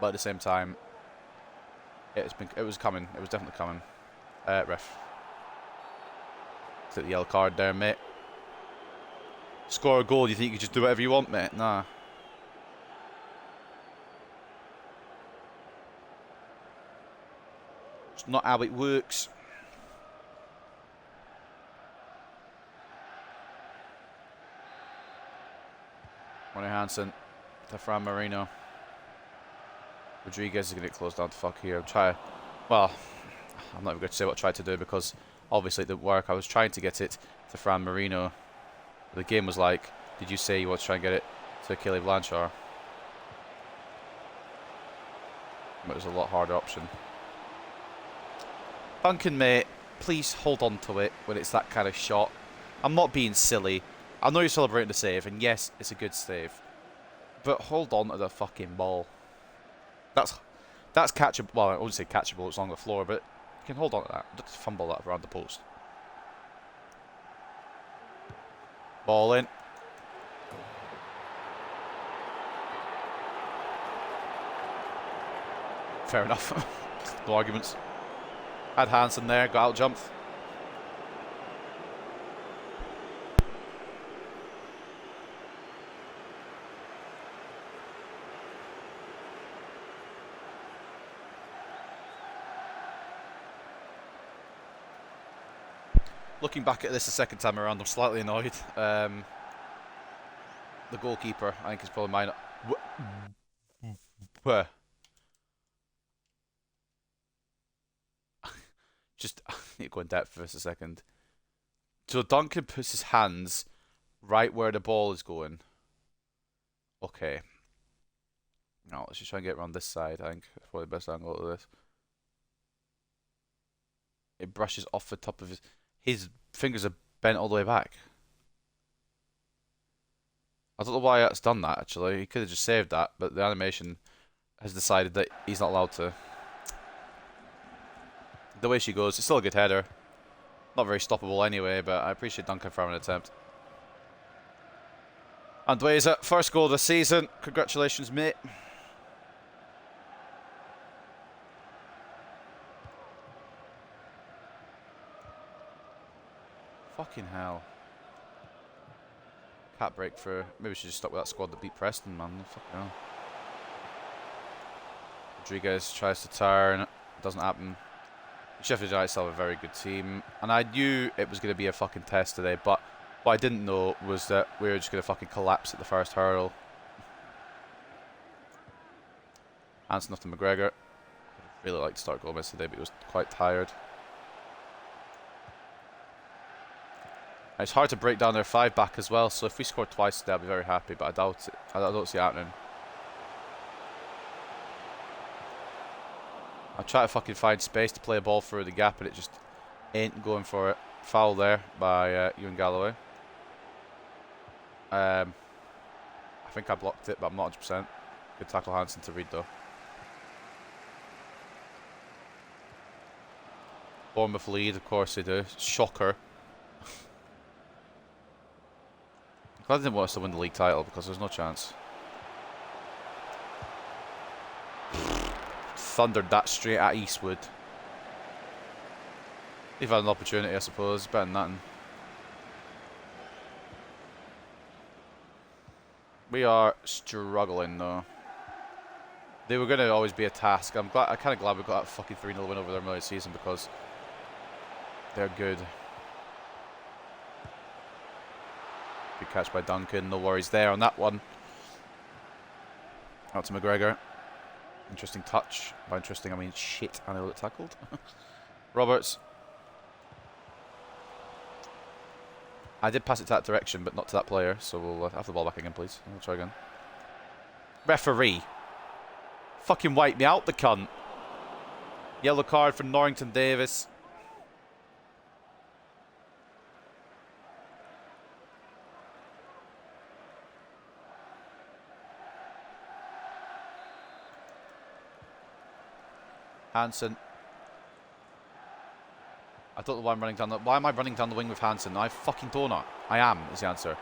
but at the same time, it was coming. It was definitely coming. Ref. Take the yellow card there, mate. Score a goal, do you think you could just do whatever you want, mate? Nah. It's not how it works. Ronnie Hansen to Fran Marino. Rodriguez is going to get closed down to fuck here. Well, I'm not even going to say what I tried to do because obviously it didn't work. I was trying to get it to Fran Marino. The game was like, did you say you want to try and get it to Kelly Blanchard? But it was a lot harder option. Duncan, mate, please hold on to it when it's that kind of shot. I'm not being silly. I know you're celebrating the save, and yes, it's a good save. But hold on to the fucking ball. That's catchable. Well, I wouldn't say catchable, it's on the floor, but you can hold on to that. Don't fumble that around the post. Ball in. Fair enough. No arguments. Had Hansen there, got out jumped. Looking back at this the second time around, I'm slightly annoyed. The goalkeeper, I think, is probably mine. Where? Just, I need to go in depth for this a second. So Duncan puts his hands right where the ball is going. Okay. Now, let's just try and get around this side, I think. That's probably the best angle of this. It brushes off the top of his fingers are bent all the way back. I don't know why that's done that, actually. He could have just saved that, but the animation has decided that he's not allowed to. The way she goes, it's still a good header. Not very stoppable anyway, but I appreciate Duncan for having an attempt. And Dwayza, first goal of the season. Congratulations, mate. Fucking hell. Cat breakthrough. Maybe we should just stuck with that squad that beat Preston, man. Fucking hell. Rodriguez tries to turn. Doesn't happen. Sheffield United still have a very good team. And I knew it was going to be a fucking test today, but what I didn't know was that we were just going to fucking collapse at the first hurdle. Hansen off to McGregor. I'd really like to start Gomez today, but he was quite tired. It's hard to break down their 5 back as well, so if we score twice today, I'll be very happy, but I doubt it. I don't see it happening. I try to fucking find space to play a ball through the gap, and it just ain't going for it. Foul there by Ewan Galloway. I think I blocked it, but I'm not 100%. Good tackle Hansen to read, though. Bournemouth lead, of course they do. Shocker. I'm glad they didn't want us to win the league title, because there's no chance. Thundered that straight at Eastwood. They've had an opportunity, I suppose. Better than nothing. We are struggling, though. They were going to always be a task. I'm kind of glad we got that fucking 3-0 win over them early season because they're good. Good catch by Duncan. No worries there on that one. Out to McGregor. Interesting touch. By interesting, I mean shit. I know that tackled. Roberts. I did pass it to that direction, but not to that player. So we'll have the ball back again, please. We'll try again. Referee. Fucking wipe me out, the cunt. Yellow card for Norrington Davis. Hansen. I don't know why I'm running down the... Why am I running down the wing with Hansen? I fucking don't know. I am, is the answer.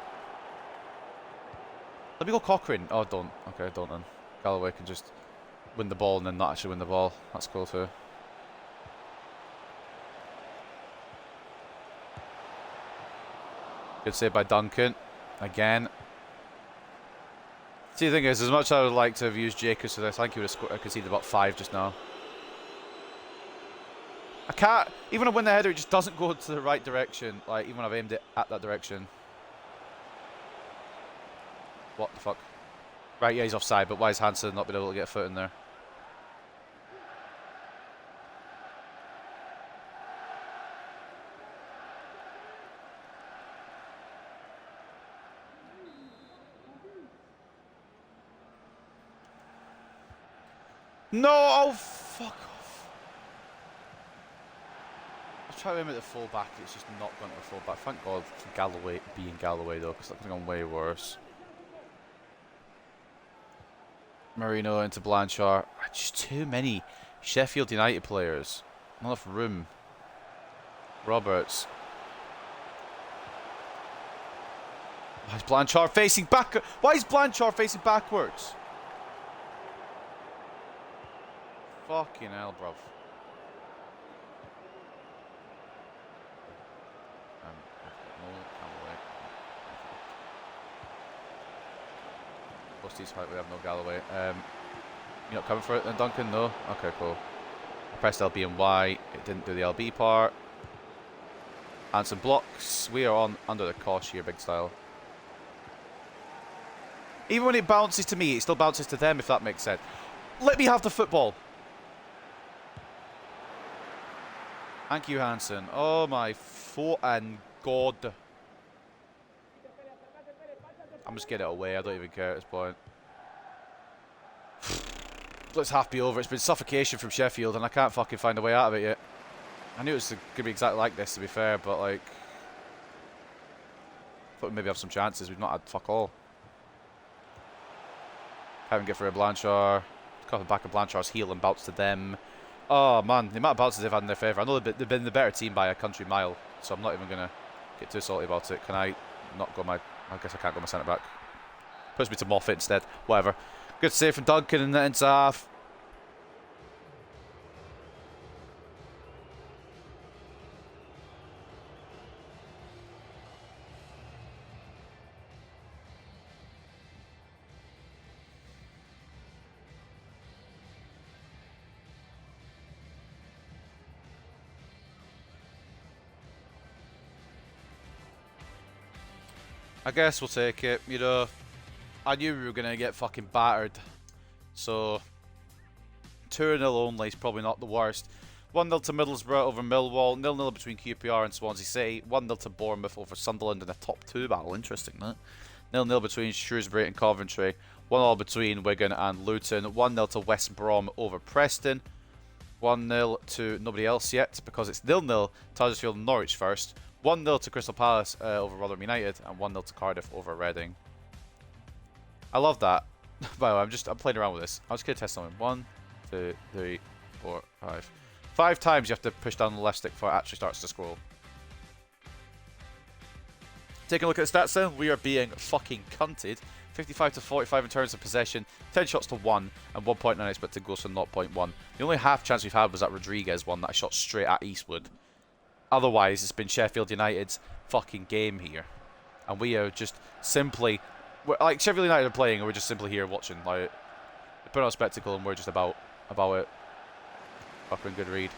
Let me go Cochrane. Oh, don't. Okay, don't then. Galloway can just win the ball and then not actually win the ball. That's cool too. Good save by Duncan. Again. See, the thing is, as much as I would like to have used Jacobs for this, I think he would have conceded about 5 just now. I can't, even when I win the header, it just doesn't go to the right direction. Like, even when I've aimed it at that direction. What the fuck? Right, yeah, he's offside, but why is Hansen not been able to get a foot in there? No! Oh, fuck off. I was trying to aim at the full-back, it's just not going to the full-back. Thank God for Galloway being Galloway, though, because that could have gone way worse. Marino into Blanchard. Just too many Sheffield United players. Not enough room. Roberts. Why is Blanchard facing back? Why is Blanchard facing backwards? Fucking hell, bruv. Posties height, we have no Galloway. You not coming for it then, Duncan? No? Okay, cool. I pressed LB and Y. It didn't do the LB part. And some blocks. We are on under the cosh here, big style. Even when it bounces to me, it still bounces to them, if that makes sense. Let me have the football. Thank you, Hansen. Oh my and God. I'm just getting it away. I don't even care at this point. Let's half be over. It's been suffocation from Sheffield, and I can't fucking find a way out of it yet. I knew it was going to be exactly like this, to be fair, but like, thought we'd maybe have some chances. We've not had fuck all. Can't even get for a Blanchard. Got the back of Blanchard's heel and bounce to them. Oh man, the amount of bounces they've had in their favour. I know they've been the better team by a country mile, so I'm not even going to get too salty about it. Can I not go my... I guess I can't go my centre back. Puts me to Moffat instead. Whatever. Good save from Duncan in the into half. I guess we'll take it. You know, I knew we were going to get fucking battered. So, 2-0 only is probably not the worst. 1-0 to Middlesbrough over Millwall. 0-0 between QPR and Swansea City. 1-0 to Bournemouth over Sunderland in a top 2 battle. Interesting, that. 0-0 between Shrewsbury and Coventry. 1-1 between Wigan and Luton. 1-0 to West Brom over Preston. 1-0 to nobody else yet, because it's 0-0 to Huddersfield and Norwich first. 1-0 to Crystal Palace over Rotherham United, and 1-0 to Cardiff over Reading. I love that. By the way, I'm playing around with this. I'm just going to test something. 1, 2, 3, 4, 5. 5 times you have to push down the left stick before it actually starts to scroll. Taking a look at the stats then, we are being fucking cunted. 55 to 45 in terms of possession, 10 shots to 1, and 1.9 expected goals for 0.1. The only half chance we've had was that Rodriguez one that I shot straight at Eastwood. Otherwise, it's been Sheffield United's fucking game here. And we are just simply... like, Sheffield United are playing and we're just simply here watching. Like, they put on a spectacle and we're just about it. Fucking good read.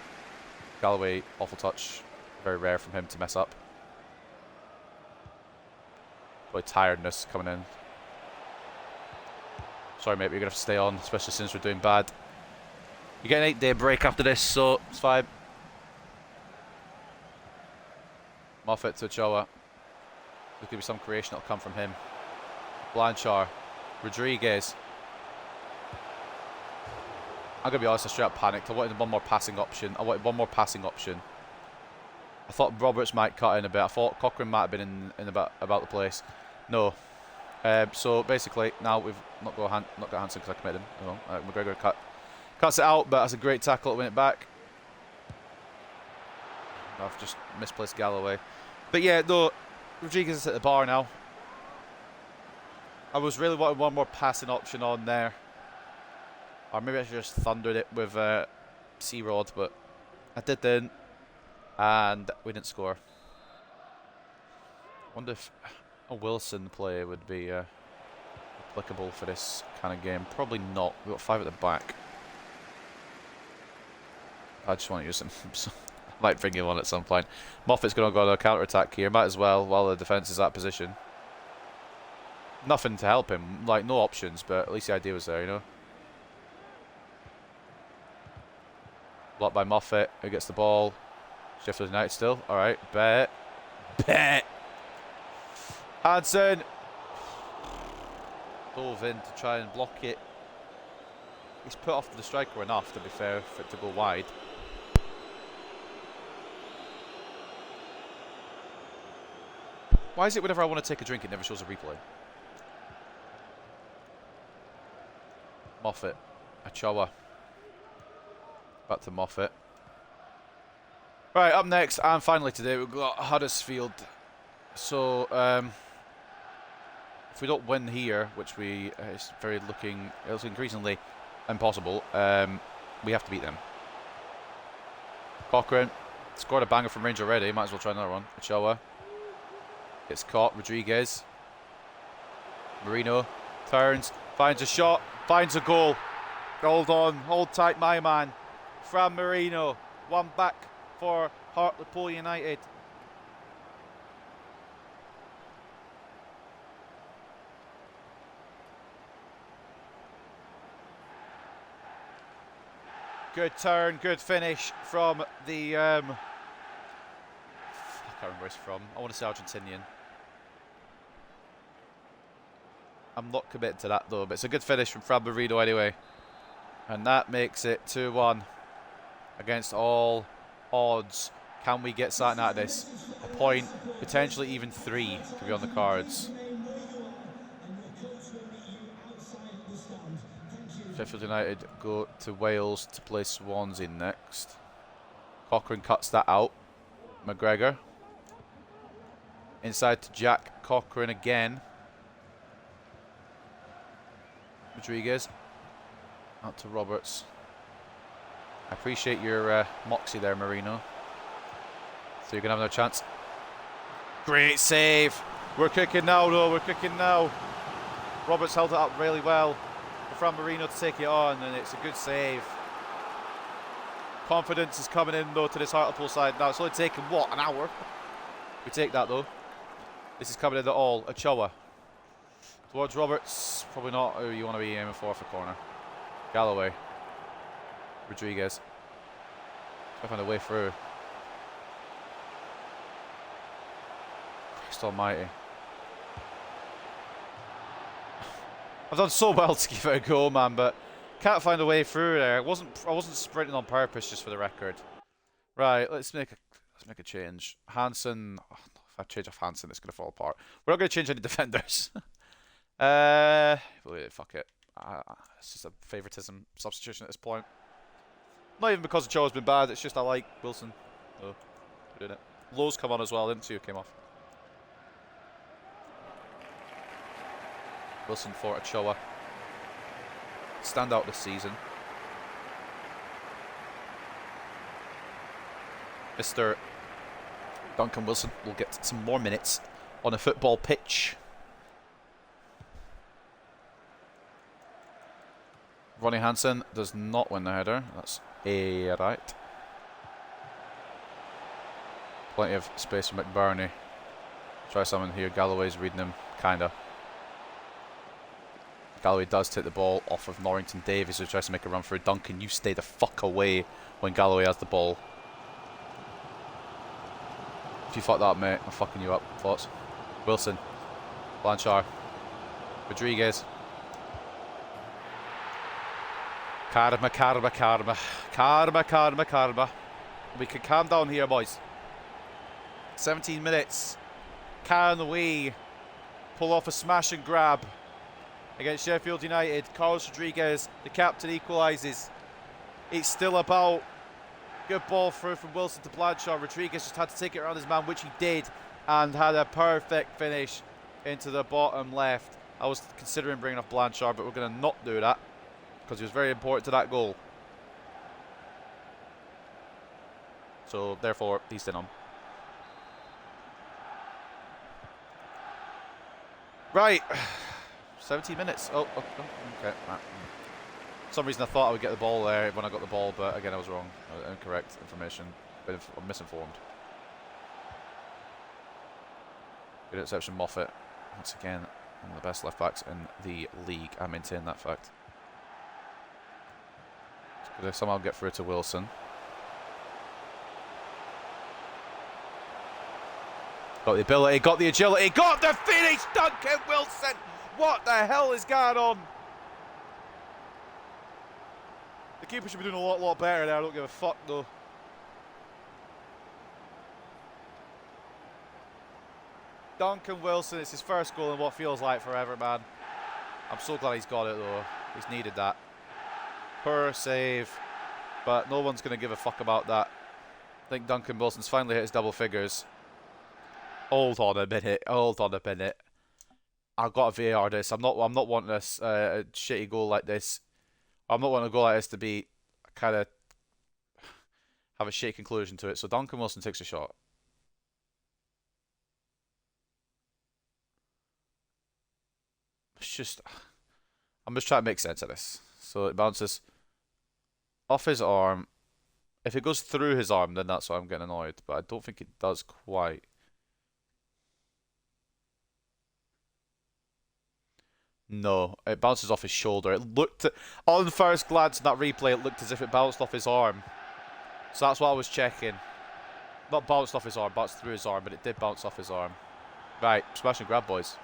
Galloway, awful touch. Very rare from him to mess up. Probably tiredness coming in. Sorry, mate, but you're going to have to stay on, especially since we're doing bad. You get an 8-day break after this, so it's fine. Moffat to Ochoa. There's going to be some creation that'll come from him. Blanchard. Rodriguez. I'm going to be honest, I straight up panicked. I wanted one more passing option. I thought Roberts might cut in a bit. I thought Cochrane might have been in about the place. No. So basically, now we've not got Hansen because I committed him. No, McGregor cuts it out, but that's a great tackle to win it back. I've just misplaced Galloway. But yeah, though, Rodriguez is at the bar now. I was really wanting one more passing option on there. Or maybe I should just thundered it with C-Rod, but I didn't. And we didn't score. Wonder if a Wilson play would be applicable for this kind of game. Probably not. We've got 5 at the back. I just want to use him. I might bring him on at some point. Moffat's going to go on a counter-attack here. Might as well while the defence is at position. Nothing to help him. Like, no options, but at least the idea was there, you know. Blocked by Moffat. Who gets the ball? Sheffield United still. Alright. Bet. Hansen. Dove in to try and block it. He's put off the striker enough, to be fair, for it to go wide. Why is it whenever I want to take a drink, it never shows a replay? Moffat. Achoa. Back to Moffat. Right, up next, and finally today, we've got Huddersfield. So, if we don't win here, which it's it's increasingly impossible, we have to beat them. Cochrane scored a banger from range already, might as well try another one. Achoa gets caught. Rodriguez. Marino turns, finds a shot, finds a goal. Hold on, hold tight, my man. Fran Marino, one back for Hartlepool United. Good turn, good finish from the I can't remember where it's from. I want to say Argentinian. I'm not committed to that though, but it's a good finish from Fran Marino anyway. And that makes it 2-1 against all odds. Can we get something out of this? A point, potentially even 3 could be on the cards. Sheffield United go to Wales to play Swansea next. Cochrane cuts that out. McGregor. Inside to Jack Cochrane again. Rodriguez. Out to Roberts. I appreciate your moxie there, Marino. So you're going to have no chance. Great save. We're kicking now, though. We're kicking now. Roberts held it up really well for Fran Marino to take it on, and it's a good save. Confidence is coming in, though, to this Hartlepool side now. It's only taken, what, an hour? We take that, though. This is coming in at all. Achoa. Towards Roberts. Probably not who you want to be aiming for corner. Galloway. Rodriguez. Try to find a way through. Christ almighty. I've done so well to give it a go, man, but can't find a way through there. I wasn't sprinting on purpose, just for the record. Right, let's make a change. Hansen. Oh, if I change off Hansen, it's gonna fall apart. We're not gonna change any defenders. Fuck it. It's just a favoritism substitution at this point. Not even because the show's been bad, it's just I like Wilson. Oh, we're doing it. Lowe's come on as well, didn't see who came off. Wilson for Achoa. Stand out this season. Mr. Duncan Wilson will get some more minutes on a football pitch. Ronnie Hansen does not win the header. That's right. Plenty of space for McBurney. Try something here. Galloway's reading him, kinda. Galloway does take the ball off of Norrington Davies, who tries to make a run through. Duncan, you stay the fuck away when Galloway has the ball. If you fuck that up, mate, I'm fucking you up. Thoughts? Wilson. Blanchard. Rodriguez. Karma. We can calm down here, boys. 17 minutes. Can we pull off a smash and grab against Sheffield United? Carlos Rodriguez, the captain, equalises. It's still about. Good ball through from Wilson to Blanchard. Rodriguez just had to take it around his man, which he did, and had a perfect finish into the bottom left. I was considering bringing off Blanchard, but we're going to not do that because he was very important to that goal. So, therefore, he's in on. Right. 17 minutes. Oh, okay. For some reason, I thought I would get the ball there when I got the ball, but again, I was wrong. Incorrect information. I'm misinformed. Good interception, Moffat. Once again, one of the best left backs in the league. I maintain that fact. Could I somehow get through to Wilson? Got the ability, got the agility, got the finish! Duncan Wilson! What the hell is going on? The keeper should be doing a lot better there. I don't give a fuck though. Duncan Wilson, it's his first goal in what feels like forever, man. I'm so glad he's got it though. He's needed that. Poor save. But no one's going to give a fuck about that. I think Duncan Wilson's finally hit his double figures. Hold on a minute. Hold on a minute. I've got to VAR this. I'm not wanting this a shitty goal like this. I'm not wanting a goal like this to be kind of have a shitty conclusion to it. So Duncan Wilson takes a shot. I'm just trying to make sense of this. So it bounces off his arm. If it goes through his arm, then that's why I'm getting annoyed. But I don't think it does quite. No, it bounces off his shoulder. It looked, on first glance in that replay, it looked as if it bounced off his arm. So that's what I was checking. Not bounced off his arm, bounced through his arm, but it did bounce off his arm. Right, smash and grab, boys.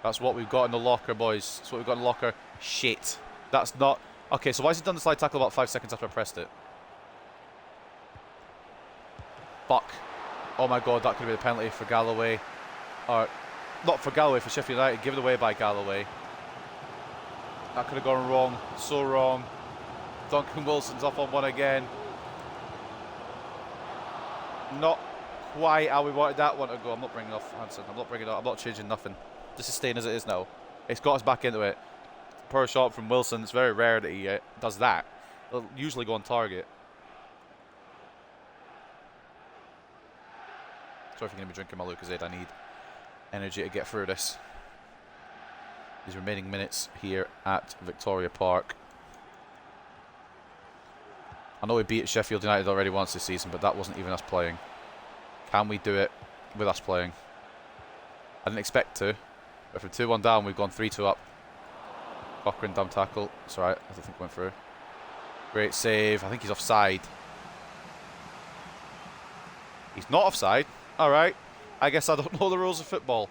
That's what we've got in the locker, boys. That's what we've got in the locker. Shit. That's not... Okay, so why has he done the slide tackle about 5 seconds after I pressed it? Fuck. Oh my god, that could have been a penalty for Galloway. Or... Not for Galloway, for Sheffield United. Given away by Galloway. That could have gone wrong. So wrong. Duncan Wilson's up on one again. Not quite how we wanted that one to go. I'm not bringing off Hansen. I'm not bringing it up. I'm not changing nothing. This is staying as it is now. It's got us back into it. Per shot from Wilson. It's very rare that he does that. He'll usually go on target. Sorry if you're going to be drinking my Lucozade. I need energy to get through this. These remaining minutes here at Victoria Park. I know we beat Sheffield United already once this season, but that wasn't even us playing. Can we do it with us playing? I didn't expect to. But from 2-1 down, we've gone 3-2 up. Cochrane, dumb tackle. It's alright. I don't think it went through. Great save. I think he's offside. He's not offside. Alright. I guess I don't know the rules of football.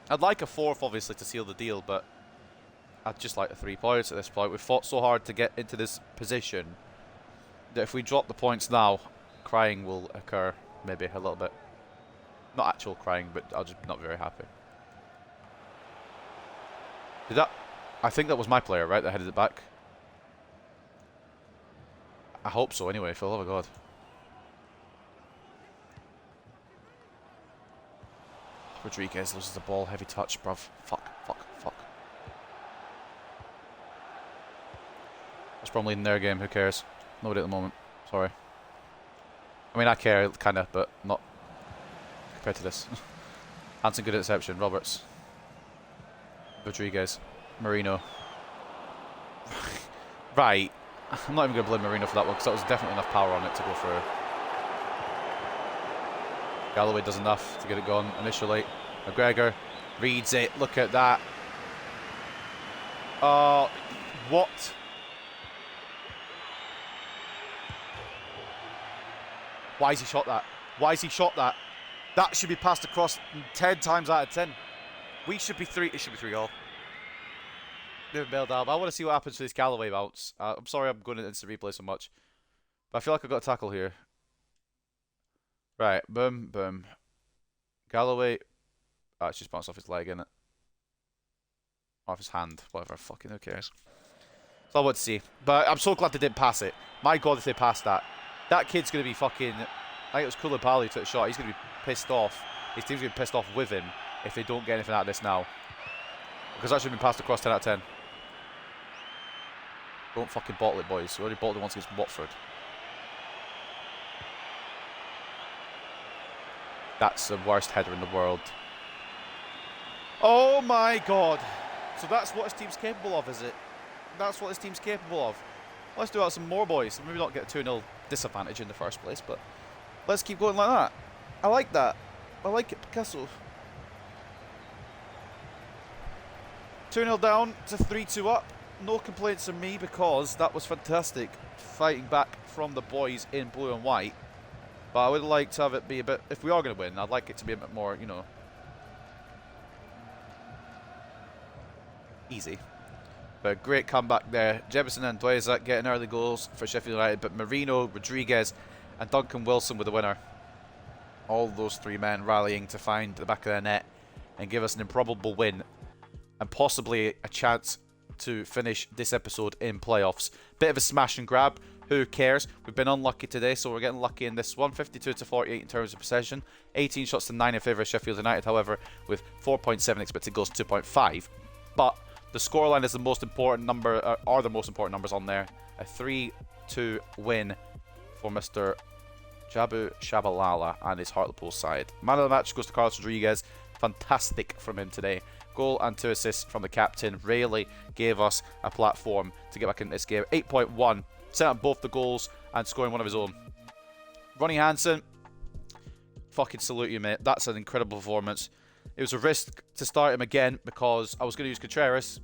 I'd like a fourth, obviously, to seal the deal, but I'd just like the 3 points at this point. We've fought so hard to get into this position that if we drop the points now, crying will occur maybe a little bit. Not actual crying, but I'll just be not very happy. Did that... I think that was my player, right, that headed it back. I hope so anyway, for the love of God. Rodriguez loses the ball, heavy touch, bruv. Fuck. That's probably in their game, who cares? Nobody at the moment, sorry. I mean, I care, kinda, but not compared to this. Hansen, good interception, Roberts. Rodriguez. Marino. Right. I'm not even going to blame Marino for that one, because that was definitely enough power on it to go through. Galloway does enough to get it going initially. McGregor reads it. Look at that. What? Why has he shot that? Why has he shot that? That should be passed across 10 times out of 10. We should be 3. It should be 3-all. Bailed out. I want to see what happens to this Galloway bounce. I'm sorry I'm going into instant replay so much, but I feel like I've got a tackle here. Right, boom, boom. Galloway. Oh, it's just bounced off his leg, innit? Off his hand, whatever. Fucking who cares? So I want to see, but I'm so glad they didn't pass it. My God, if they passed that, that kid's gonna be fucking. I think it was Koulibaly who took a shot. He's gonna be pissed off his team's going to be pissed off with him if they don't get anything out of this now. Because that should have been passed across 10 out of 10. Don't fucking bottle it, boys. We already bottled it once against Watford. That's the worst header in the world. Oh my god. So that's what his team's capable of, is it? That's what his team's capable of. Let's do out some more, boys. Maybe not get a 2-0 disadvantage in the first place, but let's keep going like that. I like that. I like it, Picasso. 2-0 down to 3-2 up. No complaints from me because that was fantastic. Fighting back from the boys in blue and white. But I would like to have it be a bit, if we are going to win, I'd like it to be a bit more, you know, easy. But great comeback there. Jefferson and Dueza getting early goals for Sheffield United, but Marino, Rodriguez and Duncan Wilson with the winner. All those three men rallying to find the back of their net and give us an improbable win and possibly a chance to finish this episode in playoffs. Bit of a smash and grab. Who cares? We've been unlucky today, so we're getting lucky in this one. 52 to 48 in terms of possession. 18 shots to 9 in favour of Sheffield United, however, with 4.7 expected goals, 2.5. But the scoreline is the most important number, are the most important numbers on there. A 3-2 win for Mr. Jabu Shabalala and his Hartlepool side. Man of the match goes to Carlos Rodriguez. Fantastic from him today. Goal and 2 assists from the captain. Really gave us a platform to get back in this game. 8.1. Set up both the goals and scoring one of his own. Ronnie Hansen, fucking salute you, mate. That's an incredible performance. It was a risk to start him again because I was going to use Contreras,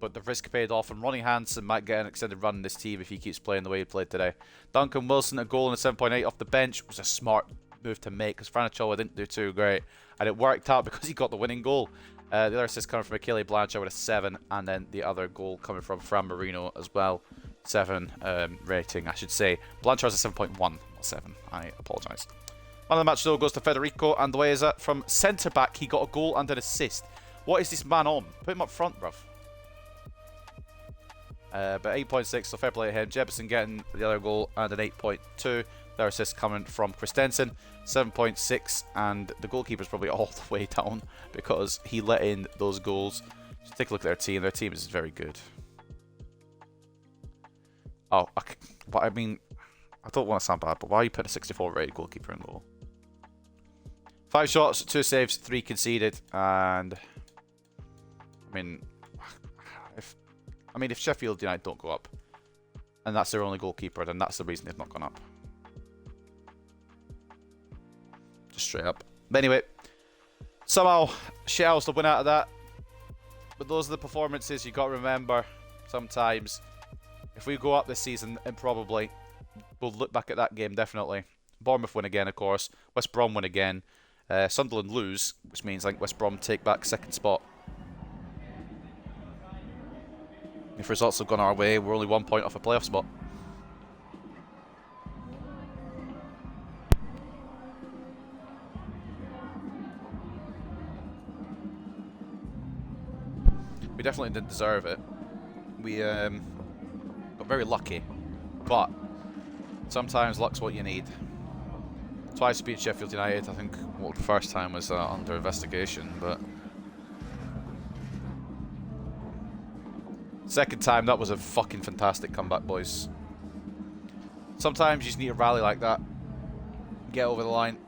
but the risk paid off, and Ronnie Hansen might get an extended run in this team if he keeps playing the way he played today. Duncan Wilson, a goal and a 7.8 off the bench, was a smart move to make because Franachola didn't do too great, and it worked out because he got the winning goal. The other assist coming from Achille Blanchard with a 7, and then the other goal coming from Fran Marino as well. 7 rating, I should say. Blanchard's a 7.1, not 7. I apologise. Man of the match, though, goes to Federico Andueza. From centre-back, he got a goal and an assist. What is this man on? Put him up front, bruv. But 8.6, so fair play to him. Jefferson getting the other goal and an 8.2. Their assist coming from Christensen. 7.6, and the goalkeeper's probably all the way down because he let in those goals. Just take a look at their team. Their team is very good. Oh, okay. But I mean, I don't want to sound bad, but why are you putting a 64 rated goalkeeper in goal? 5 shots, 2 saves, 3 conceded, and I mean, if Sheffield United don't go up, and that's their only goalkeeper, then that's the reason they've not gone up. Just straight up. But anyway, somehow Shell's the win out of that. But those are the performances you got to remember sometimes. If we go up this season, and probably, we'll look back at that game, definitely. Bournemouth win again, of course. West Brom win again. Sunderland lose, which means I think West Brom take back second spot. If results have gone our way, we're only 1 point off a playoff spot. We definitely didn't deserve it. We got very lucky, but sometimes luck's what you need. Twice beat Sheffield United. I think the first time was under investigation, but second time, that was a fucking fantastic comeback, boys. Sometimes you just need a rally like that. Get over the line.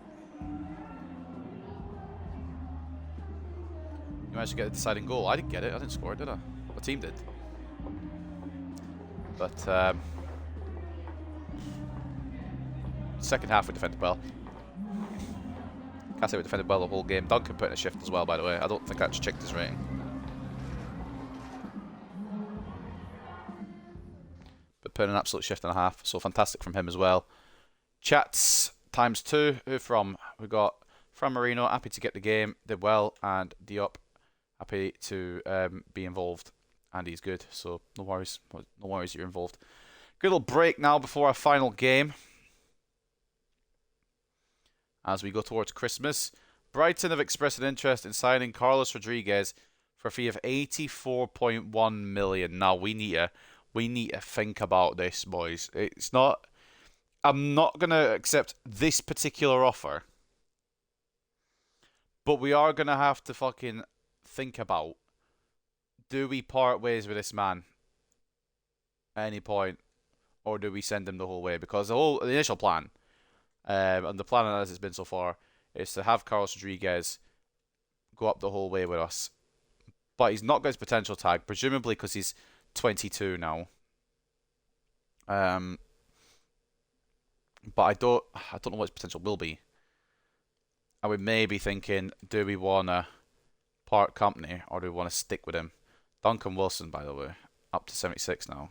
You managed to get the deciding goal. I didn't get it. I didn't score it, did I? The team did. But second half we defended well. Can't say we defended well the whole game. Duncan put in a shift as well, by the way. I don't think I actually checked his rating. But put in an absolute shift and a half. So fantastic from him as well. Chats ×2. Who from? We got Fran Marino, happy to get the game, did well, and Diop, happy to be involved, and he's good, so no worries, you're involved. Good little break now before our final game. As we go towards Christmas, Brighton have expressed an interest in signing Carlos Rodriguez for a fee of 84.1 million. Now we need to think about this, boys. It's not. I'm not gonna accept this particular offer But we are going to have to fucking think about, do we part ways with this man at any point, or do we send him the whole way? Because the initial plan, and the plan as it's been so far, is to have Carlos Rodriguez go up the whole way with us. But he's not got his potential tag, presumably because he's 22 now. But I don't know what his potential will be. And we may be thinking, do we want to part company or do we want to stick with him? Duncan Wilson, by the way, up to 76 now.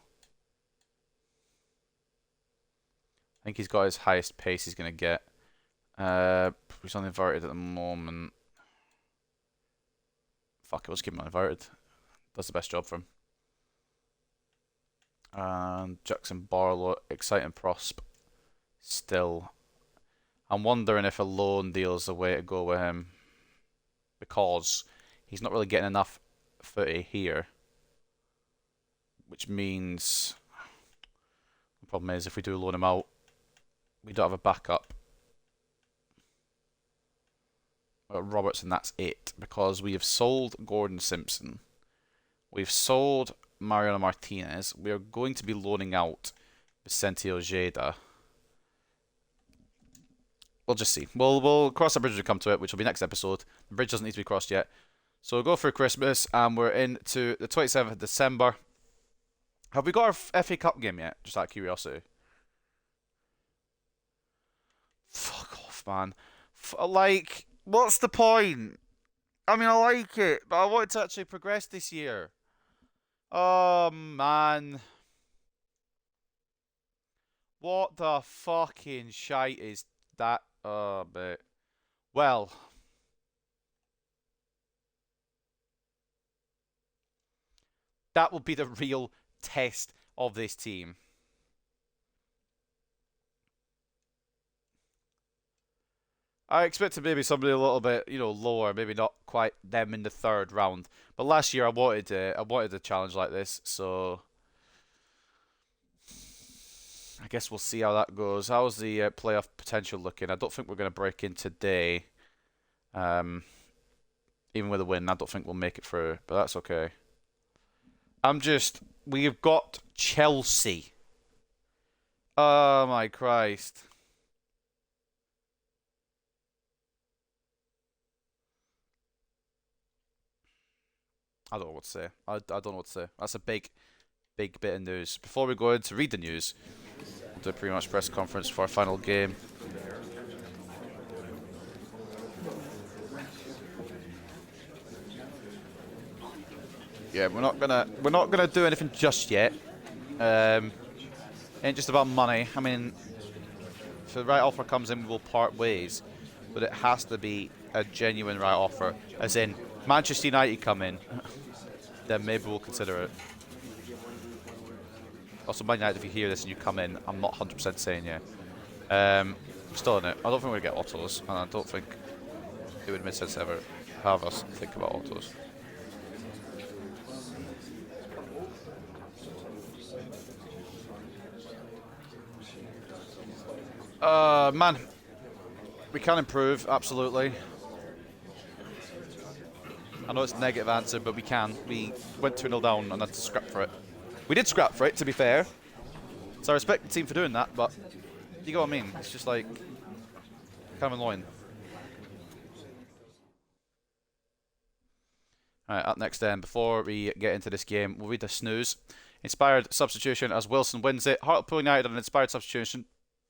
I think he's got his highest pace he's going to get. He's on inverted at the moment. Fuck it, let's keep him on inverted. Does the best job for him. And Jackson Barlow, exciting prosp. Still. I'm wondering if a loan deal is the way to go with him. Because he's not really getting enough footy here. Which means the problem is if we do loan him out, we don't have a backup. Robertson, that's it. Because we have sold Gordon Simpson. We've sold Mariano Martinez. We are going to be loaning out Vicente Ojeda. We'll just see. We'll cross the bridge when we come to it, which will be next episode. The bridge doesn't need to be crossed yet. So we'll go through Christmas, and we're into the 27th of December. Have we got our FA Cup game yet? Just out of curiosity. Fuck off, man. Like, what's the point? I mean, I like it, but I want it to actually progress this year. Oh, man. What the fucking shite is that? Oh, but... Well... That will be the real test of this team. I expected maybe somebody a little bit, lower, maybe not quite them in the third round. But last year I wanted a challenge like this, so I guess we'll see how that goes. How's the playoff potential looking? I don't think we're going to break in today. Even with a win, I don't think we'll make it through, but that's okay. We've got Chelsea. Oh my Christ. I don't know what to say. I don't know what to say. That's a big bit of news. Before we go in to read the news, we'll do a pre-match press conference for our final game. Yeah, we're not gonna do anything just yet. Ain't just about money. I mean, if the right offer comes in, we'll part ways, but it has to be a genuine right offer. As in, Manchester United come in, then maybe we'll consider it. Also, Man United, if you hear this and you come in, I'm not 100% saying yeah. Still in it. I don't think we're gonna get autos, and I don't think it would make sense to ever have us think about autos. Man, we can improve, absolutely. I know it's a negative answer, but we can. We went 2-0 down and had to scrap for it. We did scrap for it, to be fair. So I respect the team for doing that, but you get what I mean? It's just like, kind of annoying. Alright, up next then, before we get into this game, we'll read the snooze. Inspired substitution as Wilson wins it. Hartlepool United on an inspired substitution.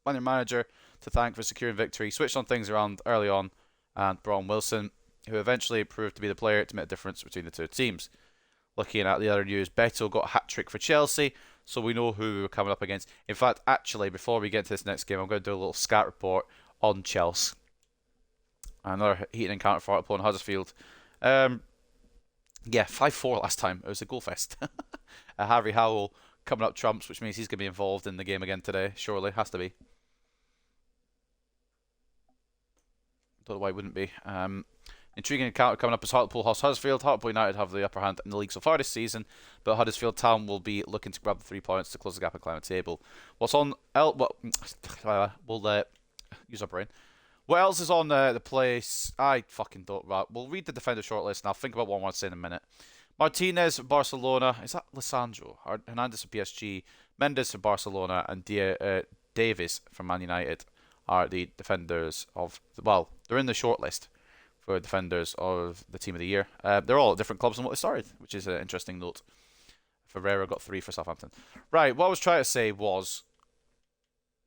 On their manager to thank for securing victory. Switched on things around early on and brought on Wilson, who eventually proved to be the player to make a difference between the two teams. Looking at the other news, Beto got a hat-trick for Chelsea, so we know who we were coming up against. In fact, actually, before we get to this next game, I'm going to do a little scat report on Chelsea. Another heated encounter for Hartlepool and Huddersfield. Yeah, 5-4 last time. It was a goal fest. Harry Howell coming up trumps, which means he's going to be involved in the game again today. Surely, has to be. Don't know why it wouldn't be. Intriguing encounter coming up as Hartlepool hosts Huddersfield. Hartlepool United have the upper hand in the league so far this season, but Huddersfield Town will be looking to grab the 3 points to close the gap and climb the table. We'll use our brain. What else is on the place? I fucking don't. Right, we'll read the defender shortlist and I'll think about what I want to say in a minute. Martinez for Barcelona. Is that Lissandro? Hernandez for PSG. Mendes for Barcelona. And Davies for Man United are the defenders of... Well, they're in the shortlist for defenders of the team of the year. They're all at different clubs than what they started, which is an interesting note. Ferreira got 3 for Southampton. Right, what I was trying to say was...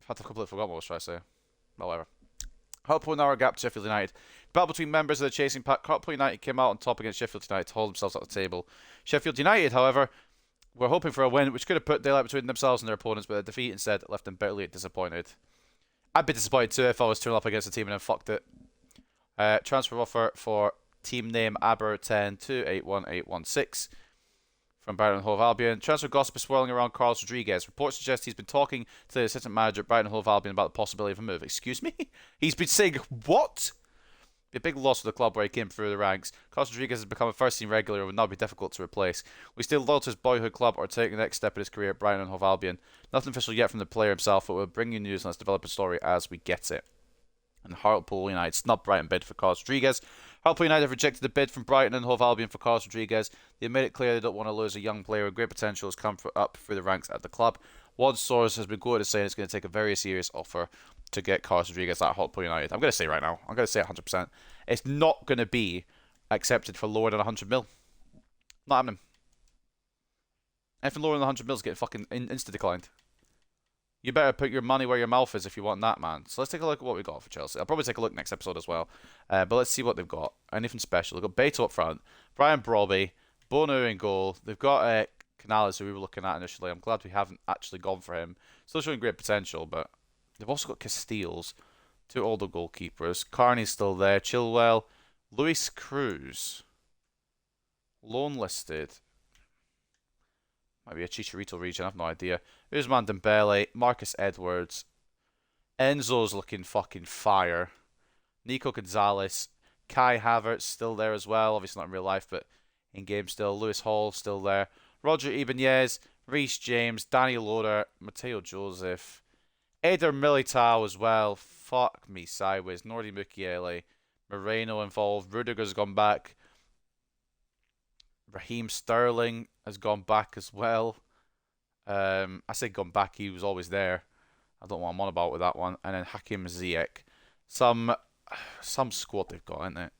I had to completely forgot what I was trying to say. Well, whatever. Hartlepool an hour gap to Sheffield United. Battle between members of the chasing pack. Hartlepool United came out on top against Sheffield United to hold themselves at the table. Sheffield United, however, were hoping for a win, which could have put daylight between themselves and their opponents, but a defeat instead left them bitterly disappointed. I'd be disappointed too if I was turning up against a team and then fucked it. Transfer offer for team name Aber1028116 from Brighton and Hove Albion. Transfer gossip is swirling around Carlos Rodriguez. Reports suggest he's been talking to the assistant manager at Brighton and Hove Albion about the possibility of a move. Excuse me? He's been saying what? Be a big loss for the club where he came through the ranks. Carlos Rodriguez has become a first-team regular and would now be difficult to replace. We still loyal to his boyhood club or take the next step in his career at Brighton and Hove Albion. Nothing official yet from the player himself, but we'll bring you news and let's develop a story as we get it. And Hartlepool United snubbed Brighton bid for Carlos Rodriguez. Hartlepool United have rejected the bid from Brighton and Hove Albion for Carlos Rodriguez. They made it clear they don't want to lose a young player with great potential who's come up through the ranks at the club. One source has been quoted as saying it's going to take a very serious offer to get Carlos Rodriguez at Hartlepool United. I'm going to say right now, I'm going to say 100%. It's not going to be accepted for lower than 100 mil. Not happening. Anything lower than 100 mil is getting fucking insta-declined. You better put your money where your mouth is if you want that, man. So let's take a look at what we got for Chelsea. I'll probably take a look next episode as well. But let's see what they've got. Anything special. They've got Beto up front. Brian Brobby. Bono in goal. They've got Canales, who we were looking at initially. I'm glad we haven't actually gone for him. Still showing great potential, but they've also got Castiles. 2 older goalkeepers. Carney's still there. Chilwell. Luis Cruz. Loan listed. Might be a Chicharito region, I have no idea. Ousmane Dembele, Marcus Edwards. Enzo's looking fucking fire. Nico Gonzalez. Kai Havertz still there as well. Obviously not in real life, but in game still. Lewis Hall still there. Roger Ibanez. Reece James. Danny Loader. Mateo Joseph. Eder Militao as well. Fuck me sideways. Nordi Mukiele. Moreno involved. Rudiger's gone back. Raheem Sterling has gone back as well. I say gone back, he was always there. I don't know what I'm on about with that one. And then Hakim Ziyech. Some squad they've got, isn't it?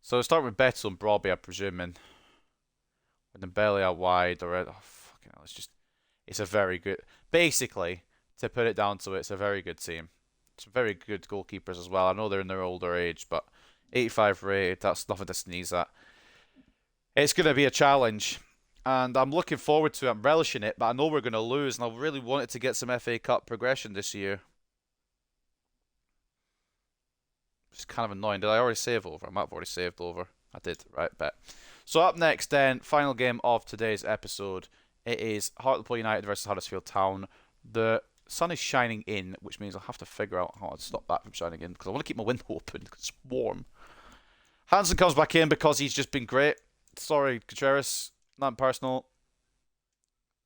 So we'll start with Beto and Brobby, I'm presuming. With Dembele out wide. Or, oh, fucking hell, it's a very good... Basically, to put it down to it, it's a very good team. It's very good goalkeepers as well. I know they're in their older age, but 85 rated, that's nothing to sneeze at. It's going to be a challenge, and I'm looking forward to it. I'm relishing it, but I know we're going to lose, and I really wanted to get some FA Cup progression this year. It's kind of annoying. Did I already save over? I might have already saved over. I did, right, bet. So up next then, final game of today's episode. It is Hartlepool United versus Huddersfield Town. The sun is shining in, which means I'll have to figure out how to stop that from shining in, because I want to keep my window open because it's warm. Hansen comes back in because he's just been great. Sorry, Gutierrez. Not personal.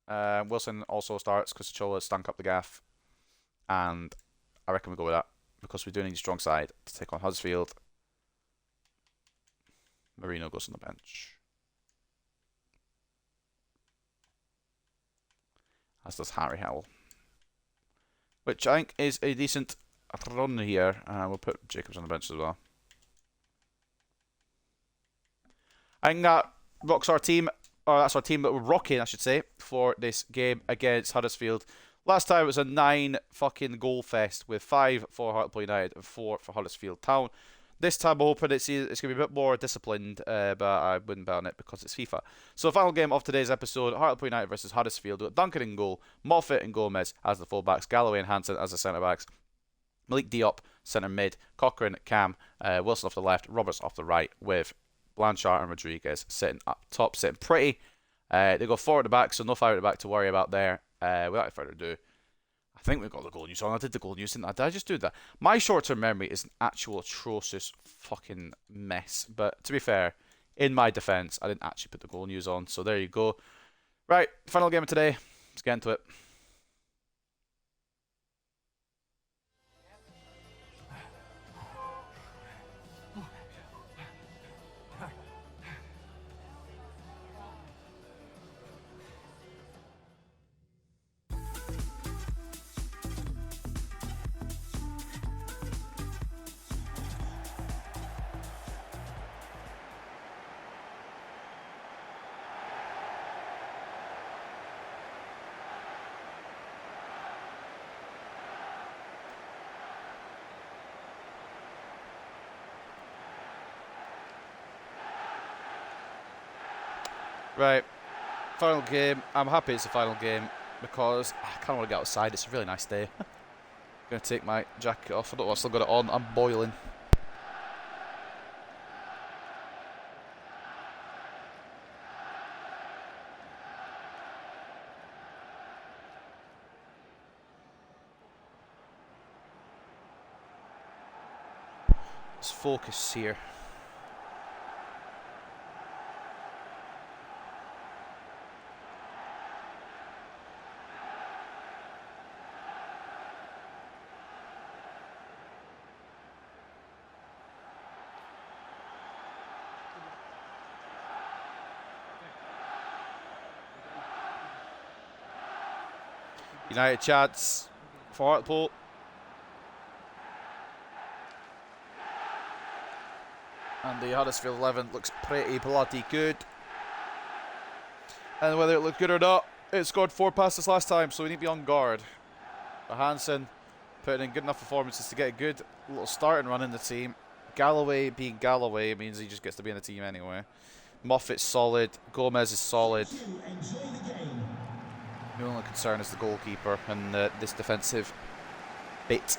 Wilson also starts because Chola stank up the gaff. And I reckon we go with that. Because we do need a strong side to take on Huddersfield. Marino goes on the bench. As does Harry Howell. Which I think is a decent run here. We'll put Jacobs on the bench as well. I think that rocks our team, or that's our team that we're rocking, I should say, for this game against Huddersfield. Last time it was a 9 fucking goal fest with 5 for Hartlepool United and 4 for Huddersfield Town. This time I'm hoping it's going to be a bit more disciplined, but I wouldn't bet on it because it's FIFA. So final game of today's episode, Hartlepool United versus Huddersfield. We've got Duncan in goal, Moffat and Gomez as the fullbacks, Galloway and Hansen as the centre-backs. Malik Diop, centre mid, Cochrane, Cam, Wilson off the left, Roberts off the right, with Blanchard and Rodriguez sitting up top, sitting pretty. They go forward at the back, so no foul at the back to worry about there. Without further ado, I think we've got the goal news on. I did the goal news, didn't I? Did I just do that? My short-term memory is an actual atrocious fucking mess. But to be fair, in my defence, I didn't actually put the goal news on. So there you go. Right, final game of today. Let's get into it. Right, final game. I'm happy it's the final game because I kind of want to get outside. It's a really nice day. Gonna take my jacket off. I don't know, I've still got it on. I'm boiling. Let's focus here. United chance for Hartlepool. And the Huddersfield 11 looks pretty bloody good. And whether it looked good or not, it scored 4 passes last time, so we need to be on guard. But Hansen putting in good enough performances to get a good little start and run in the team. Galloway being Galloway means he just gets to be in the team anyway. Moffat's solid. Gomez is solid. The only concern is the goalkeeper and this defensive bit.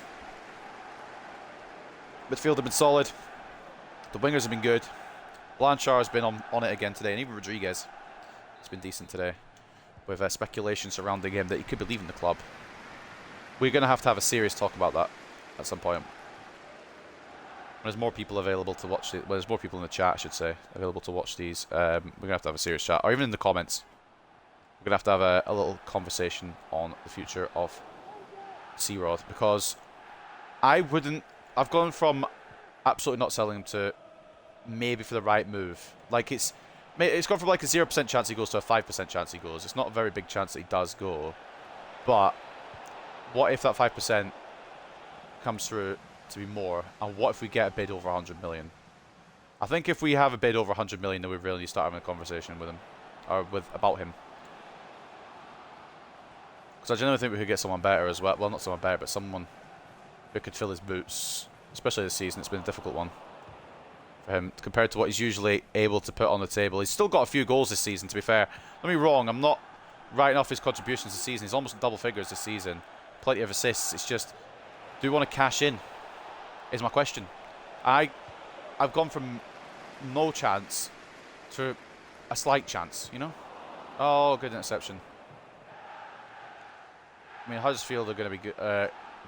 Midfield have been solid. The wingers have been good. Blanchard has been on it again today, and even Rodriguez has been decent today. With speculation surrounding him that he could be leaving the club. We're going to have a serious talk about that at some point. When there's more people available to watch it, well, there's more people in the chat, I should say, available to watch these. We're going to have a serious chat, or even in the comments. We're going to have a little conversation on the future of C-Rod, because I've gone from absolutely not selling him to maybe for the right move. Like it's gone from like a 0% chance he goes to a 5% chance he goes. It's not a very big chance that he does go, but what if that 5% comes through to be more, and what if we get a bid over 100 million? I think if we have a bid over 100 million, then we really need to start having a conversation with him, or about him. Because I genuinely think we could get someone better as well. Well, not someone better, but someone who could fill his boots. Especially this season, it's been a difficult one for him compared to what he's usually able to put on the table. He's still got a few goals this season, to be fair. Don't be wrong, I'm not writing off his contributions this season. He's almost double figures this season. Plenty of assists. It's just, do we want to cash in? Is my question. I've gone from no chance to a slight chance, you know? Oh, good interception. I mean, Huddersfield are going to be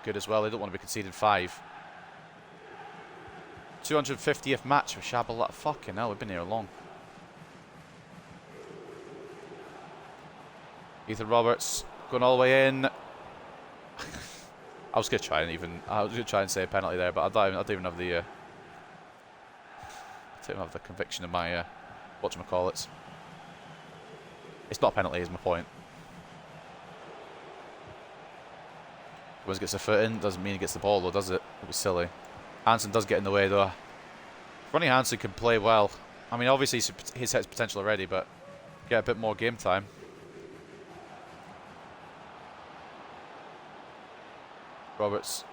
good as well. They don't want to be conceding 5. 250th match for Shabala. Fucking hell, we've been here long. Ethan Roberts going all the way in. I was going to try and say a penalty there, but I don't even have the conviction in my whatchamacallits. It's not a penalty, is my point. Once gets a foot in, doesn't mean he gets the ball though, does it? It'd be silly. Hansen does get in the way though. Ronnie Hansen can play well. I mean, obviously he's his potential already, but get a bit more game time. Roberts,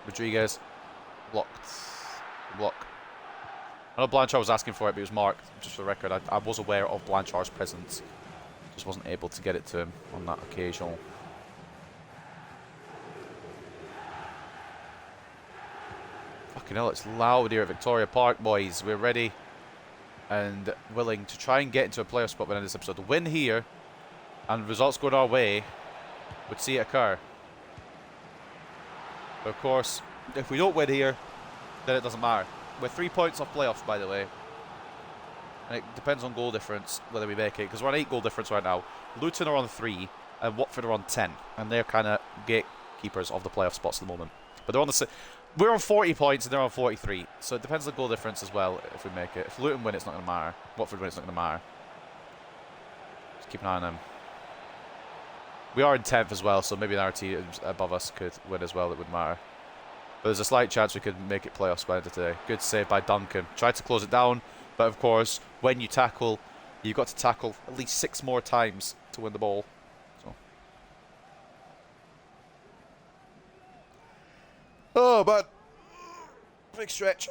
Rodriguez, blocked. Block. I know Blanchard was asking for it, but he was marked. Just for the record, I was aware of Blanchard's presence. Just wasn't able to get it to him on that occasion. Fucking hell, it's loud here at Victoria Park, boys. We're ready and willing to try and get into a playoff spot within this episode. The win here and results going our way would see it occur. But of course, if we don't win here, then it doesn't matter. We're 3 points off playoffs, by the way. And it depends on goal difference whether we make it, because we're on 8 goal difference right now. Luton are on 3 and Watford are on 10, and they're kind of gatekeepers of the playoff spots at the moment. But they're on the we're on 40 points and they're on 43, so it depends on the goal difference as well if we make it. If Luton win, it's not going to matter. Watford win, it's not going to matter. Just keep an eye on them. We are in 10th as well, so maybe another team above us could win as well. It would matter. But there's a slight chance we could make it playoffs by the end of today. Good save by Duncan. Tried to close it down, but of course, when you tackle, you've got to tackle at least 6 more times to win the ball. So. Oh, but big stretch.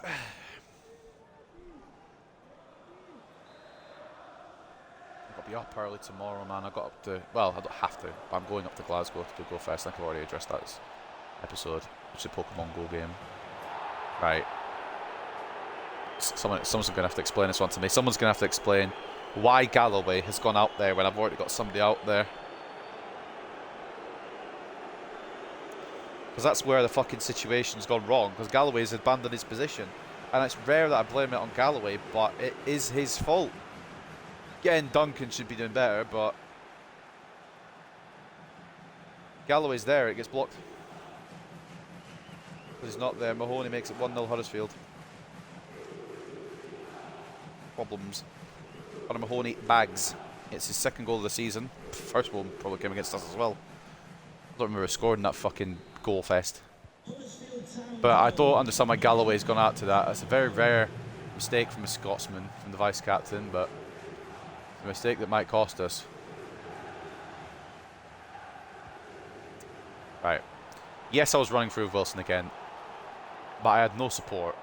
Got to be up early tomorrow, man. I got up to, well, I don't have to, but I'm going up to Glasgow to do Go Fest. I think I've already addressed that this episode. It's a Pokemon Go game. Right. Someone's going to have to explain this one to me. Someone's going to have to explain why Galloway has gone out there when I've already got somebody out there. Because that's where the fucking situation's gone wrong. Because Galloway's abandoned his position. And it's rare that I blame it on Galloway, but it is his fault. Again, Duncan should be doing better, but Galloway's there, it gets blocked. Because he's not there. Mahoney makes it 1-0 Huddersfield. Problems. Conor Mahoney bags. It's his second goal of the season. First one probably came against us as well. I don't remember scoring that fucking goal fest. But I don't understand why Galloway's gone out to that. It's a very rare mistake from a Scotsman, from the vice-captain, but it's a mistake that might cost us. Right. Yes, I was running through Wilson again, but I had no support.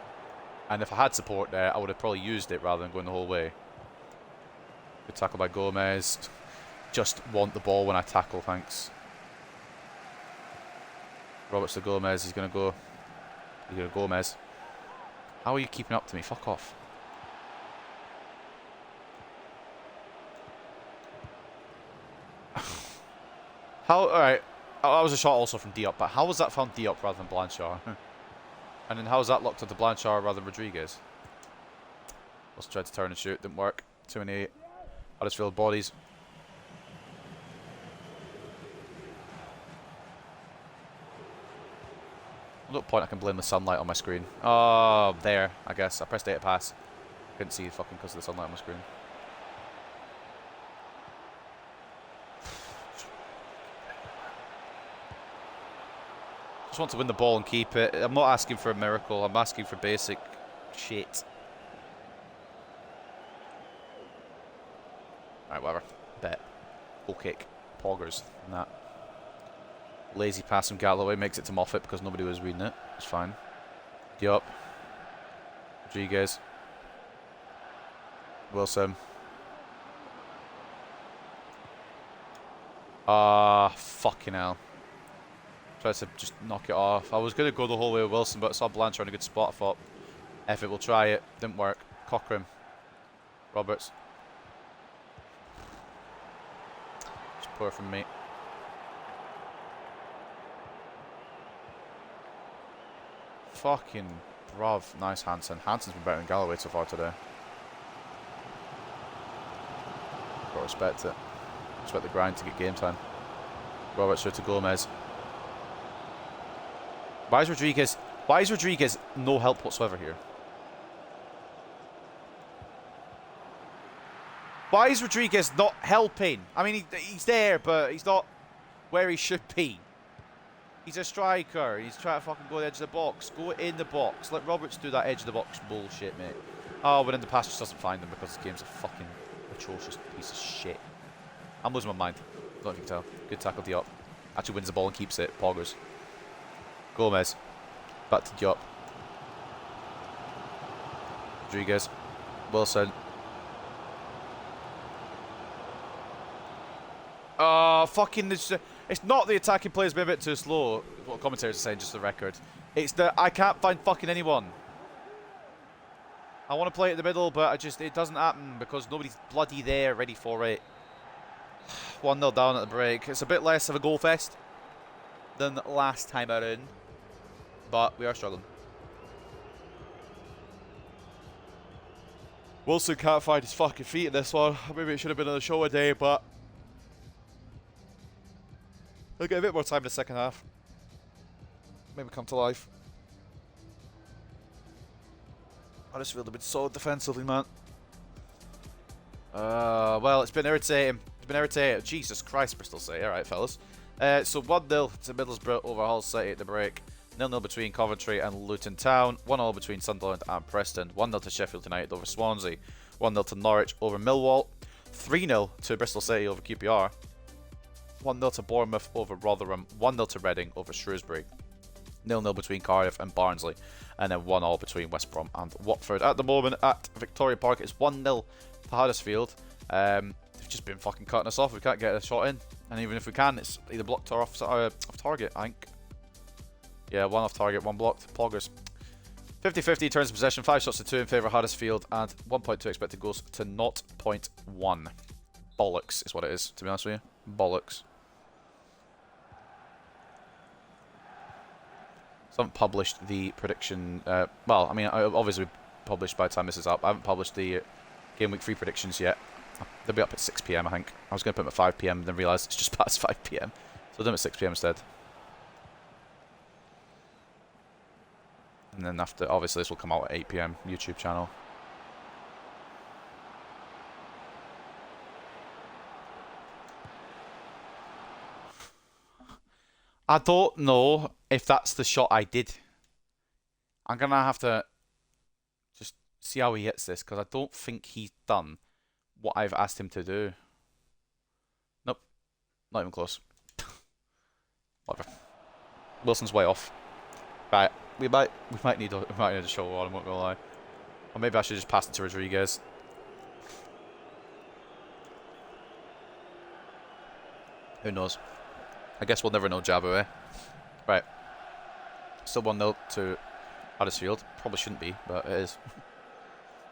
And if I had support there, I would have probably used it rather than going the whole way. Good tackle by Gomez. Just want the ball when I tackle, thanks. Roberts to Gomez. He's going to go. He's going to Gomez. How are you keeping up to me? Fuck off. How? Alright. That was a shot also from Diop, but how was that found Diop rather than Blanchard? And then how was that locked onto Blanchard rather than Rodriguez? Also tried to turn and shoot. Didn't work. 2 and 8. Huddersfield bodies. At no point I can blame the sunlight on my screen. Oh, there, I guess. I pressed A to pass. Couldn't see fucking because of the sunlight on my screen. Just want to win the ball and keep it. I'm not asking for a miracle. I'm asking for basic shit. Alright, whatever. Bet. Goal kick. Poggers. And that. Lazy pass from Galloway makes it to Moffat because nobody was reading it. It's fine. Diop. Rodriguez. Wilson. Fucking hell. Tried to just knock it off. I was going to go the whole way with Wilson, but I saw Blanchard in a good spot. I thought, F it, we'll try it. Didn't work. Cochrane. Roberts. Just poor from me. Fucking bruv. Nice Hansen. Hansen's been better than Galloway so far today. Got to respect it. Respect the grind to get game time. Roberts through to Gomez. Why is Rodriguez no help whatsoever here? Why is Rodriguez not helping? I mean, he's there, but he's not where he should be. He's a striker. He's trying to fucking go to the edge of the box. Go in the box. Let Roberts do that edge of the box bullshit, mate. Oh, but then the pass just doesn't find him because this game's a fucking atrocious piece of shit. I'm losing my mind. Don't know if you can tell. Good tackle, Diop. Actually wins the ball and keeps it. Poggers. Gomez. Back to Diop. Rodriguez. Wilson. Fucking... It's not the attacking players being a bit too slow. What commentators are saying, just the record. It's that I can't find fucking anyone. I want to play it in the middle, but it doesn't happen because nobody's bloody there ready for it. 1-0 down at the break. It's a bit less of a goal fest than last time around, but we are struggling. Wilson can't find his fucking feet in this one. Maybe it should have been on the show a day, but he'll get a bit more time in the second half. Maybe come to life. Huddersfield have been solid defensively, man. Well, it's been irritating. It's been irritating. Jesus Christ, Bristol City. Alright, fellas. So 1-0 to Middlesbrough over Hull City at the break. 0-0 between Coventry and Luton Town. 1-0 between Sunderland and Preston. 1-0 to Sheffield United over Swansea. 1-0 to Norwich over Millwall. 3-0 to Bristol City over QPR. 1-0 to Bournemouth over Rotherham. 1-0 to Reading over Shrewsbury. 0-0 between Cardiff and Barnsley. And then 1-1 between West Brom and Watford. At the moment at Victoria Park, it's 1-0 to Huddersfield. just been fucking cutting us off. We can't get a shot in. And even if we can, it's either blocked or off target, I think. Yeah, 1 off target, 1 blocked. Poggers. 50-50 turns of possession, 5 shots to 2 in favour of Huddersfield, and 1.2 expected goals to 0.1. Bollocks is what it is, to be honest with you. Bollocks. So I haven't published the prediction. Well, I mean, obviously published by the time this is up. I haven't published the game week 3 predictions yet. They'll be up at 6 PM, I think. I was going to put them at 5 PM, then realised it's just past 5 PM. So I'll do them at 6 PM instead. And then after, obviously, this will come out at 8 PM YouTube channel. I don't know if that's the shot I did. I'm going to have to just see how he hits this, because I don't think he's done what I've asked him to do. Nope. Not even close. Whatever. Wilson's way off. Right. We might need a shot one, I'm not going to lie. Or maybe I should just pass it to Rodriguez. Who knows? I guess we'll never know, Jabba, eh? Right. Still 1-0 to Huddersfield. Probably shouldn't be, but it is.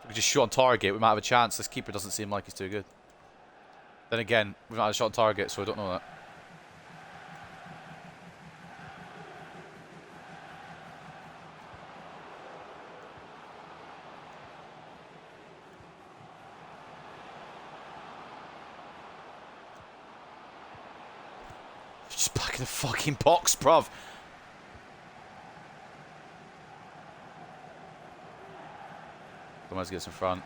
If we just shoot on target, we might have a chance. This keeper doesn't seem like he's too good. Then again, we've not had a shot on target, so I don't know that. Just back in the fucking box, bruv. Gomez gets in front,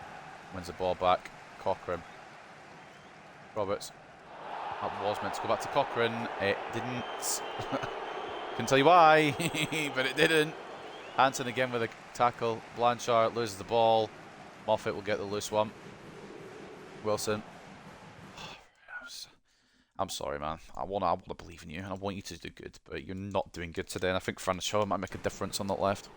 wins the ball back. Cochrane. Roberts. That was meant to go back to Cochrane. It didn't. Couldn't tell you why, but it didn't. Hansen again with a tackle. Blanchard loses the ball. Moffat will get the loose one. Wilson. I'm sorry, man. I wanna believe in you, and I want you to do good, but you're not doing good today. And I think Franchot might make a difference on that left.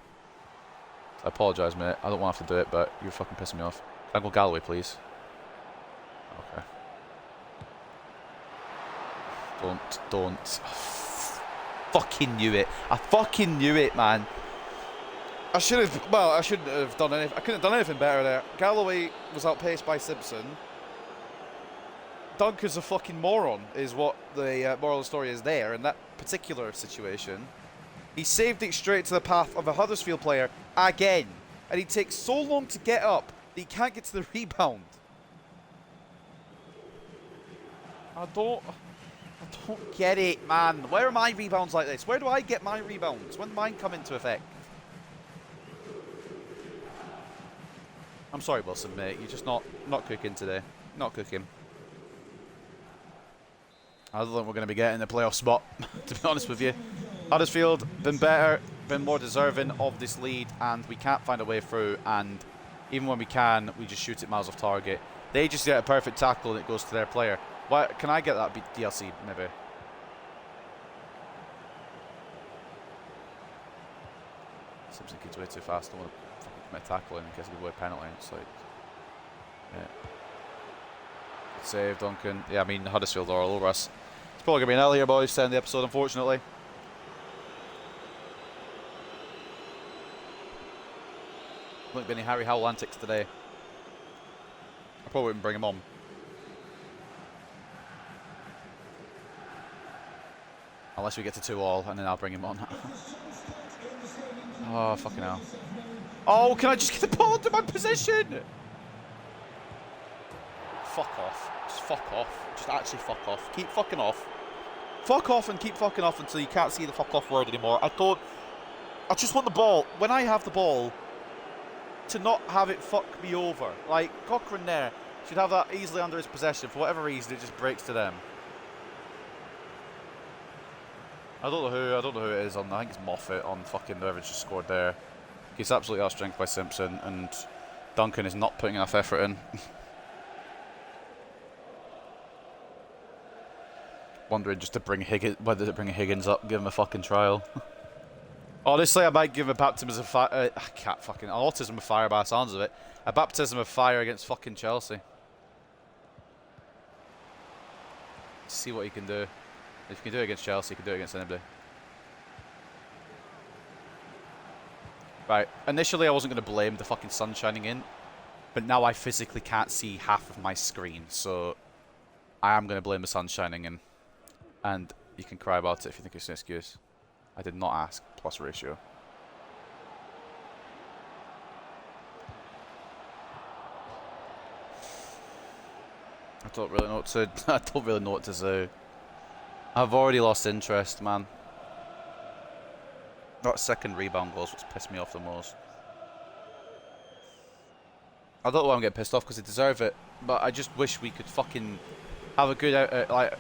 I apologise, mate. I don't want to have to do it, but you're fucking pissing me off. Can I go Galloway, please? Okay. Don't. Fucking knew it. I fucking knew it, man. I should have. Well, I shouldn't have done anything. I couldn't have done anything better there. Galloway was outpaced by Simpson. Duncan's a fucking moron, is what the moral of the story is there in that particular situation. He saved it straight to the path of a Huddersfield player again. And he takes so long to get up that he can't get to the rebound. I don't get it, man. Where are my rebounds like this? Where do I get my rebounds? When do mine come into effect? I'm sorry, Wilson, mate. You're just not cooking today. Not cooking. I don't think we're going to be getting the playoff spot, to be honest with you. Huddersfield, been better, been more deserving of this lead, and we can't find a way through, and even when we can, we just shoot it miles off target. They just get a perfect tackle and it goes to their player. Why, can I get that DLC, maybe? Simpson gets way too fast. I don't want to fucking commit a tackle in case of a penalty. It's like, yeah. Good save, Duncan. Yeah, I mean, Huddersfield are all over us. It's probably going to be an L here, boys, to end the episode, unfortunately. Won't be any Harry Howell antics today. I probably wouldn't bring him on. Unless we get to 2-2, and then I'll bring him on. Oh, fucking hell. Oh, can I just get the ball into my position? Fuck off. Just fuck off. Just actually fuck off. Keep fucking off. Fuck off and keep fucking off until you can't see the fuck off word anymore. I just want the ball. When I have the ball, to not have it fuck me over. Like, Cochrane there should have that easily under his possession. For whatever reason, it just breaks to them. I don't know who it is on. I think it's Moffat on fucking whoever just scored there. He's absolutely outstrength by Simpson, and Duncan is not putting enough effort in. Wondering just to bring Higgins, whether to bring Higgins up, give him a fucking trial. Honestly, I might give a baptism of fire. I can't fucking autism of fire by the sounds of it. A baptism of fire against fucking Chelsea. to see what he can do. If he can do it against Chelsea, he can do it against anybody. Right, initially I wasn't going to blame the fucking sun shining in, but now I physically can't see half of my screen, so I am going to blame the sun shining in. And you can cry about it if you think it's an excuse. I did not ask, plus ratio. I don't really know what to. I don't really know what to say. I've already lost interest, man. That second rebound goal is what's pissed me off the most. I don't know why I'm getting pissed off because they deserve it, but I just wish we could fucking have a good like.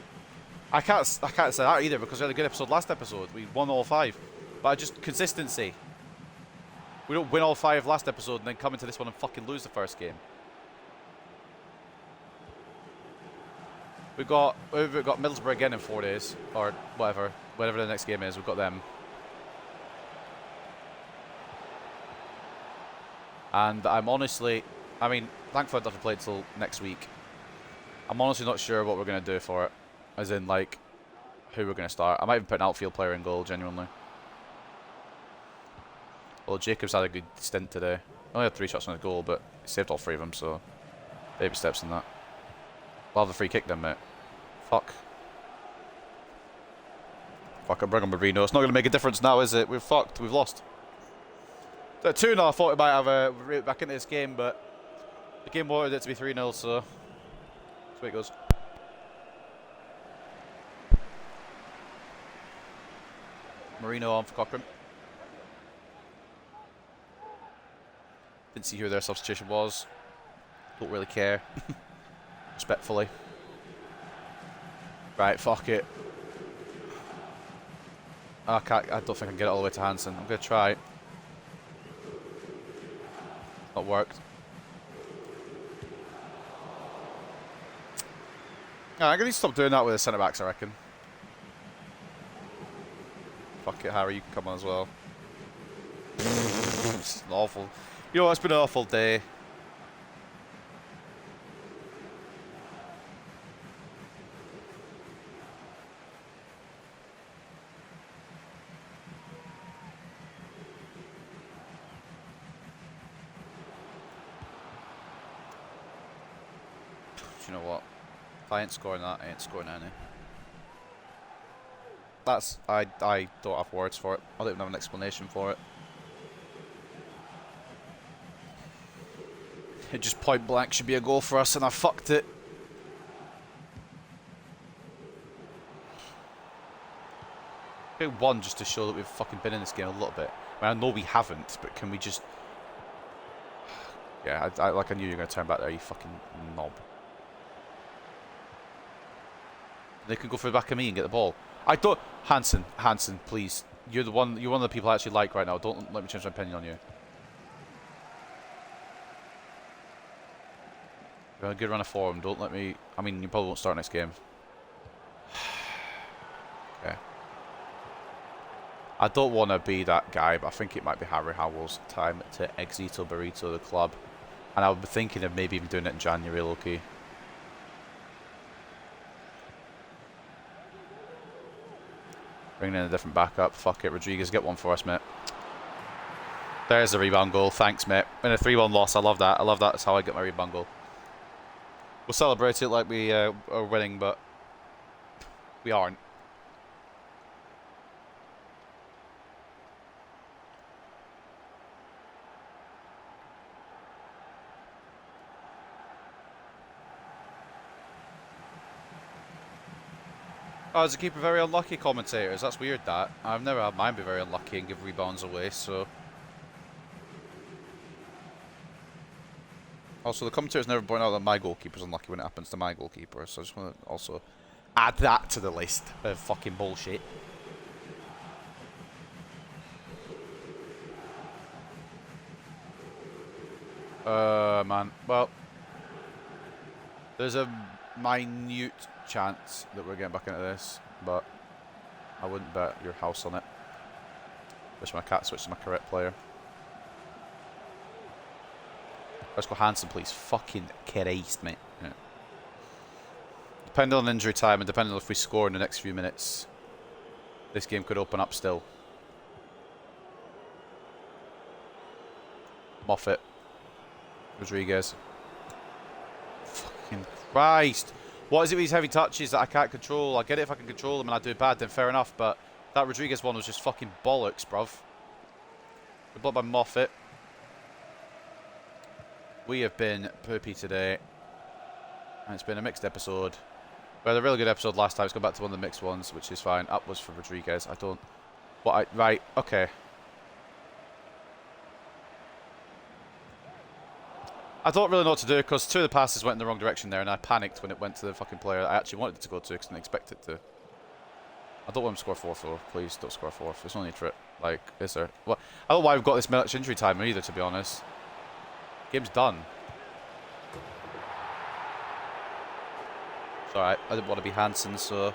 I can't say that either because we had a good episode last episode. We won all 5, but I just consistency. We don't win all 5 last episode and then come into this one and fucking lose the first game. We've got Middlesbrough again in 4 days or whatever the next game is. We've got them. And I'm honestly, I mean, thankfully I don't have to play it till next week. I'm honestly not sure what we're going to do for it. As in, like, who we're going to start. I might even put an outfield player in goal, genuinely. Well, Jacobs had a good stint today. Only had 3 shots on his goal, but he saved all 3 of them, so baby steps in that. We'll have the free kick then, mate. Fuck. Fuck, I'm bringing Marino. It's not going to make a difference now, is it? We're fucked. We've lost. 2-0, I thought we might have a route back into this game, but the game wanted it to be 3-0, so that's where it goes. Marino on for Cochrane. Didn't see who their substitution was. Don't really care. Respectfully. Right, fuck it. I don't think I can get it all the way to Hansen. I'm going to try. Not worked. I'm going to stop doing that with the centre backs, I reckon. Fuck it, Harry, you can come on as well. It's an awful. You know, it's been an awful day. Do you know what? If I ain't scoring that, I ain't scoring any. That's, I don't have words for it. I don't even have an explanation for it. It just point blank should be a goal for us and I fucked it. I think 1 just to show that we've fucking been in this game a little bit. I mean, I know we haven't, but can we just... Yeah, like I knew you were going to turn back there, you fucking knob. They can go for the back of me and get the ball. I don't... Hansen, please. You're one of the people I actually like right now. Don't let me change my opinion on you. You're a good run of form. Don't let me... I mean, you probably won't start next game. Okay. I don't want to be that guy, but I think it might be Harry Howell's time to exito burrito the club. And I would be thinking of maybe even doing it in January, low-key. Bringing in a different backup. Fuck it. Rodriguez, get one for us, mate. There's the rebound goal. Thanks, mate. In a 3-1 loss. I love that. I love that. That's how I get my rebound goal. We'll celebrate it like we are winning, but we aren't. Oh, is the keeper very unlucky, commentators? That's weird, that. I've never had mine be very unlucky and give rebounds away, so... Also, the commentators never point out that my goalkeeper's unlucky when it happens to my goalkeeper, so I just want to also add that to the list of fucking bullshit. Man. Well, there's a minute chance that we're getting back into this, but I wouldn't bet your house on it. Wish my cat switched to my correct player. Let's go Hansen, please. Fucking Christ, mate. Yeah. Depending on injury time and depending on if we score in the next few minutes, this game could open up still. Moffat. Rodriguez. Fucking Christ. What is it with these heavy touches that I can't control? I get it if I can control them and I do bad, then fair enough, but that Rodriguez one was just fucking bollocks, bruv. We're blocked by Moffat. We have been poopy today. And it's been a mixed episode. We had a really good episode last time. It's gone back to one of the mixed ones, which is fine. Up was for Rodriguez. I don't... Right, okay. I don't really know what to do because two of the passes went in the wrong direction there and I panicked when it went to the fucking player I actually wanted it to go to because I didn't expect it to. I don't want him to score fourth though. Please don't score fourth. There's no need for it. Like, is there? Well, I don't know why we've got this much injury time either, to be honest. Game's done. It's alright. I didn't want to be Hansen, so...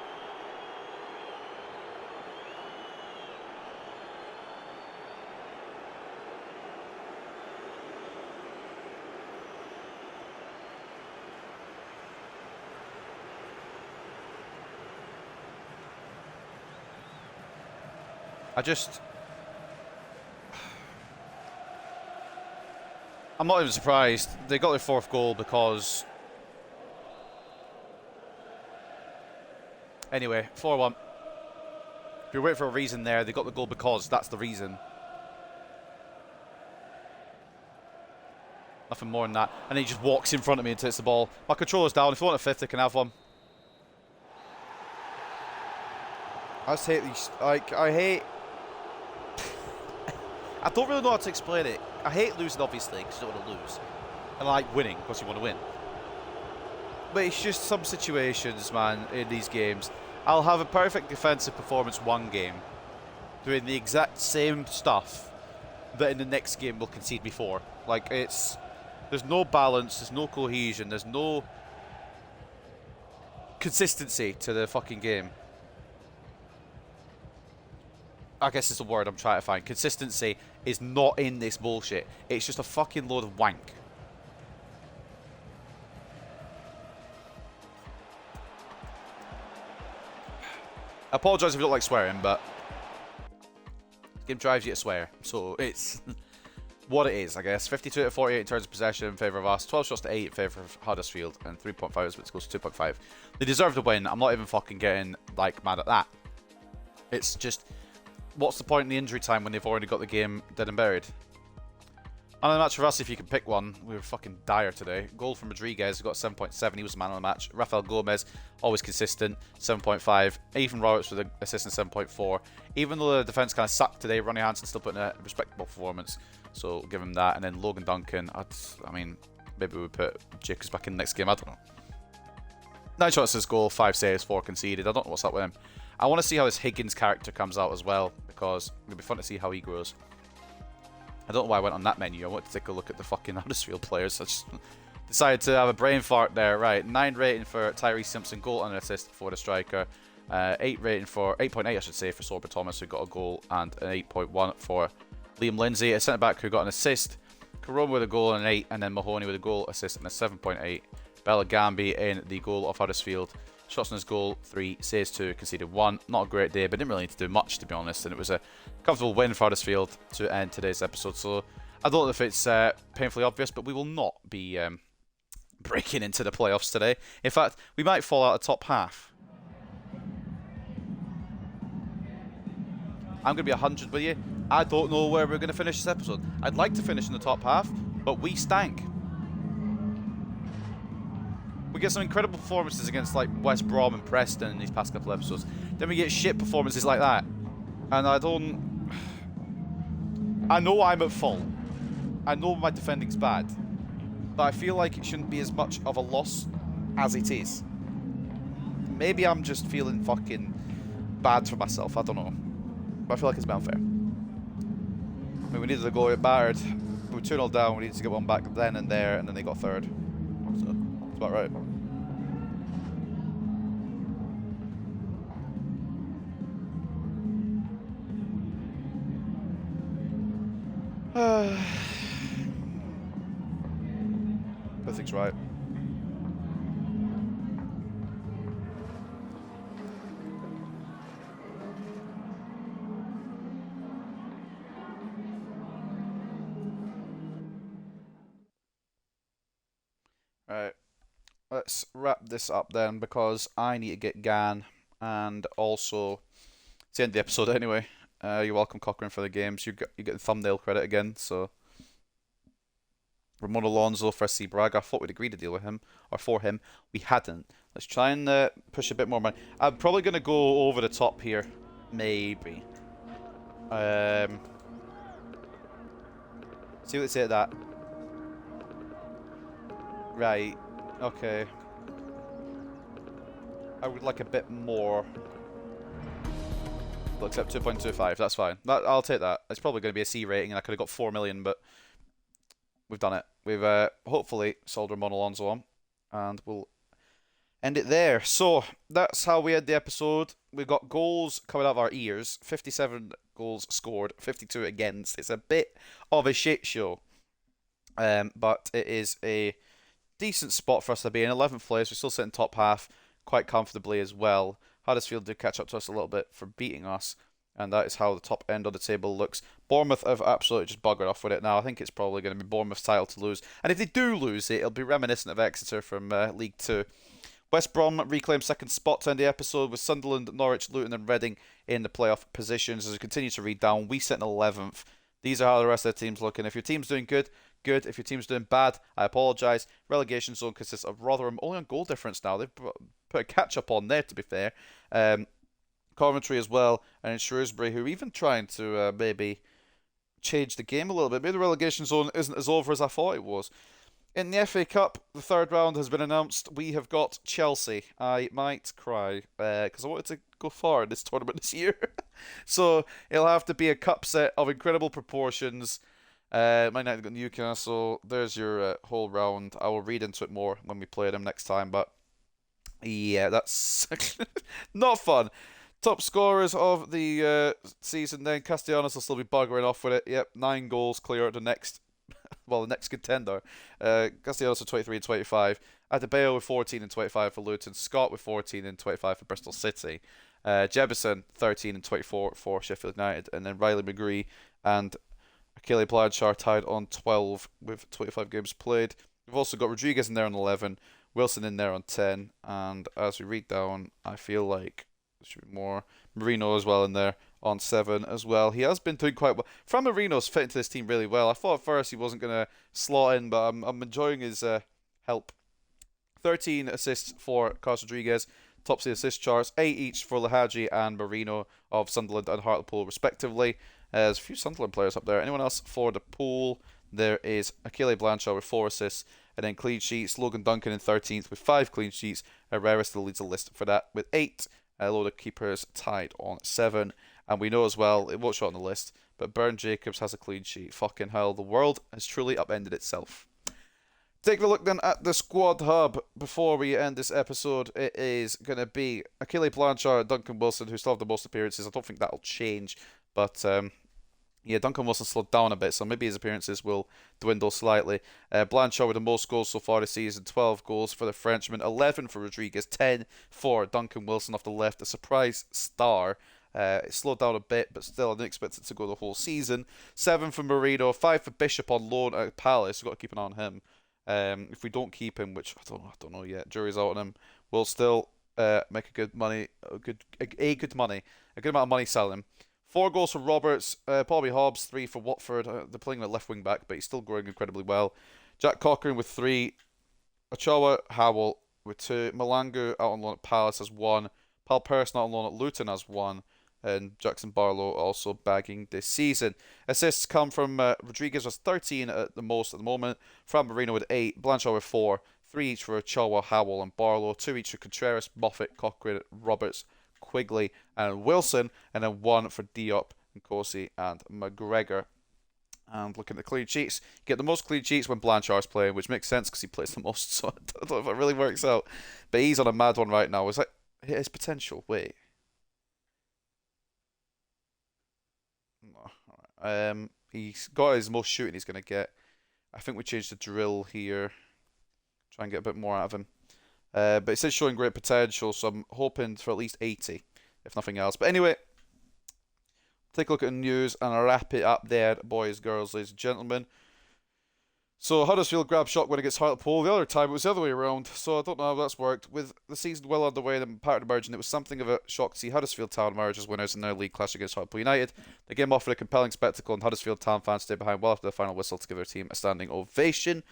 I'm not even surprised. They got their fourth goal because... Anyway, 4-1. If you're waiting for a reason there, they got the goal because that's the reason. Nothing more than that. And then he just walks in front of me and takes the ball. My controller's down. If you want a fifth, they can have one. I just hate these... Like, I hate... I don't really know how to explain it. I hate losing, obviously, because you don't want to lose. And I like winning, because you want to win. But it's just some situations, man, in these games. I'll have a perfect defensive performance one game, doing the exact same stuff that in the next game will concede before. Like, it's... There's no balance, there's no cohesion, there's no consistency to the fucking game. I guess it's the word I'm trying to find. Consistency is not in this bullshit. It's just a fucking load of wank. I apologise if you don't like swearing, but this game drives you to swear. So it's what it is, I guess. 52 to 48 in terms of possession in favour of us. 12 shots to 8 in favour of Huddersfield. And 3.5 is what goes to 2.5. They deserve to win. I'm not even fucking getting, like, mad at that. It's just... What's the point in the injury time when they've already got the game dead and buried? And the match for us, if you can pick one, we were fucking dire today. Goal from Rodriguez, who got 7.7. He was the man of the match. Rafael Gomez, always consistent, 7.5. Ethan Roberts with an assist in 7.4. Even though the defence kind of sucked today, Ronnie Hansen still put in a respectable performance. So give him that. And then Logan Duncan, I mean, maybe we put Jacobs back in the next game. I don't know. 9 shots as goal, 5 saves, 4 conceded. I don't know what's up with him. I want to see how this Higgins character comes out as well, because it'll be fun to see how he grows. I don't know why I went on that menu. I wanted to take a look at the fucking Huddersfield players. I just decided to have a brain fart there. Right, 9 rating for Tyrese Simpson, goal and an assist for the striker. 8 rating for 8.8, I should say, for Sorba Thomas, who got a goal, and an 8.1 for Liam Lindsay, a centre back who got an assist. Caroma with a goal and an 8, and then Mahoney with a goal, assist, and a 7.8. Bella Gambi in the goal of Huddersfield. Shots on his goal, 3, saves 2, conceded 1. Not a great day, but didn't really need to do much, to be honest. And it was a comfortable win for Huddersfield to end today's episode. So I don't know if it's painfully obvious, but we will not be breaking into the playoffs today. In fact, we might fall out of top half. I'm going to be 100 with you. I don't know where we're going to finish this episode. I'd like to finish in the top half, but we stank. We get some incredible performances against like West Brom and Preston in these past couple of episodes. Then we get shit performances like that. And I don't... I know I'm at fault. I know my defending's bad. But I feel like it shouldn't be as much of a loss as it is. Maybe I'm just feeling fucking bad for myself. I don't know. But I feel like it's unfair. I mean, we needed a goal, it battered. We were 2-0 down, we needed to get one back then and there, and then they got third. So, it's about right. Everything's right. let's wrap this up then because I need to get Gan and also it's the end of the episode anyway. You're welcome, Cochrane, for the games. You get the thumbnail credit again. So Ramon Alonso for C. Braga. I thought we'd agreed to deal with him or for him. We hadn't. Let's try and push a bit more money. I'm probably gonna go over the top here, maybe. See what they say at that. Right. Okay. I would like a bit more. We'll accept 2.25. That's fine. I'll take that. It's probably going to be a C rating, and I could have got 4 million, but we've done it. We've hopefully sold Ramon Alonso on, and we'll end it there. So that's how we end the episode. We've got goals coming out of our ears. 57 goals scored, 52 against. It's a bit of a shit show, but it is a decent spot for us to be in. 11th place. We're still sitting top half quite comfortably as well. Huddersfield did catch up to us a little bit for beating us, and that is how the top end of the table looks. Bournemouth have absolutely just buggered off with it now. I think it's probably going to be Bournemouth's title to lose, and if they do lose it, it'll be reminiscent of Exeter from League 2. West Brom reclaimed second spot to end the episode with Sunderland, Norwich, Luton and Reading in the playoff positions. As we continue to read down, we sit in 11th. These are how the rest of the team's looking. If your team's doing good, good. If your team's doing bad, I apologise. Relegation zone consists of Rotherham, only on goal difference now. They've put a catch-up on there, to be fair. Coventry as well, and Shrewsbury, who are even trying to maybe change the game a little bit. Maybe the relegation zone isn't as over as I thought it was. In the FA Cup, the third round has been announced. We have got Chelsea. I might cry because I wanted to go far in this tournament this year. So it'll have to be a cup set of incredible proportions. Man United got Newcastle. There's your whole round. I will read into it more when we play them next time. But yeah, that's not fun. Top scorers of the season then. Castellanos will still be buggering off with it. Yep, 9 goals clear at the next. Well, the next contender. Castellanos with 23 and 25. Adebayo with 14 and 25 for Luton. Scott with 14 and 25 for Bristol City. Jebison 13 and 24 for Sheffield United. And then Riley McGree and Akile Blanchard tied on 12 with 25 games played. We've also got Rodriguez in there on 11. Wilson in there on 10. And as we read down, I feel like there should be more. Marino as well in there on 7 as well. He has been doing quite well. Fran Marino's fit into this team really well. I thought at first he wasn't going to slot in, but I'm enjoying his help. 13 assists for Carlos Rodriguez. Tops the assist charts. 8 each for Lahadji and Marino of Sunderland and Hartlepool respectively. There's a few Sunderland players up there. Anyone else for the pool? There is Akile Blanchard with 4 assists. And then clean sheets. Logan Duncan in 13th with 5 clean sheets. Herrera still leads the list for that with 8. A load of keepers tied on 7. And we know as well, it won't show on the list, but Byrne Jacobs has a clean sheet. Fucking hell, the world has truly upended itself. Taking a look then at the squad hub before we end this episode. It is going to be Akile Blanchard and Duncan Wilson, who still have the most appearances. I don't think that'll change, but yeah, Duncan Wilson slowed down a bit, so maybe his appearances will dwindle slightly. Blanchard with the most goals so far this season, 12 goals for the Frenchman, 11 for Rodriguez, 10 for Duncan Wilson off the left, a surprise star. It slowed down a bit, but still I didn't expect it to go the whole season. 7 for Marino, 5 for Bishop on loan at Palace. We've got to keep an eye on him. If we don't keep him, which I don't know yet, jury's out on him, we'll still make a good amount of money selling him. 4 goals for Roberts, Bobby Hobbs, 3 for Watford. They're playing at left wing back, but he's still growing incredibly well. Jack Cochrane with 3, Ochoa Howell with 2, Malangu out on loan at Palace has 1, Paul Person out on loan at Luton has 1, and Jackson Barlow also bagging this season. Assists come from Rodriguez with 13 at the most at the moment, Fran Marino with 8, Blanchard with 4, 3 each for Ochoa, Howell and Barlow, 2 each for Contreras, Moffat, Cochrane, Roberts, Quigley and Wilson, and then 1 for Diop, Nkosi and McGregor. And looking at the clean sheets, you get the most clean sheets when Blanchard's playing, which makes sense because he plays the most, so I don't know if it really works out. But he's on a mad one right now. Is that his potential? Wait. No. Alright. He's got his most shooting he's going to get. I think we changed the drill here. Try and get a bit more out of him. But it says showing great potential, so I'm hoping for at least 80, if nothing else. But anyway, take a look at the news and I'll wrap it up there, boys, girls, ladies and gentlemen. So Huddersfield grabbed shock win against Hartlepool. The other time it was the other way around. So I don't know how that's worked. With the season well underway and part of the margin, it was something of a shock to see Huddersfield Town emerge as winners in their league clash against Hartlepool United. The game offered a compelling spectacle, and Huddersfield Town fans stayed behind well after the final whistle to give their team a standing ovation.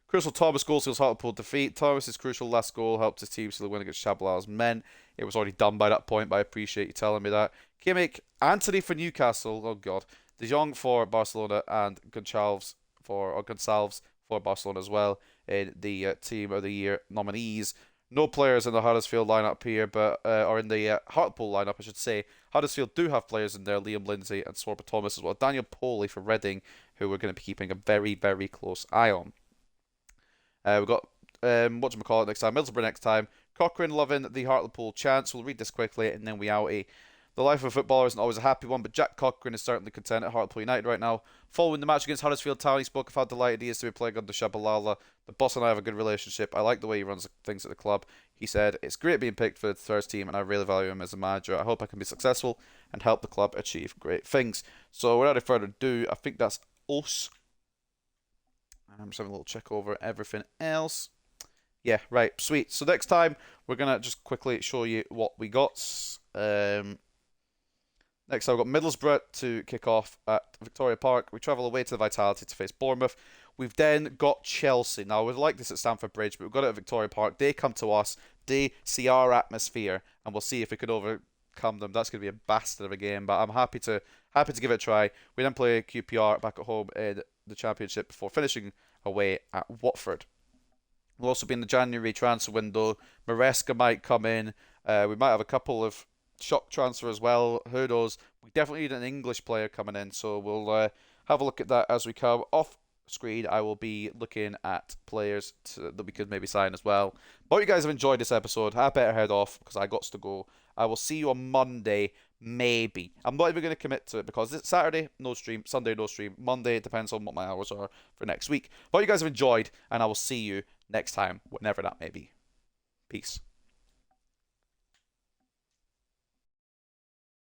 Crucial Thomas goal seals Hartlepool defeat. Thomas's crucial last goal helped his team seal the win against Chabalal's men. It was already done by that point, but I appreciate you telling me that. Kimmich, Anthony for Newcastle, oh god, De Jong for Barcelona, and Gonçalves for Barcelona as well in the Team of the Year nominees. No players in the Huddersfield lineup here, but or in the Hartlepool lineup, I should say. Huddersfield do have players in there: Liam Lindsay and Swarber Thomas as well. Daniel Poley for Reading, who we're going to be keeping a very, very close eye on. We've got whatchamacallit next time, Middlesbrough next time. Cochrane loving the Hartlepool chance. We'll read this quickly and then we outie. The life of a footballer isn't always a happy one, but Jack Cochrane is certainly content at Hartlepool United right now. Following the match against Huddersfield Town, he spoke of how delighted he is to be playing under Shabalala. The boss and I have a good relationship. I like the way he runs things at the club. He said, it's great being picked for the first team and I really value him as a manager. I hope I can be successful and help the club achieve great things. So without any further ado, I think that's us. I'm just having a little check over everything else. Yeah, right, sweet. So next time, we're going to just quickly show you what we got. Next time, we've got Middlesbrough to kick off at Victoria Park. We travel away to the Vitality to face Bournemouth. We've then got Chelsea. Now, we'd like this at Stamford Bridge, but we've got it at Victoria Park. They come to us. They see our atmosphere, and we'll see if we can overcome them. That's going to be a bastard of a game, but I'm happy to give it a try. We then play QPR back at home in the Championship before finishing away at Watford. We'll also be in the January transfer window. Maresca might come in. We might have a couple of shock transfer as well. Who knows? We definitely need an English player coming in, so we'll have a look at that as we come off screen. I will be looking at players that we could maybe sign as well. But you guys have enjoyed this episode. I better head off because I got to go. I will see you on Monday. Maybe. I'm not even going to commit to it because it's Saturday, no stream. Sunday, no stream. Monday, it depends on what my hours are for next week. But you guys have enjoyed, and I will see you next time, whenever that may be. Peace.